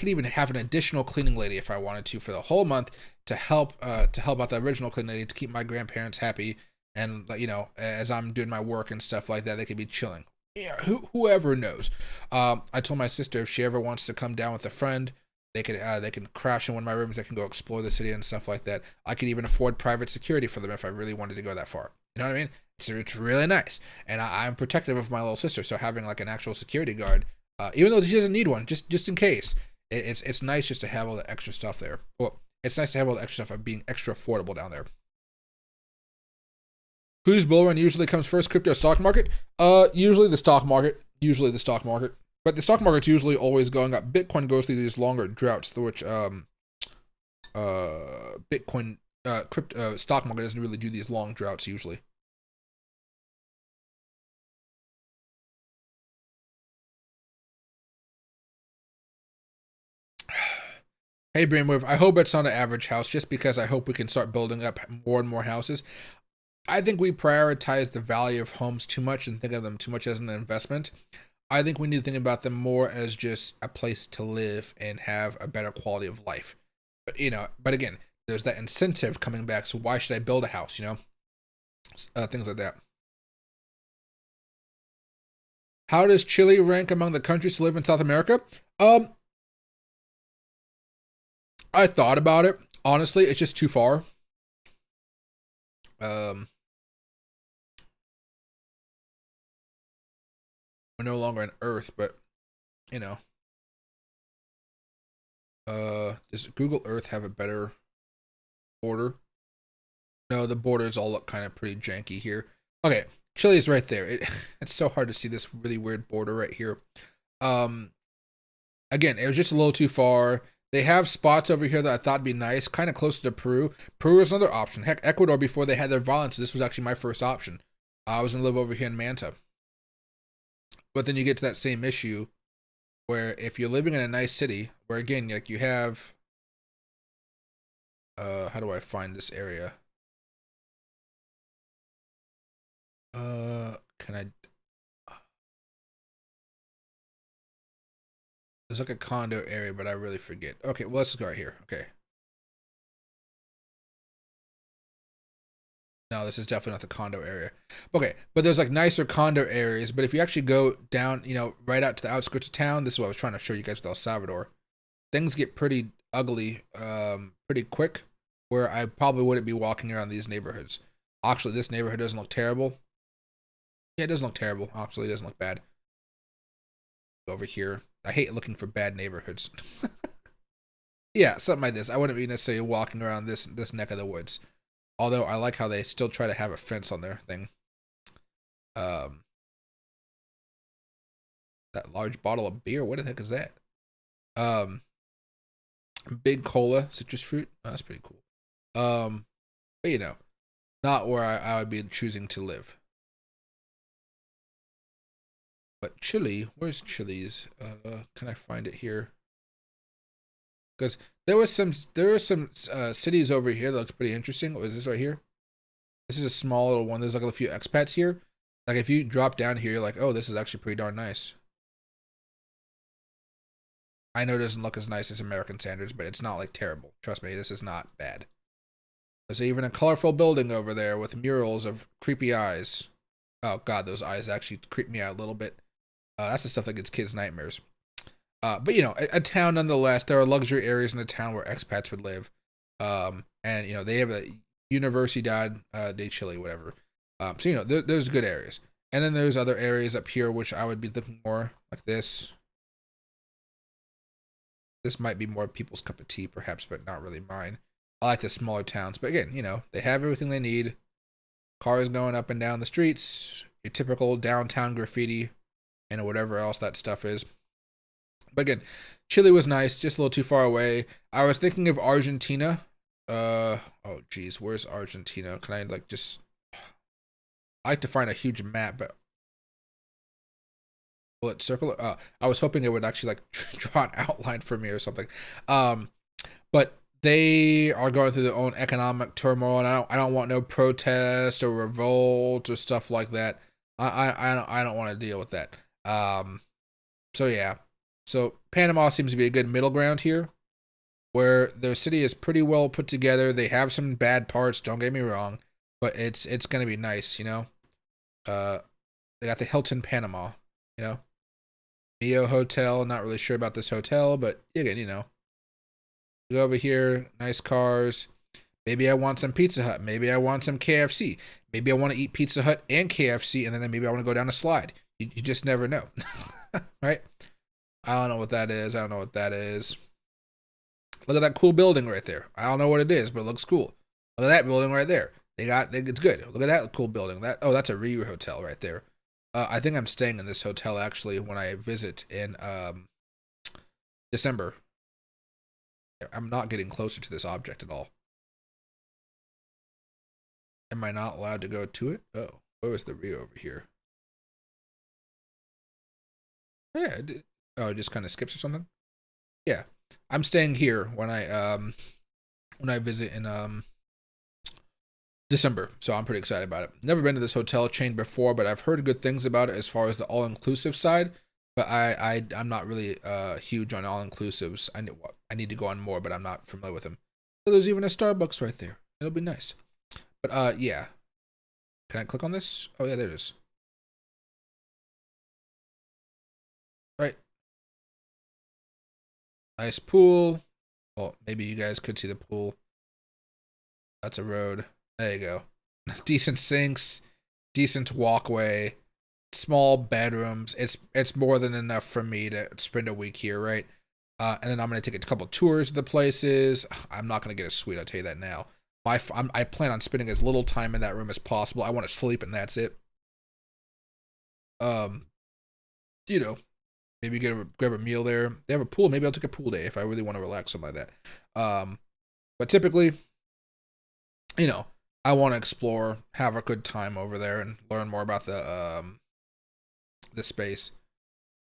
Speaker 1: even have an additional cleaning lady if I wanted to for the whole month to help out the original cleaning lady to keep my grandparents happy. And, you know, as I'm doing my work and stuff like that, they could be chilling. Yeah, whoever knows. I told my sister if she ever wants to come down with a friend, they can crash in one of my rooms. They can go explore the city and stuff like that. I could even afford private security for them if I really wanted to go that far. You know what I mean? It's really nice. And I'm protective of my little sister, so having like an actual security guard Even though she doesn't need one, just in case. It's nice just to have all the extra stuff there. Well, it's nice to have all the extra stuff of being extra affordable down there. Whose bull run usually comes first, crypto, stock market? Usually the stock market. But the stock market's usually always going up. Bitcoin goes through these longer droughts, which Bitcoin crypto stock market doesn't really do these long droughts usually. Hey Brainwave, I hope it's not an average house, just because I hope we can start building up more and more houses. I think we prioritize the value of homes too much and think of them too much as an investment. I think we need to think about them more as just a place to live and have a better quality of life. But but again, there's that incentive coming back. So why should I build a house? Things like that. How does Chile rank among the countries to live in South America? I thought about it. Honestly, it's just too far. We're no longer on Earth, but does Google Earth have a better border? No, the borders all look kind of pretty janky here. Okay, Chile's right there. It's so hard to see this really weird border right here. Again, it was just a little too far. They have spots over here that I thought would be nice, kind of closer to Peru. Peru is another option. Heck, Ecuador, before they had their violence, this was actually my first option. I was going to live over here in Manta. But then you get to that same issue where if you're living in a nice city, where again, like you have, how do I find this area? Can I? There's like a condo area, but I really forget. Okay, well, let's go right here. Okay. No, this is definitely not the condo area. Okay, but there's like nicer condo areas. But if you actually go down, right out to the outskirts of town, this is what I was trying to show you guys with El Salvador. Things get pretty ugly pretty quick, where I probably wouldn't be walking around these neighborhoods. Actually, this neighborhood doesn't look terrible. Yeah, it doesn't look terrible. Actually, it doesn't look bad. Over here. I hate looking for bad neighborhoods. Yeah, something like this. I wouldn't be necessarily walking around this neck of the woods. Although I like how they still try to have a fence on their thing. That large bottle of beer, what the heck is that? Big cola, citrus fruit. Oh, that's pretty cool. But not where I would be choosing to live. But Chile, where's Chile's? Can I find it here? Because there were some cities over here that looks pretty interesting. What is this right here? This is a small little one. There's like a few expats here. Like if you drop down here, you're like, oh, this is actually pretty darn nice. I know it doesn't look as nice as American standards, but it's not like terrible. Trust me, this is not bad. There's even a colorful building over there with murals of creepy eyes. Oh God, those eyes actually creep me out a little bit. That's the stuff that gets kids nightmares. But a town nonetheless. There are luxury areas in the town where expats would live. And they have a Universidad de Chile, whatever. So there's good areas. And then there's other areas up here which I would be looking more like this. This might be more people's cup of tea, perhaps, but not really mine. I like the smaller towns, but again, they have everything they need. Cars going up and down the streets, your typical downtown graffiti, and whatever else that stuff is. But again, Chile was nice, just a little too far away. I was thinking of Argentina. Oh geez, where's Argentina? Can I I like to find a huge map, but will it circle? I was hoping it would actually draw an outline for me or something. But they are going through their own economic turmoil, and I don't want no protest or revolt or stuff like that. I don't want to deal with that. So yeah. So Panama seems to be a good middle ground here, where their city is pretty well put together. They have some bad parts, don't get me wrong, but it's gonna be nice, They got the Hilton Panama, Mio Hotel. Not really sure about this hotel, but again, go over here, nice cars. Maybe I want some Pizza Hut. Maybe I want some KFC. Maybe I want to eat Pizza Hut and KFC, and then maybe I want to go down a slide. You just never know, right? I don't know what that is. I don't know what that is. Look at that cool building right there. I don't know what it is, but it looks cool. Look at that building right there. It's good. Look at that cool building. That's a Ryu hotel right there. I think I'm staying in this hotel actually when I visit in December. I'm not getting closer to this object at all. Am I not allowed to go to it? Oh, where was the Ryu over here? Yeah, it just kind of skips or something. Yeah, I'm staying here when I visit in December, so I'm pretty excited about it. Never been to this hotel chain before, but I've heard good things about it as far as the all-inclusive side. But I'm not really huge on all-inclusives. I need to go on more, but I'm not familiar with them. So there's even a Starbucks right there. It'll be nice. But yeah. Can I click on this? Oh yeah, there it is. Right. Nice pool. Well, maybe you guys could see the pool. That's a road. There you go. Decent sinks, decent walkway, small bedrooms. It's more than enough for me to spend a week here, right? And then I'm gonna take a couple tours of the places. I'm not gonna get a suite. I'll tell you that now. I plan on spending as little time in that room as possible. I want to sleep and that's it. You know, maybe grab a meal there. They have a pool. Maybe I'll take a pool day if I really want to relax, something like that. But typically, you know, I want to explore, have a good time over there, and learn more about the space.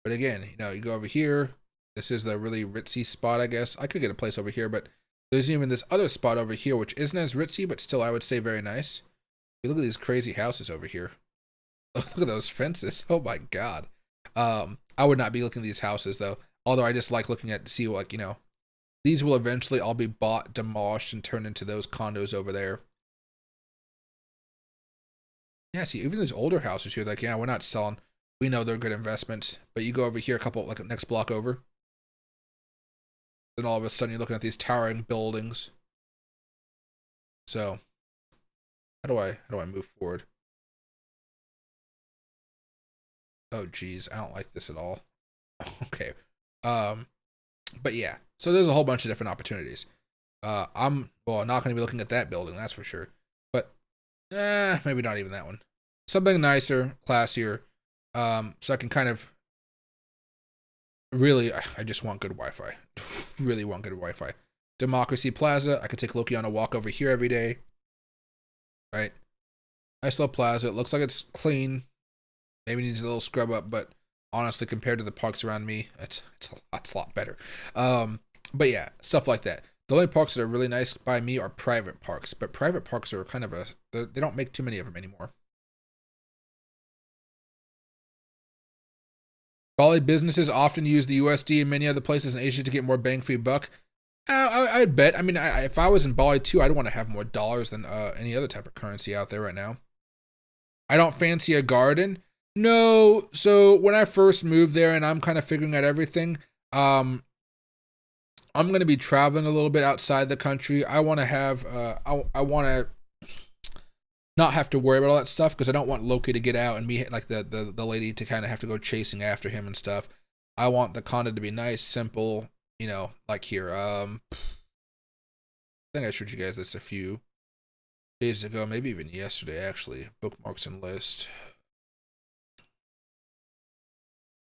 Speaker 1: But again, you know, you go over here. This is the really ritzy spot, I guess. I could get a place over here, but there's even this other spot over here, which isn't as ritzy, but still, I would say very nice. You look at these crazy houses over here. Look at those fences. Oh my god. I would not be looking at these houses though. Although I just like looking at to see, like, you know, these will eventually all be bought, demolished, and turned into those condos over there. Yeah, see, even those older houses here, like, yeah, we're not selling. We know they're good investments. But you go over here, a couple, like, next block over. Then all of a sudden, you're looking at these towering buildings. So, how do I move forward? Oh, geez, I don't like this at all. Okay. But yeah, so there's a whole bunch of different opportunities. I'm not going to be looking at that building, that's for sure. But maybe not even that one. Something nicer, classier, so I can kind of really, I just want good Wi-Fi. Really want good Wi-Fi. Democracy Plaza, I could take Loki on a walk over here every day. Right? Nice little plaza. It looks like it's clean. Maybe needs a little scrub up, but honestly, compared to the parks around me, it's a lot better. But yeah, stuff like that. The only parks that are really nice by me are private parks, but private parks are kind of they don't make too many of them anymore. Bali businesses often use the USD and many other places in Asia to get more bang for your buck. I'd bet. I mean, if I was in Bali too, I'd want to have more dollars than any other type of currency out there right now. I don't fancy a garden. No, so when I first moved there and I'm kind of figuring out everything, I'm going to be traveling a little bit outside the country. I want to have, I want to not have to worry about all that stuff because I don't want Loki to get out and me, like the lady, to kind of have to go chasing after him and stuff. I want the content to be nice, simple, you know, like here. I think I showed you guys this a few days ago, maybe even yesterday, actually. Bookmarks and list.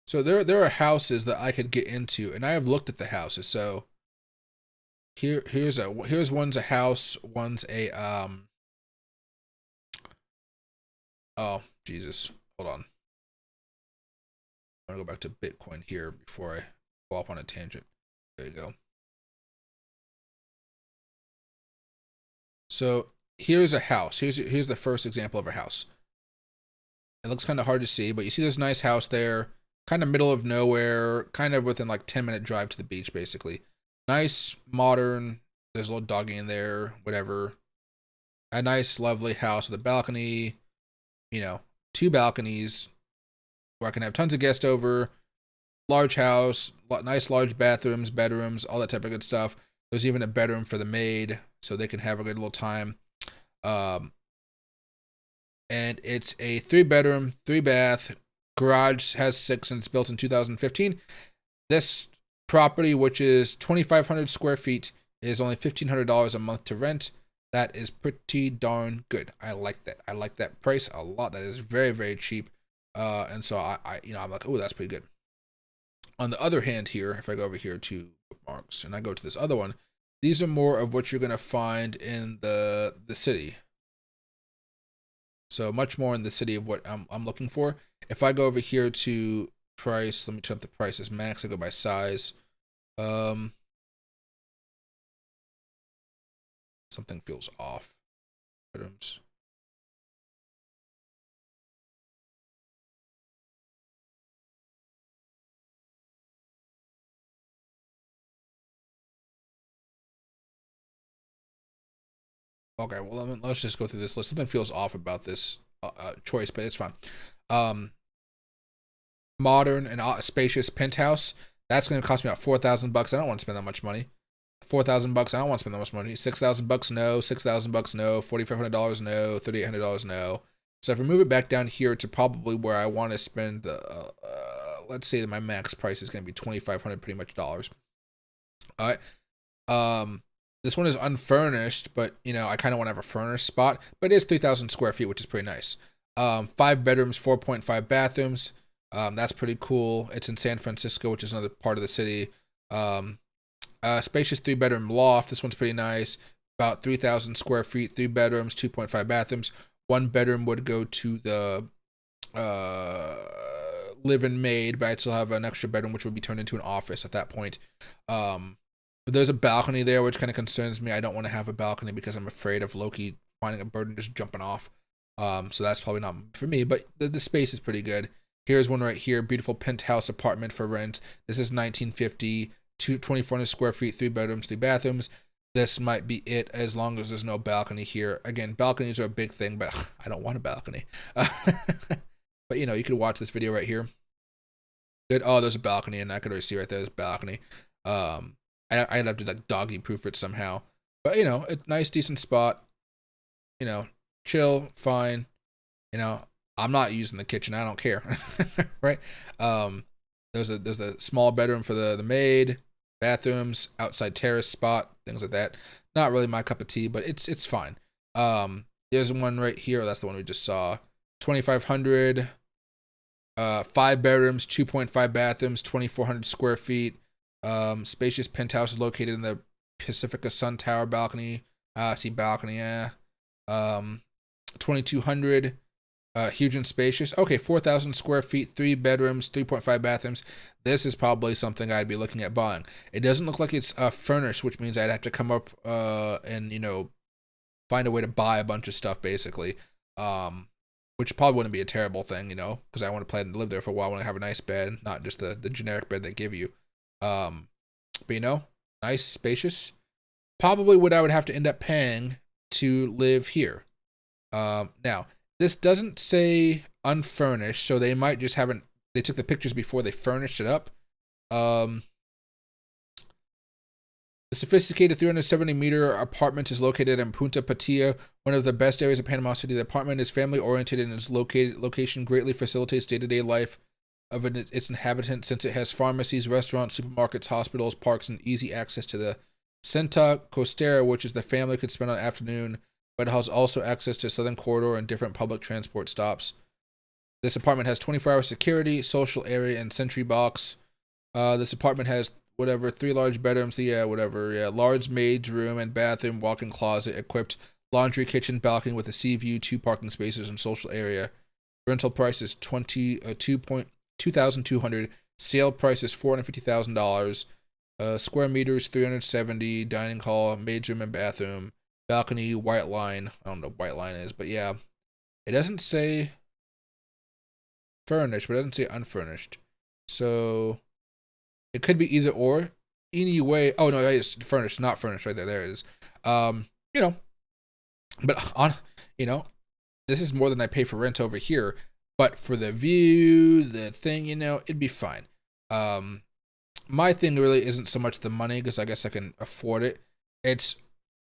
Speaker 1: So there are houses that I could get into, and I have looked at the houses. So here's one's a house, one's a oh Jesus, hold on. I'm gonna go back to Bitcoin here before I go off on a tangent. There you go. So here's a house. Here's the first example of a house. It looks kind of hard to see, but you see this nice house there, kind of middle of nowhere, kind of within like 10-minute drive to the beach, basically. Nice, modern. There's a little doggy in there, whatever. A nice, lovely house with a balcony. You know, 2 balconies where I can have tons of guests over. Large house, nice large bathrooms, bedrooms, all that type of good stuff. There's even a bedroom for the maid, so they can have a good little time. And it's a 3-bedroom, 3-bath. Garage has 6, and it's built in 2015. This property, which is 2,500 square feet, is only $1,500 a month to rent. That is pretty darn good. I like that. I like that price a lot. That is very, very cheap. And so I'm like, oh, that's pretty good. On the other hand here, if I go over here to bookmarks and I go to this other one, these are more of what you're going to find in the city. So much more in the city of what I'm looking for. If I go over here to price, let me turn up the prices max. I go by size. Something feels off. Items. Okay, well, let's just go through this list. Something feels off about this choice, but it's fine. Modern and spacious penthouse. That's going to cost me about $4,000. I don't want to spend that much money. $4,000. I don't want to spend that much money. $6,000 no. $6,000 no. $4,500 no. $3,800 no. So if we move it back down here to probably where I want to spend, let's say that my max price is going to be $2,500 pretty much dollars. All right. This one is unfurnished, but I kind of want to have a furnished spot. But it is 3,000 square feet, which is pretty nice. 5 bedrooms, 4.5 bathrooms. That's pretty cool. It's in San Francisco, which is another part of the city. Spacious 3-bedroom loft. This one's pretty nice. About 3,000 square feet, 3 bedrooms, 2.5 bathrooms. 1 bedroom would go to the live-in maid, but I'd still have an extra bedroom, which would be turned into an office at that point. But there's a balcony there, which kind of concerns me. I don't want to have a balcony because I'm afraid of Loki finding a bird and just jumping off. So that's probably not for me, but the space is pretty good. Here's one right here. Beautiful penthouse apartment for rent. This is 1950, 2,400 square feet, 3 bedrooms, 3 bathrooms. This might be it as long as there's no balcony here. Again, balconies are a big thing, but I don't want a balcony. But you could watch this video right here. Good. Oh, there's a balcony, and I could already see right there. There's a balcony. I'd have to like doggy proof it somehow. But a nice, decent spot. Chill, fine. I'm not using the kitchen. I don't care. Right? There's a small bedroom for the maid, bathrooms, outside terrace spot, things like that. Not really my cup of tea, but it's fine. There's one right here. That's the one we just saw. 2,500. 5 bedrooms, 2.5 bathrooms, 2,400 square feet. Spacious penthouse is located in the Pacifica Sun Tower balcony. See balcony, yeah. 2,200. Huge and spacious. Okay, 4,000 square feet, 3 bedrooms, 3.5 bathrooms. This is probably something I'd be looking at buying. It doesn't look like it's furnished, which means I'd have to come up and find a way to buy a bunch of stuff basically. Which probably wouldn't be a terrible thing, because I want to plan to live there for a while. I want to have a nice bed, not just the generic bed they give you. But nice, spacious. Probably what I would have to end up paying to live here. Now, this doesn't say unfurnished, so they might just haven't. They took the pictures before they furnished it up. The sophisticated 370-meter apartment is located in Punta Patia, one of the best areas of Panama City. The apartment is family-oriented and its location greatly facilitates day-to-day life of its inhabitants, since it has pharmacies, restaurants, supermarkets, hospitals, parks, and easy access to the Santa Costera, which is the family could spend an afternoon, but it has also access to Southern Corridor and different public transport stops. This apartment has 24-hour security, social area, and sentry box. This apartment has 3 large bedrooms, large maid's room and bathroom, walk-in closet, equipped laundry, kitchen, balcony with a sea view, 2 parking spaces, and social area. Rental price is $2,200. Sale price is $450,000. Square meters 370. Dining hall, maid's room and bathroom, balcony, white line. I don't know what white line is, but yeah, it doesn't say furnished, but it doesn't say unfurnished. So it could be either or. Anyway, oh no, it's furnished, not furnished. Right there, there it is. But this is more than I pay for rent over here. But for the view, the thing, it'd be fine. My thing really isn't so much the money, because I guess I can afford it. It's,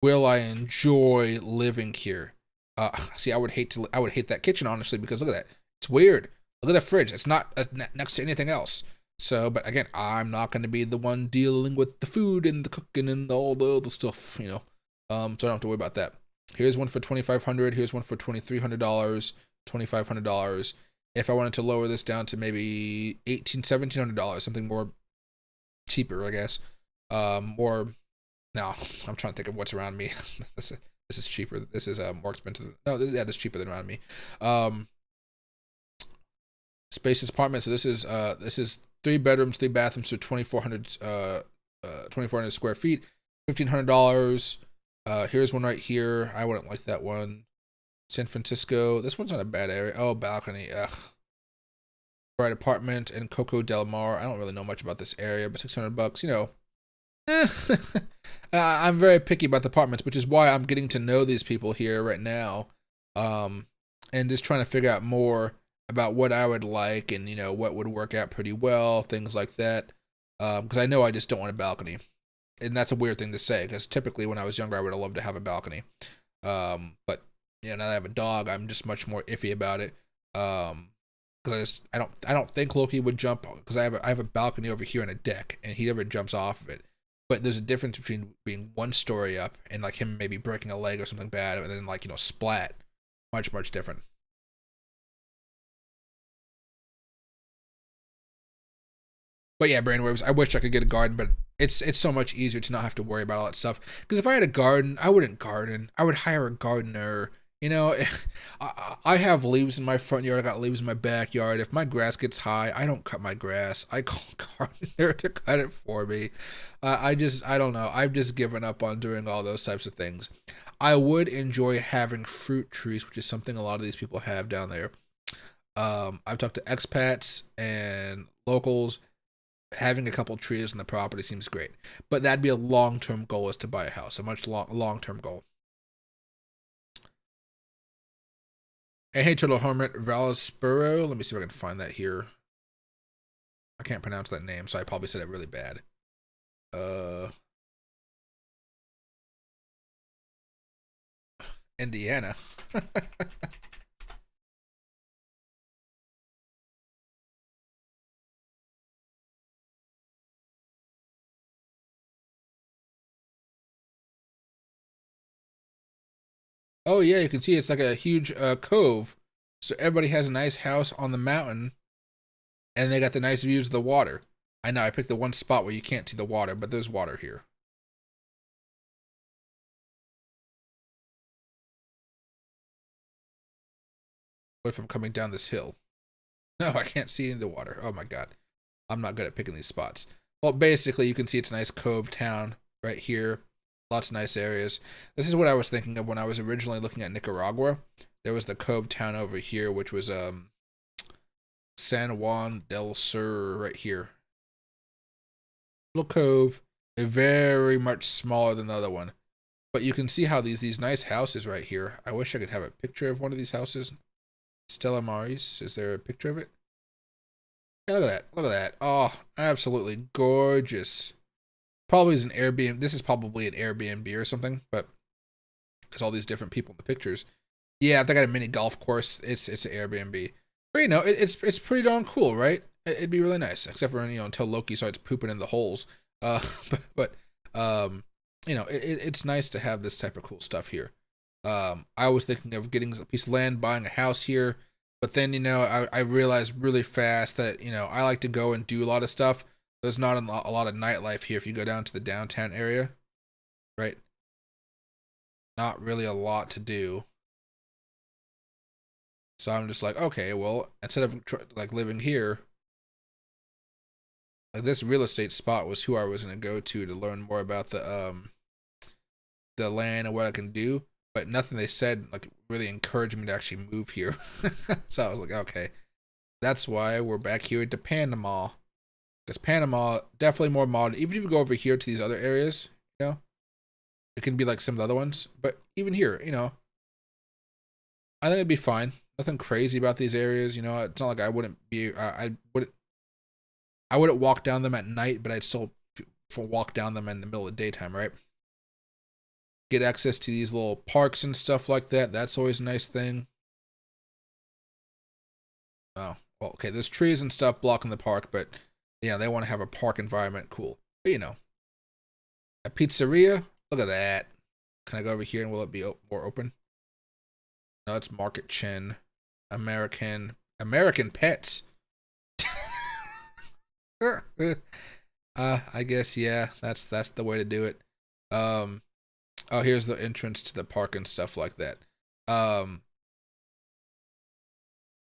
Speaker 1: will I enjoy living here? See, I would hate that kitchen, honestly, because look at that. It's weird. Look at the fridge. It's not next to anything else. So, but again, I'm not going to be the one dealing with the food and the cooking and all the other stuff, you know. So I don't have to worry about that. Here's one for $2,500. Here's one for $2,300, $2,500. If I wanted to lower this down to maybe $1,700, something more cheaper, I guess. More. No, I'm trying to think of what's around me. This is cheaper. This is more expensive. No, yeah, this is cheaper than around me. Spacious apartment. So this is 3 bedrooms, 3 bathrooms, so 2,400 square feet, $1,500. Here's one right here. I wouldn't like that one. San Francisco. This one's not a bad area. Oh, balcony. Ugh. Bright apartment in Coco Del Mar. I don't really know much about this area, but $600. You know. I'm very picky about the apartments, which is why I'm getting to know these people here right now, and just trying to figure out more about what I would like, and you know what would work out pretty well, things like that. Because I know I just don't want a balcony, and that's a weird thing to say. Because typically, when I was younger, I would have loved to have a balcony, but you know, now that I have a dog, I'm just much more iffy about it. Because I don't think Loki would jump, because I have a balcony over here and a deck, and he never jumps off of it. But there's a difference between being 1 story up and like him maybe breaking a leg or something bad, and then like, you know, splat. Much different. But yeah, brainwaves. I wish I could get a garden, but it's so much easier to not have to worry about all that stuff. Because if I had a garden, I wouldn't garden. I would hire a gardener. You know, I have leaves in my front yard. I got leaves in my backyard. If my grass gets high, I don't cut my grass. I call a gardener to cut it for me. I don't know. I've just given up on doing all those types of things. I would enjoy having fruit trees, which is something a lot of these people have down there. I've talked to expats and locals. Having a couple trees on the property seems great. But that'd be a long-term goal, is to buy a house. A much long-term goal. And hey, Turtle Hermit Valaspuro. Let me see if I can find that here. I can't pronounce that name, so I probably said it really bad. Indiana. Oh yeah, you can see it's like a huge cove. So everybody has a nice house on the mountain, and they got the nice views of the water. I know I picked the one spot where you can't see the water, but there's water here. What if I'm coming down this hill? No, I can't see any of the water. Oh my god. I'm not good at picking these spots. Well, basically, you can see it's a nice cove town right here. Lots of nice areas. This is what I was thinking of when I was originally looking at Nicaragua. There was the cove town over here, which was San Juan del Sur right here. Little cove, very much smaller than the other one. But you can see how these nice houses right here. I wish I could have a picture of one of these houses. Stella Maris, is there a picture of it? Yeah, look at that. Look at that. Oh, absolutely gorgeous. Probably is an Airbnb. This is probably an Airbnb or something, but because all these different people in the pictures. Yeah, they got a mini golf course. It's an Airbnb. But you know, it's pretty darn cool, right? It'd be really nice, except for, you know, until Loki starts pooping in the holes. But you know, it's nice to have this type of cool stuff here. I was thinking of getting a piece of land, buying a house here, but then, you know, I realized really fast that, you know, I like to go and do a lot of stuff. There's not a lot of nightlife here if you go down to the downtown area, right? Not really a lot to do. So I'm just like, okay, well, instead of like living here, like this real estate spot was who I was going to go to learn more about the land and what I can do. But nothing they said like really encouraged me to actually move here. So I was like, okay, that's why we're back here to Panama. Because Panama, definitely more modern. Even if you go over here to these other areas, you know, it can be like some of the other ones. But even here, you know, I think it'd be fine. Nothing crazy about these areas, you know. It's not like I wouldn't be, I wouldn't walk down them at night, but I'd still walk down them in the middle of the daytime, right? Get access to these little parks and stuff like that. That's always a nice thing. Oh, well, okay. There's trees and stuff blocking the park, but Yeah, they want to have a park environment. Cool. But you know, a pizzeria. Look at that. Can I go over here and will it be more open? No, it's Market Chin. American Pets. I guess yeah, that's the way to do it. Oh, here's the entrance to the park and stuff like that. Oh,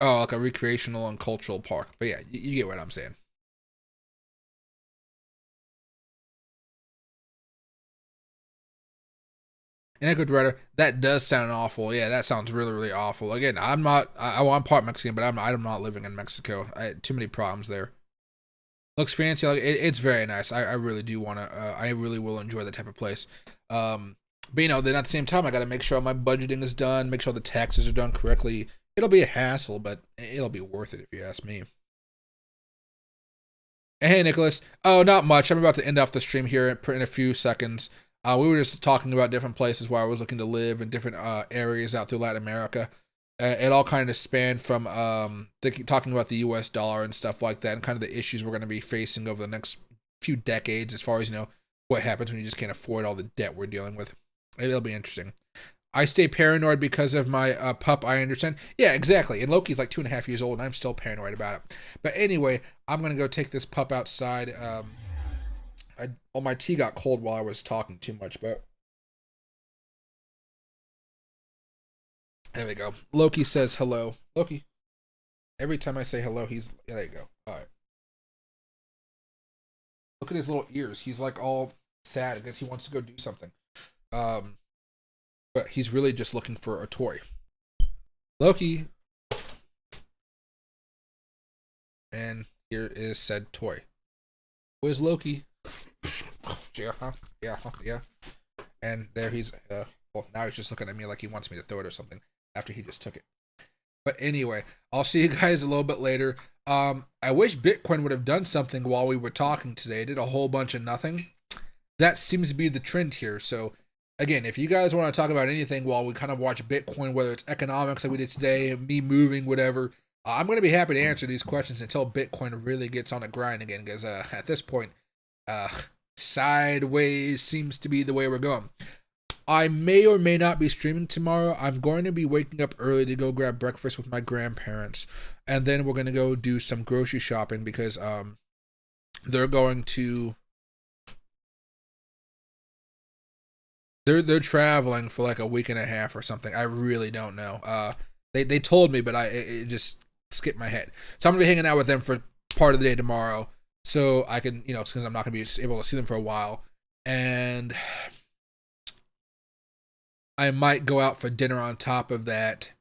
Speaker 1: like a recreational and cultural park. But yeah, you get what I'm saying. And a good writer, that does sound awful. Yeah, that sounds really, really awful. Again, I'm part Mexican, but I'm not living in Mexico. I had too many problems there. Looks fancy. Like it's very nice. I really do want to. I really will enjoy that type of place. But you know, then at the same time, I got to make sure my budgeting is done. Make sure the taxes are done correctly. It'll be a hassle, but it'll be worth it if you ask me. Hey, Nicholas. Oh, not much. I'm about to end off the stream here in a few seconds. We were just talking about different places where I was looking to live in different areas out through Latin America. It all kind of spanned from talking about the U.S. dollar and stuff like that, and kind of the issues we're going to be facing over the next few decades, as far as, you know, what happens when you just can't afford all the debt we're dealing with. It'll be interesting. I stay paranoid because of my pup, I understand. Yeah, exactly. And Loki's like 2.5 years old, and I'm still paranoid about it. But anyway, I'm going to go take this pup outside. My tea got cold while I was talking too much, but there we go. Loki says hello. Loki. Every time I say hello, yeah, there you go. All right. Look at his little ears. He's like all sad. I guess he wants to go do something. But he's really just looking for a toy. Loki. And here is said toy. Where's Loki? Yeah. And there he's, well, now he's just looking at me like he wants me to throw it or something after he just took it. But anyway, I'll see you guys a little bit later. I wish Bitcoin would have done something while we were talking today. It did a whole bunch of nothing. That seems to be the trend here. So again, if you guys want to talk about anything while we kind of watch Bitcoin, whether it's economics like we did today, me moving, whatever, I'm going to be happy to answer these questions until Bitcoin really gets on the grind again. Because at this point, sideways seems to be the way we're going. I may or may not be streaming tomorrow. I'm going to be waking up early to go grab breakfast with my grandparents, and then we're going to go do some grocery shopping because they're going to they're traveling for like a week and a half or something. I really don't know. They told me, but it just skipped my head. So I'm gonna be hanging out with them for part of the day tomorrow, so I can, you know, because I'm not gonna be able to see them for a while, and I might go out for dinner on top of that.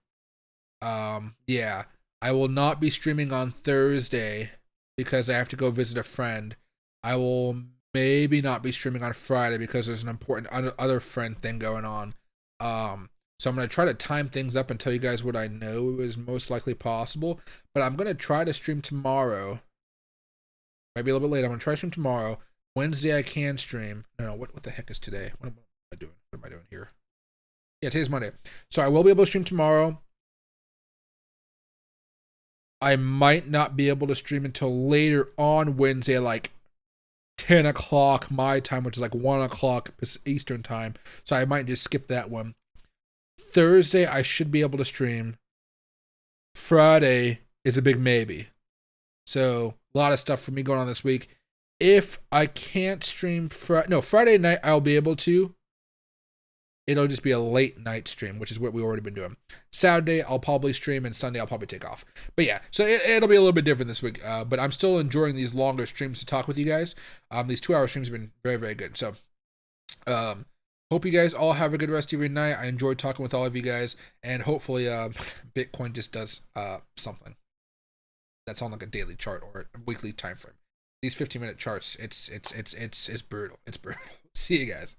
Speaker 1: Yeah, I will not be streaming on Thursday because I have to go visit a friend. I will maybe not be streaming on Friday because there's an important other friend thing going on. So I'm going to try to time things up and tell you guys what I know is most likely possible. But I'm going to try to stream tomorrow. Might be a little bit late. I'm going to try to stream tomorrow. Wednesday I can stream. No, what the heck is today? What am I doing? What am I doing here? Yeah, today's Monday. So I will be able to stream tomorrow. I might not be able to stream until later on Wednesday, like 10 o'clock my time, which is like 1 o'clock Eastern time. So I might just skip that one. Thursday, I should be able to stream. Friday is a big maybe. So a lot of stuff for me going on this week. If I can't stream Friday night, I'll be able to. It'll just be a late night stream, which is what we've already been doing. Saturday, I'll probably stream, and Sunday, I'll probably take off. But yeah, so it'll be a little bit different this week. But I'm still enjoying these longer streams to talk with you guys. These 2-hour streams have been very, very good. So hope you guys all have a good rest of your night. I enjoyed talking with all of you guys, and hopefully Bitcoin just does something that's on like a daily chart or a weekly time frame. These 15-minute charts, it's brutal. It's brutal. See you guys.